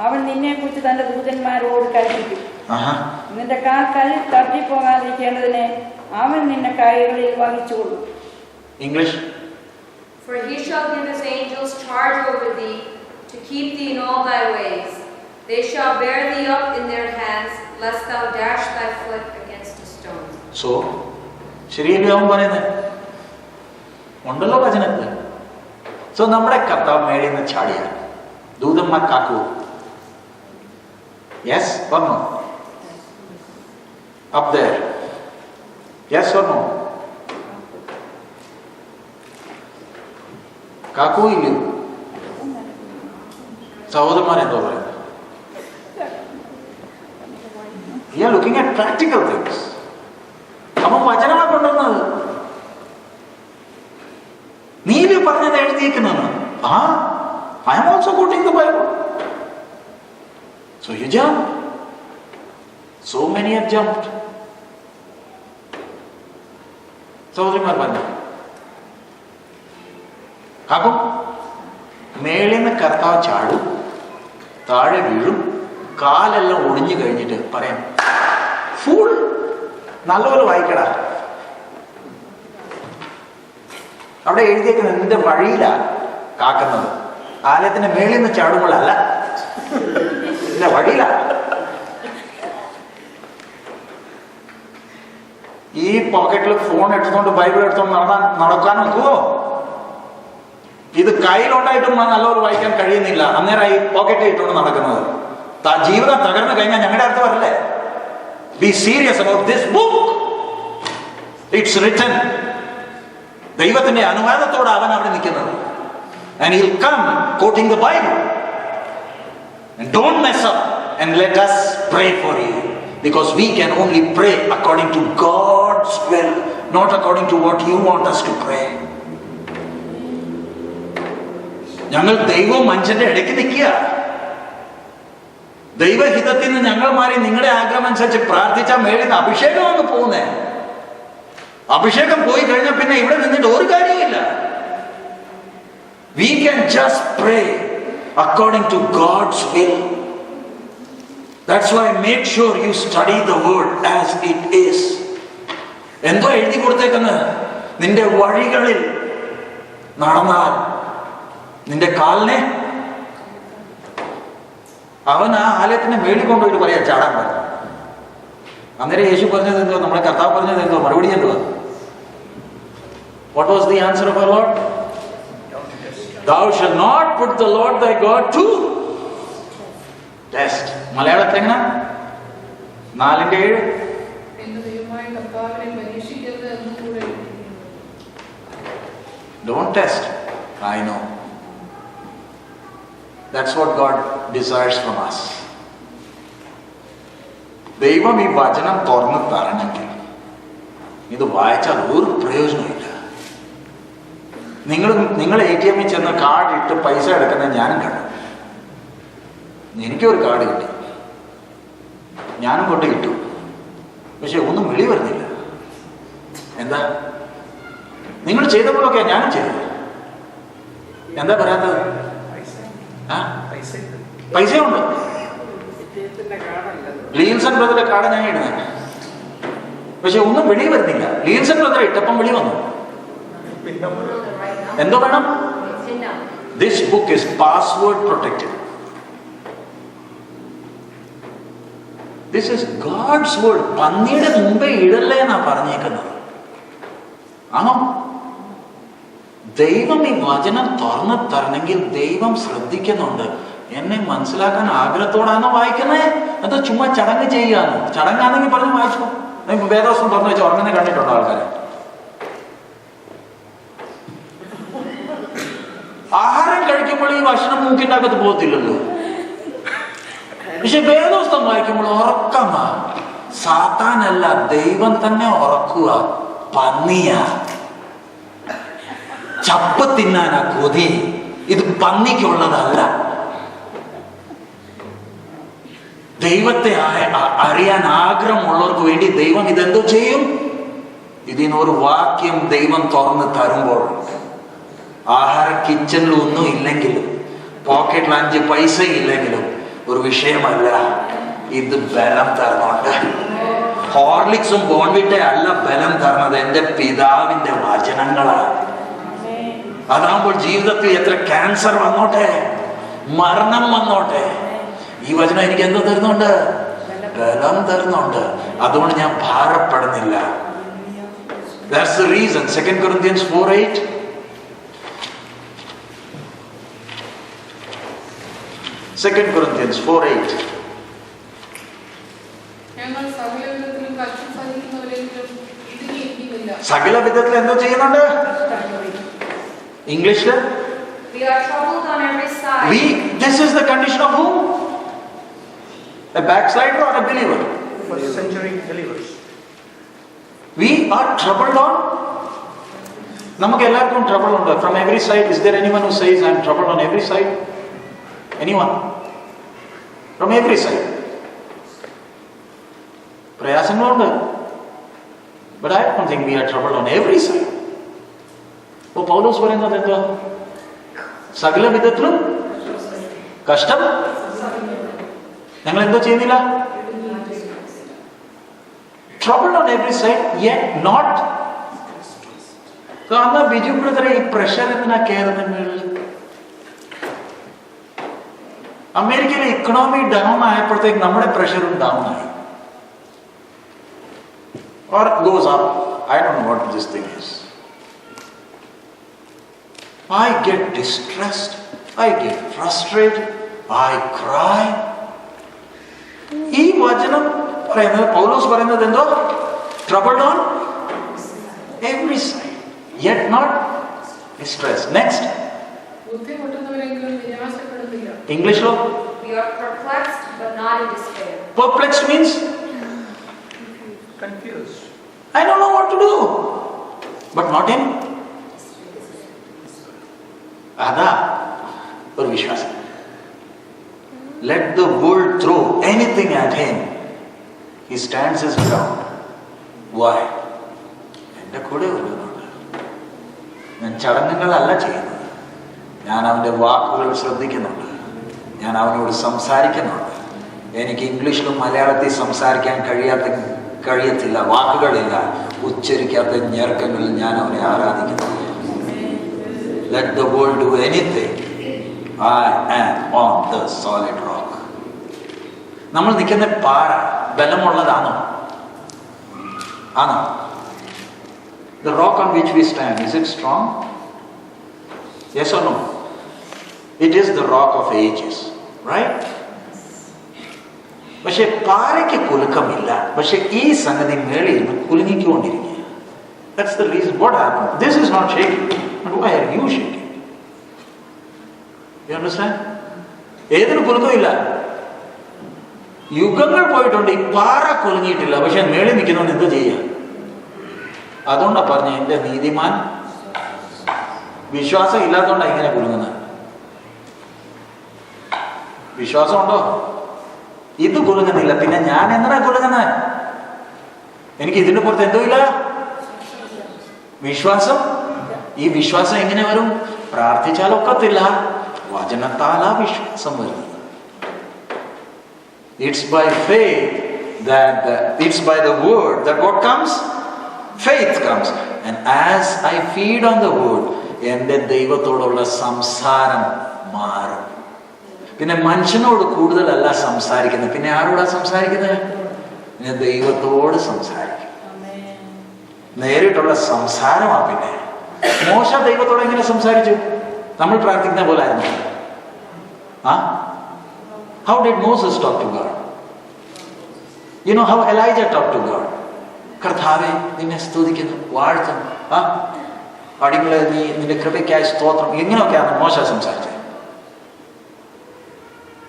അവൻ നിന്നെ കുറിച്ച് തന്റെ ദൂതന്മാരോട് കൽപ്പിക്കും. നിന്റെ കാൽ കല്ലിൽ തട്ടിപ്പോകാതിരിക്കേണ്ടതിനെ അവൻ നിന്നെ കൈകളിൽ വഹിച്ചുകൊള്ളും. English. For he shall give his angels charge over thee, to keep thee in all thy ways. They shall bear thee up in their hands, lest thou dash thy foot against a stone. So ശരിയല്ലേ അവൻ പറയുന്നത്? ഉണ്ടല്ലോ വചനത്തിൽ. So നമ്മുടെ കർത്താവ് മേളിൽ നിന്ന് ചാടിയ ദൂതന്മാർ കാക്കൂ? Yes or no? Up there, yes or no? കാക്കൂ ഇല്ലയോ? സഹോദരന്മാരെന്തോ പറയുന്നത്? We are looking at practical things. അവൻ വചനമാണ് കൊണ്ടുവന്നത്. നീതി പറഞ്ഞത് എഴുതിയിരിക്കുന്നതാണ്. I am also quoting the Bible. So you jump. So many have jumped. സഹോദരന്മാർ പറഞ്ഞു അപ്പം മേളിൽ നിന്ന് കർത്താവ് ചാടും, താഴെ വീഴും, കാലെല്ലാം ഒടിഞ്ഞു കഴിഞ്ഞിട്ട് പറയാം, ഫുൾ നല്ലപോലെ വായിക്കടാ. അവിടെ എഴുതിയേക്കുന്നത് നിന്റെ വഴിയിലാ കാക്കുന്നത്. ആലയത്തിന്റെ മേളിൽ നിന്ന് ചാടുമ്പോഴല്ല, നിന്റെ വഴിയിലാ. ഈ പോക്കറ്റിൽ ഫോൺ എടുത്തുകൊണ്ട് ബൈബിൾ എടുത്തോണ്ട് നടക്കാൻ നോക്കുവോ? ഇത് കയ്യിലുണ്ടായിട്ടും നല്ലപോലെ വായിക്കാൻ കഴിയുന്നില്ല. അന്നേരം ഈ പോക്കറ്റിൽ ഇട്ടുകൊണ്ട് നടക്കുന്നത്. ജീവിതം തകർന്നു കഴിഞ്ഞാൽ ഞങ്ങളുടെ അർത്ഥം വരല്ലേ? Be serious about this book. It's written. ദൈവത്തിന്റെ അനുവാദത്തോടെ അവൻ അവിടെ നിൽക്കുന്നത്. And he'll come quoting the Bible. And don't mess up and let us pray for you, because we can only pray according to God's will, not according to what you want us to pray. ഞങ്ങൾ ദൈവവും മനുഷ്യന്റെ ഇടയ്ക്ക് നിൽക്കുക. ദൈവഹിതത്തിൽ നിന്ന് ഞങ്ങൾ മാറി നിങ്ങളുടെ ആഗ്രഹം അനുസരിച്ച് പ്രാർത്ഥിച്ചാൽ മേളിൽ അഭിഷേകമാണ് പോകുന്നേ. അഭിഷേകം പോയി കഴിഞ്ഞാൽ പിന്നെ ഇവിടെ നിന്നിട്ട് ഒരു കാര്യമില്ല. We can just pray according to God's will. That's why make sure you study the word as it is. എന്തോ എഴുതി കൊടുത്തേക്കുന്നത്? നിന്റെ വഴികളിൽ നടന്നാൽ നിന്റെ കാലിനെ. അവൻ ആ ആലയത്തിന്റെ മേളിൽ കൊണ്ടുപോയിട്ട് പറയാ ചാടാൻ പറഞ്ഞു. അന്നേരം യേശു പറഞ്ഞത് എന്തോ, നമ്മുടെ കർത്താവ് പറഞ്ഞത് എന്തോ, മറുപടി എന്തുവാ? What was the answer of our Lord? Thou shalt not put the Lord thy God to test. മലയാളത്തിൽ എങ്ങനെ? 4:7. Don't test. I know. That's what God desires from us. ദൈവം ഈ വചനം തുറന്ന് തരണമെങ്കിൽ ഇത് വായിച്ചാൽ ഒരു പ്രയോജനമില്ല. നിങ്ങൾ ATM ചെന്ന് കാർഡ് ഇട്ട് പൈസ എടുക്കുന്നത് ഞാനും കണ്ടു. എനിക്കൊരു കാർഡ് കിട്ടി, ഞാനും കൊണ്ട് കിട്ടു. പക്ഷെ ഒന്നും വിളി വരുന്നില്ല. എന്താ? നിങ്ങൾ ചെയ്തപ്പോഴൊക്കെ ഞാനും ചെയ്തത്. എന്താ പറയാത്തത്? പൈസയുണ്ട്. ലീൽസൺ ബ്രദറെ കാർഡ് ഞാൻ ഇടുന്നത്, പക്ഷെ ഒന്നും വിളി വരുന്നില്ല. ലീൽസൺ ബ്രദറെ ഇട്ടപ്പം വിളി വന്നു. എന്തോ വേണം? This book is password protected. This is God's word. പന്നിയുടെ മുമ്പേ ഇടല്ലേ എന്നാ പറഞ്ഞേക്കുന്നത്. ആണോ? ദൈവം ഈ വചനം തുറന്ന് തരണമെങ്കിൽ ദൈവം ശ്രദ്ധിക്കുന്നുണ്ട്. എന്നെ മനസ്സിലാക്കാൻ ആഗ്രഹത്തോടാണോ വായിക്കുന്നത്? അത് ചുമ്മാ ചടങ്ങ് ചെയ്യാനോ? ചടങ്ങാണെങ്കിൽ പറഞ്ഞ് വായിച്ചോ. വേദവസ്തം തുറന്നു വെച്ച് ഉറങ്ങുന്ന കണ്ടിട്ടുണ്ടോ ആൾക്കാരെ? ആഹാരം കഴിക്കുമ്പോൾ ഈ ഭക്ഷണം മൂക്കിൻ്റെ അകത്ത് പോകത്തില്ലല്ലോ. പക്ഷെ വേദവസ്തം വായിക്കുമ്പോൾ ഉറക്കമാ. സാത്താനല്ല, ദൈവം തന്നെ ഉറക്കുക. പന്നിയാ, ചപ്പ് തിന്നാനാ കൊതി. ഇത് പന്നിക്കുള്ളതല്ല. ദൈവത്തെ അറിയാൻ ആഗ്രഹമുള്ളവർക്ക് വേണ്ടി ദൈവം ഇതെന്തോ ചെയ്യും? ഇതിനൊരു വാക്യം ദൈവം തുറന്ന് തരുമ്പോൾ, ആഹാര കിച്ചണിൽ ഒന്നും ഇല്ലെങ്കിലും, പോക്കറ്റിൽ 5 പൈസ ഇല്ലെങ്കിലും ഒരു വിഷയമല്ല. ഇത് ബലം തരണുണ്ട്. ഹോർലിക്സും ബോൺവിറ്റയും അല്ല ബലം തരണത്, എൻ്റെ പിതാവിന്റെ വചനങ്ങളാണ്. അതാകുമ്പോൾ ജീവിതത്തിൽ എത്ര ക്യാൻസർ വന്നോട്ടെ, മരണം വന്നോട്ടെ, ഈ വചനം എനിക്ക് എന്തോ തരുന്നുണ്ട്? ബലം തരുന്നുണ്ട്. അതുകൊണ്ട് ഞാൻ ഭാരപ്പെടുന്നില്ല. That's the reason. 2 Corinthians 4:8. 2 Corinthians 4:8. സകല വിധത്തിൽ എന്തോ ചെയ്യുന്നുണ്ട്? ഇംഗ്ലീഷില് We are troubled on every side. This is the condition of whom? A backslider or a believer? First century believers. We are troubled on. നമുക്ക് എല്ലാവർക്കും trouble ഉണ്ട്. From every side. Is there anyone who says I am troubled on every side? Anyone? From every side. പ്രയാസങ്ങളുണ്ട്. But I don't think we are troubled on every side. അപ്പോൾ പൗലോസ് പറയുന്നത് എന്താ? സകല വിധത്തിലും കഷ്ടം ഞങ്ങൾ എന്തോ ചെയ്യുന്നില്ല? Troubled on every side, yet not. അന്ന് ബിജു ബ്രദറെ ഈ പ്രഷർ എന്തിനാ കയറുന്നത്? അമേരിക്കയിലെ ഇക്കണോമി ഡൗൺ ആയപ്പോഴത്തേക്ക് നമ്മുടെ പ്രഷറും ഡൗൺ ആയി. Or it goes up. I don't know what this thing is. I get distressed. I get frustrated. I cry. ഈ വചനം പറയുന്നത്, പൗലോസ് പറയുന്നത് എന്തോ? Troubled on every side, yet not distressed. Next. English lo? We are perplexed but not in despair. Perplexed means Confused. I don't know what to do. But not in. അതാ ഒരു വിശ്വാസം. Let the world throw anything at him, he stands his ground. Why? എൻ്റെ കൂടെ വരുന്നുണ്ട്. ഞാൻ ചടങ്ങുകളല്ല ചെയ്യുന്നത്. ഞാൻ അവൻ്റെ വാക്കുകൾ ശ്രദ്ധിക്കുന്നുണ്ട്. ഞാൻ അവനോട് സംസാരിക്കുന്നുണ്ട്. എനിക്ക് ഇംഗ്ലീഷിലും മലയാളത്തിൽ സംസാരിക്കാൻ കഴിയത്തില്ല, വാക്കുകളില്ല, ഉച്ചരിക്കാത്ത ഞെരുക്കങ്ങളിൽ ഞാൻ അവനെ ആരാധിക്കുന്നു. Let the world do anything. I am on the solid rock. നമ്മൾ നിൽക്കുന്ന പാറ ബലമുള്ളതാണോ? ആണോ? The rock on which we stand, is it strong? Yes or no? It is the rock of ages, right? പക്ഷെ പാറയ്ക്ക് കുലുക്കമില്ല. പക്ഷെ ഈ സംഗതി മേളിൽ നിന്ന് കുലുങ്ങിക്കൊണ്ടിരിക്കുക. That's the reason. What happened? This is not shaking. But why are you shaking? You understand? ഏതിനും കുലുക്കമില്ല. യുഗങ്ങൾ പോയിട്ടുണ്ട്, ഈ പാറ കുലുങ്ങിയിട്ടില്ല. പക്ഷെ മേളിൽ നിൽക്കുന്നവൻ എന്ത് ചെയ്യുക? അതുകൊണ്ടാണ് പറഞ്ഞ എൻ്റെ നീതിമാൻ വിശ്വാസം ഇല്ലാത്തതുകൊണ്ടാണ് ഇങ്ങനെ കുലുങ്ങുന്നത്. വിശ്വാസമുണ്ടോ? ഇത് കുലുങ്ങുന്നില്ല, പിന്നെ ഞാൻ എന്തിനാ കുലുങ്ങുന്നത്? എനിക്ക് ഇതിന്റെ പുറത്ത് എന്തോ ഇല്ല, വിശ്വാസം. ഈ വിശ്വാസം എങ്ങനെ വരും? പ്രാർത്ഥിച്ചാലൊക്കത്തില്ല, വചനത്താലാ വിശ്വാസം വരുന്നത്. It's by faith it's by the word that what comes? Faith comes. And as I feed on the word, എൻ്റെ ദൈവത്തോടുള്ള സംസാരം മാറും. പിന്നെ മനുഷ്യനോട് കൂടുതലല്ല സംസാരിക്കുന്നത്, പിന്നെ ആരോടാ സംസാരിക്കുന്നത്? പിന്നെ ദൈവത്തോട് സംസാരിക്കും. നേരിട്ടുള്ള സംസാരമാ. പിന്നെ മോശ ദൈവത്തോട് എങ്ങനെ സംസാരിച്ചു? നമ്മൾ പ്രാർത്ഥിക്കുന്ന പോലെ ആയിരുന്നു. How did Moses talk to God? You know how Elijah talked to God? കർത്താവേ നിന്നെ സ്തുതിക്കുന്നു, വാഴ്ത്തുന്നു, അടിമകളെ നീ നിന്റെ കൃപയ്ക്കായി സ്തോത്രം, ഇങ്ങനെയൊക്കെയാണ് മോശ സംസാരിച്ചത്.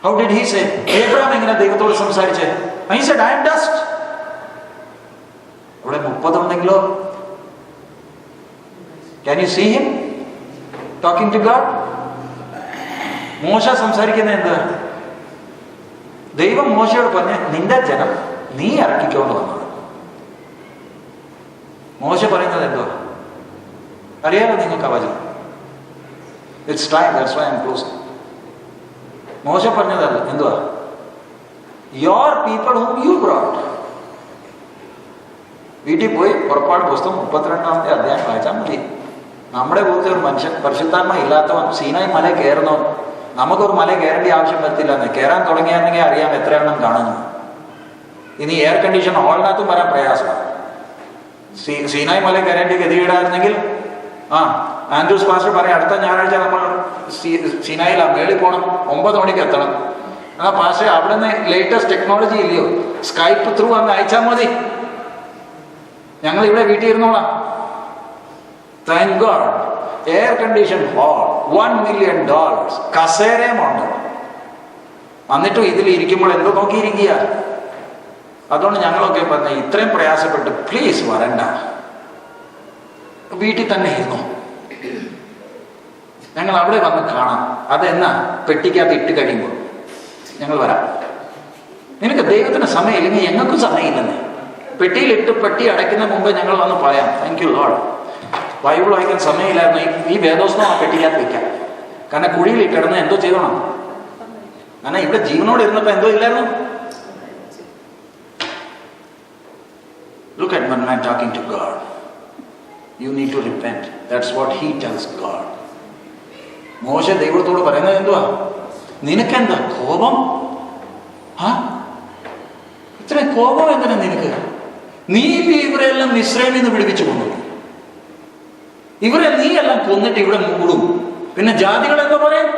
How did he say? Abraham എങ്ങനെ ദൈവത്തോട് സംസാരിച്ചത്? He said, I am dust. അവിടെ 30 ഉണ്ടെങ്കിലോ? Can you see him talking to God? മോശ സംസാരിക്കുന്നത് എന്താ? ദൈവം മോശയോട് പറഞ്ഞ നിന്റെ ജനം നീ ഇറക്കിക്കൊണ്ട് വന്നത്. മോശ പറയുന്നത് എന്തുവാ അറിയാലോ നിങ്ങൾക്ക് ആ വചനം. It's time, that's why I am closing. മോശ പറഞ്ഞതല്ല, എന്തുവാ? Your people whom you brought. വീട്ടിൽ പോയി പുറപ്പാട് പുസ്തകം 32-ാമത്തെ അധ്യായം വായിച്ചാൽ മതി. നമ്മുടെ പോലത്തെ ഒരു മനുഷ്യൻ, പരിശുദ്ധാത്മ ഇല്ലാത്തവൻ സീനായി മല കയറുന്നു. നമുക്കൊരു മല കയറേണ്ട ആവശ്യം വരത്തില്ലെന്ന്. കയറാൻ തുടങ്ങിയാണെങ്കിൽ അറിയാം എത്ര എണ്ണം കാണുന്നു. ഇനി എയർ കണ്ടീഷൻ ഹോളിനകത്തും വരാൻ പ്രയാസമാണ്. സീനായി മല കയറേണ്ടി ഗതികേടായിരുന്നെങ്കിൽ ആൻഡ്രൂസ് പാസ്റ്റർ പറയും അടുത്ത ഞായറാഴ്ച നമ്മൾ സീനായിലാണ് മേളിൽ പോകണം, 9 മണിക്ക് എത്തണം. പാസ്റ്റർ അവിടെ നിന്ന് ലേറ്റസ്റ്റ് ടെക്നോളജി ഇല്ലയോ, സ്കൈപ്പ് ത്രൂ അങ്ങ് അയച്ചാൽ മതി, ഞങ്ങൾ ഇവിടെ വീട്ടിൽ ഇരുന്നോളാം. Thank God, air condition hall, $1 million, കസേരയുമുണ്ട്. എന്നിട്ടും ഇതിൽ ഇരിക്കുമ്പോൾ എന്തോ നോക്കിയിരിക്കുക. അതുകൊണ്ട് ഞങ്ങളൊക്കെ പറഞ്ഞ ഇത്രയും പ്രയാസപ്പെട്ട് പ്ലീസ് വരണ്ട, വീട്ടിൽ തന്നെ ഇരുന്നു, ഞങ്ങൾ അവിടെ വന്ന് കാണാം. അതെന്നാ പെട്ടിക്കകത്ത് ഇട്ട് കഴിയുമ്പോൾ ഞങ്ങൾ വരാം. നിനക്ക് ദൈവത്തിന് സമയമില്ലെങ്കിൽ ഞങ്ങൾക്കും സമയമില്ലെന്നേ. പെട്ടിയിലിട്ട് പെട്ടി അടയ്ക്കുന്ന മുമ്പ് ഞങ്ങൾ വന്ന് പറയാം താങ്ക് യു ലോർഡ്, ബൈബിൾ വായിക്കാൻ സമയമില്ലായിരുന്നു, ഈ വേദോസ്തം ആ പെട്ടിക്കകത്ത് വയ്ക്കാം. കാരണം കുഴിയിൽ കിടന്ന് എന്തോ ചെയ്തോണം. കാരണം ഇവിടെ ജീവനോട് ഇരുന്നപ്പോ എന്തോ ഇല്ലായിരുന്നു. Look at one man talking to God. You need to repent. That's what he tells God. മോശ ദൈവത്തോട് പറയുന്നത് എന്തുവാ? നിനക്കെന്താ കോപം? ഇത്ര കോപം എന്തിനാ നിനക്ക്? നീ ഇവരെല്ലാം മിസ്രൈമിൽ നിന്ന് പിടിപ്പിച്ചു കൊന്നു. ഇവരെ നീ എല്ലാം കൊന്നിട്ട് ഇവിടെ മൂടും. പിന്നെ ജാതികൾ എന്താ പറയും?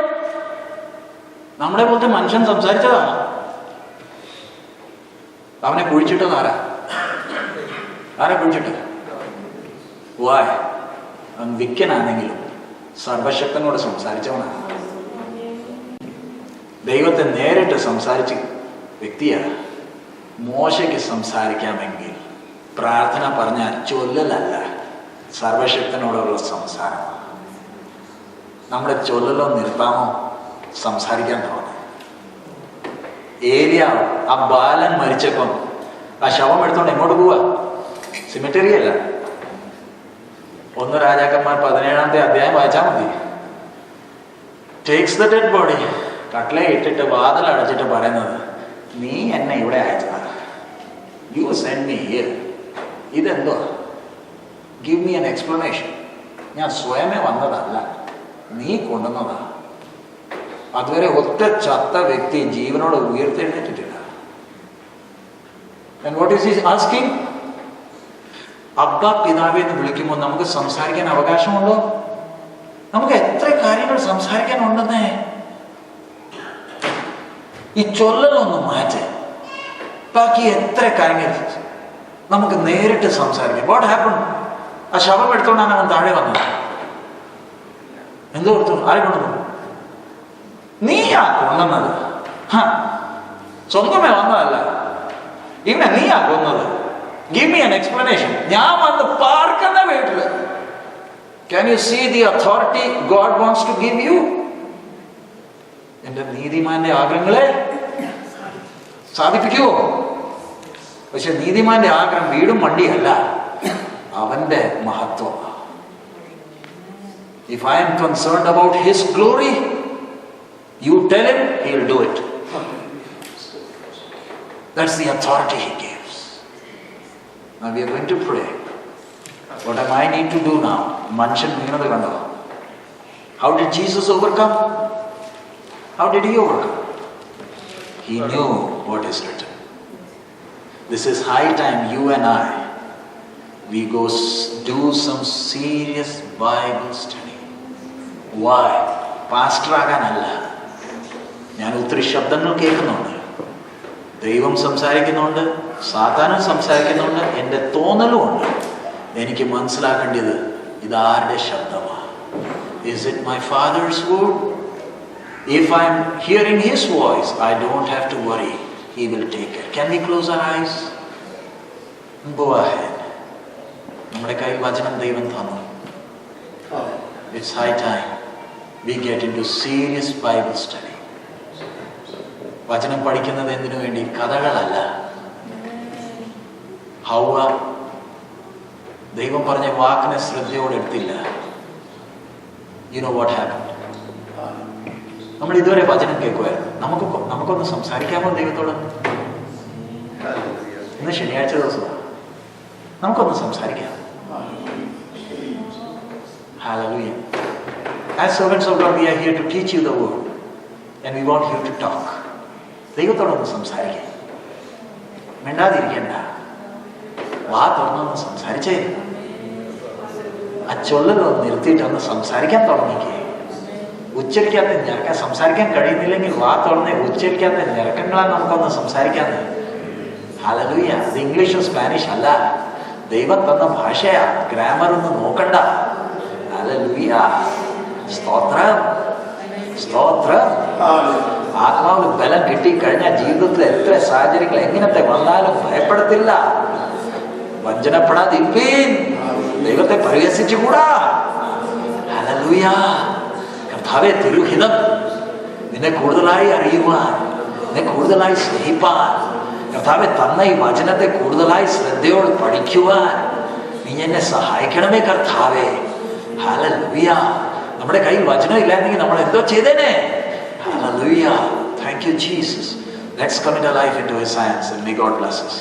നമ്മളെ പോലത്തെ മനുഷ്യൻ സംസാരിച്ചതാണ്. അവനെ കുഴിച്ചിട്ടത് ആരാ കുഴിച്ചിട്ട്? വായ അവൻ വിക്കനാണെങ്കിലും സർവശക്തനോട് സംസാരിച്ചവനാണ്. ദൈവത്തെ നേരിട്ട് സംസാരിച്ച വ്യക്തിയാണ്. മോശയ്ക്ക് സംസാരിക്കാമെങ്കിൽ പ്രാർത്ഥന പറഞ്ഞാൽ ചൊല്ലലല്ല, സർവശക്തനോടുള്ള സംസാരം. നമ്മുടെ ചൊല്ലലോ നിർത്താമോ? സംസാരിക്കാൻ തോന്നുന്നു. ഏലിയ ആ ബാലൻ മരിച്ചപ്പം ആ ശവം എടുത്തോണ്ട് എങ്ങോട്ട് പോവാ? സിമിറ്ററി അല്ല. 1 രാജാക്കന്മാർ 17-ാമത്തെ അധ്യായം വായിച്ചാൽ മതി. ടേക്സ് ദ ഡെഡ് ബോഡി, കട്ടിലെ ഇട്ടിട്ട് വാതിൽ അടച്ചിട്ട് പറയുന്നത് നീ എന്നെ ഇവിടെ അയച്ചതാണ്. You send me here. ഇതെന്തോ? Give me an explanation. ഞാൻ സ്വയമേ വന്നതല്ല, നീ കൊണ്ടുവന്നതാ. അതുവരെ ഒറ്റ ചത്ത വ്യക്തി ജീവനോട് ഉയർത്തെഴുന്നേറ്റിട്ടില്ല. And what is he asking? അബ്ബ പിതാവെ എന്ന് വിളിക്കുമ്പോൾ നമുക്ക് സംസാരിക്കാൻ അവകാശമുണ്ടോ? നമുക്ക് എത്ര കാര്യങ്ങൾ സംസാരിക്കാനുണ്ടെന്നേ. ഈ ചൊല്ലലൊന്ന് മാറ്റി ബാക്കി എത്ര കാര്യങ്ങൾ നമുക്ക് നേരിട്ട് സംസാരിക്കാം. What happen? ആ ശവം എടുത്തോണ്ടാണ് അവൻ താഴെ വന്നത്. എന്തോ എടുത്തു? ആരെ കൊണ്ടുവന്നു? നീയാ കൊണ്ടുവന്നത്. സ്വന്തമേ വന്നതല്ല, ഇവനെ നീയാ കൊന്നത്. Give me an explanation. ഞാൻ വന്ന് പാർക്കുന്ന വീട്ടില്. Can you see the authority God wants to give you? എന്റെ നീതിമാന്റെ ആഗ്രഹങ്ങളെ സാധിപ്പിക്കുവോ? പക്ഷെ നീതിമാന്റെ ആഗ്രഹം വീടും വണ്ടിയല്ല, അവന്റെ മഹത്വം. If I am concerned about his glory, you tell him, he will do it. That's the authority he gives. Now we are going to pray. What am I need to do now? Manshan വീണത് കണ്ടോ? How did Jesus overcome? How did he overcome? He knew what is written. This is high time you and I, we go do some serious Bible study. Why? Pastor ആകാനല്ല. ഞാൻ ഒത്തിരി ശബ്ദങ്ങൾ കേൾക്കുന്നുണ്ട്. ദൈവം സംസാരിക്കുന്നുണ്ട്, സാത്താനും സംസാരിക്കുന്നുണ്ട്, എൻ്റെ തോന്നലും ഉണ്ട്. എനിക്ക് മനസ്സിലാക്കേണ്ടത് ഇതാരുടെ ശബ്ദമാണ്? Is it my Father's word? If I'm hearing His voice, I don't have to worry. He will take care. Can we close our eyes? Go ahead. നമ്മുടെ കയ്യിൽ വചനം ദൈവം തന്നു. It's high time we get into serious Bible study. വചനം പഠിക്കുന്നത് എന്തിനു വേണ്ടി? കഥകളല്ല. ഹൗവ ദൈവം പറഞ്ഞ വാക്കിനെ ശ്രദ്ധയോടെ എടുത്തില്ല. You know what happen? നമ്മൾ ഇതുവരെ വചനം കേൾക്കുമായിരുന്നു. നമുക്കൊന്ന് സംസാരിക്കാമോ ദൈവത്തോട്? ഇന്ന് ശനിയാഴ്ച ദിവസമാണ്, നമുക്കൊന്ന് സംസാരിക്കാം. Hallelujah. As servants of God, we are here to teach you the word and we want you to talk. ദൈവത്തോടൊന്ന് സംസാരിക്കാം. മിണ്ടാതിരിക്കണ്ട, വാ തുറന്നൊന്ന് സംസാരിച്ചേ. ആ ചൊല്ലലൊന്ന് നിർത്തിയിട്ടൊന്ന് സംസാരിക്കാൻ തുടങ്ങിക്കേ. ഉച്ചരിക്കാത്ത ഞരക്കം സംസാരിക്കാൻ കഴിയുന്നില്ലെങ്കിൽ വാ തുറന്ന് ഉച്ചരിക്കാത്ത ഞരക്കങ്ങളാണ് നമുക്കൊന്ന് സംസാരിക്കാന്ന്. ഹല്ലേലൂയ. അത് ഇംഗ്ലീഷും സ്പാനിഷ് അല്ല, ദൈവം തന്ന ഭാഷയാ. ഗ്രാമർ ഒന്നും നോക്കണ്ട. ഹല്ലേലൂയ. സ്തോത്രം, സ്തോത്രം. ആത്മാവിന് ബലം കിട്ടിക്കഴിഞ്ഞാൽ ജീവിതത്തിൽ എത്ര സാഹചര്യങ്ങൾ എങ്ങനത്തെ വന്നാലും ഭയപ്പെടത്തില്ല. വഞ്ചനപ്പെടാതിരിപ്പീൻ. ദൈവത്തെ പരിഹസിച്ചുകൂടാ. ഹല്ലേലൂയ. കർത്താവേ, തിരുഹിതം നിന്നെ കൂടുതലായി അറിയുവാൻ, നിന്നെ കൂടുതലായി സ്നേഹിപ്പാൻ, കർത്താവെ തന്ന ഈ വചനത്തെ കൂടുതലായി ശ്രദ്ധയോട് പഠിക്കുവാൻ നീ എന്നെ സഹായിക്കണമേ കർത്താവേ. ഹല്ലേലൂയ. നമ്മുടെ കയ്യിൽ വചനം ഇല്ലായിരുന്നെങ്കിൽ നമ്മൾ എന്തോ ചെയ്തേനെ. Hallelujah. Thank you, Jesus. Let's commit our life into His hands and may God bless us.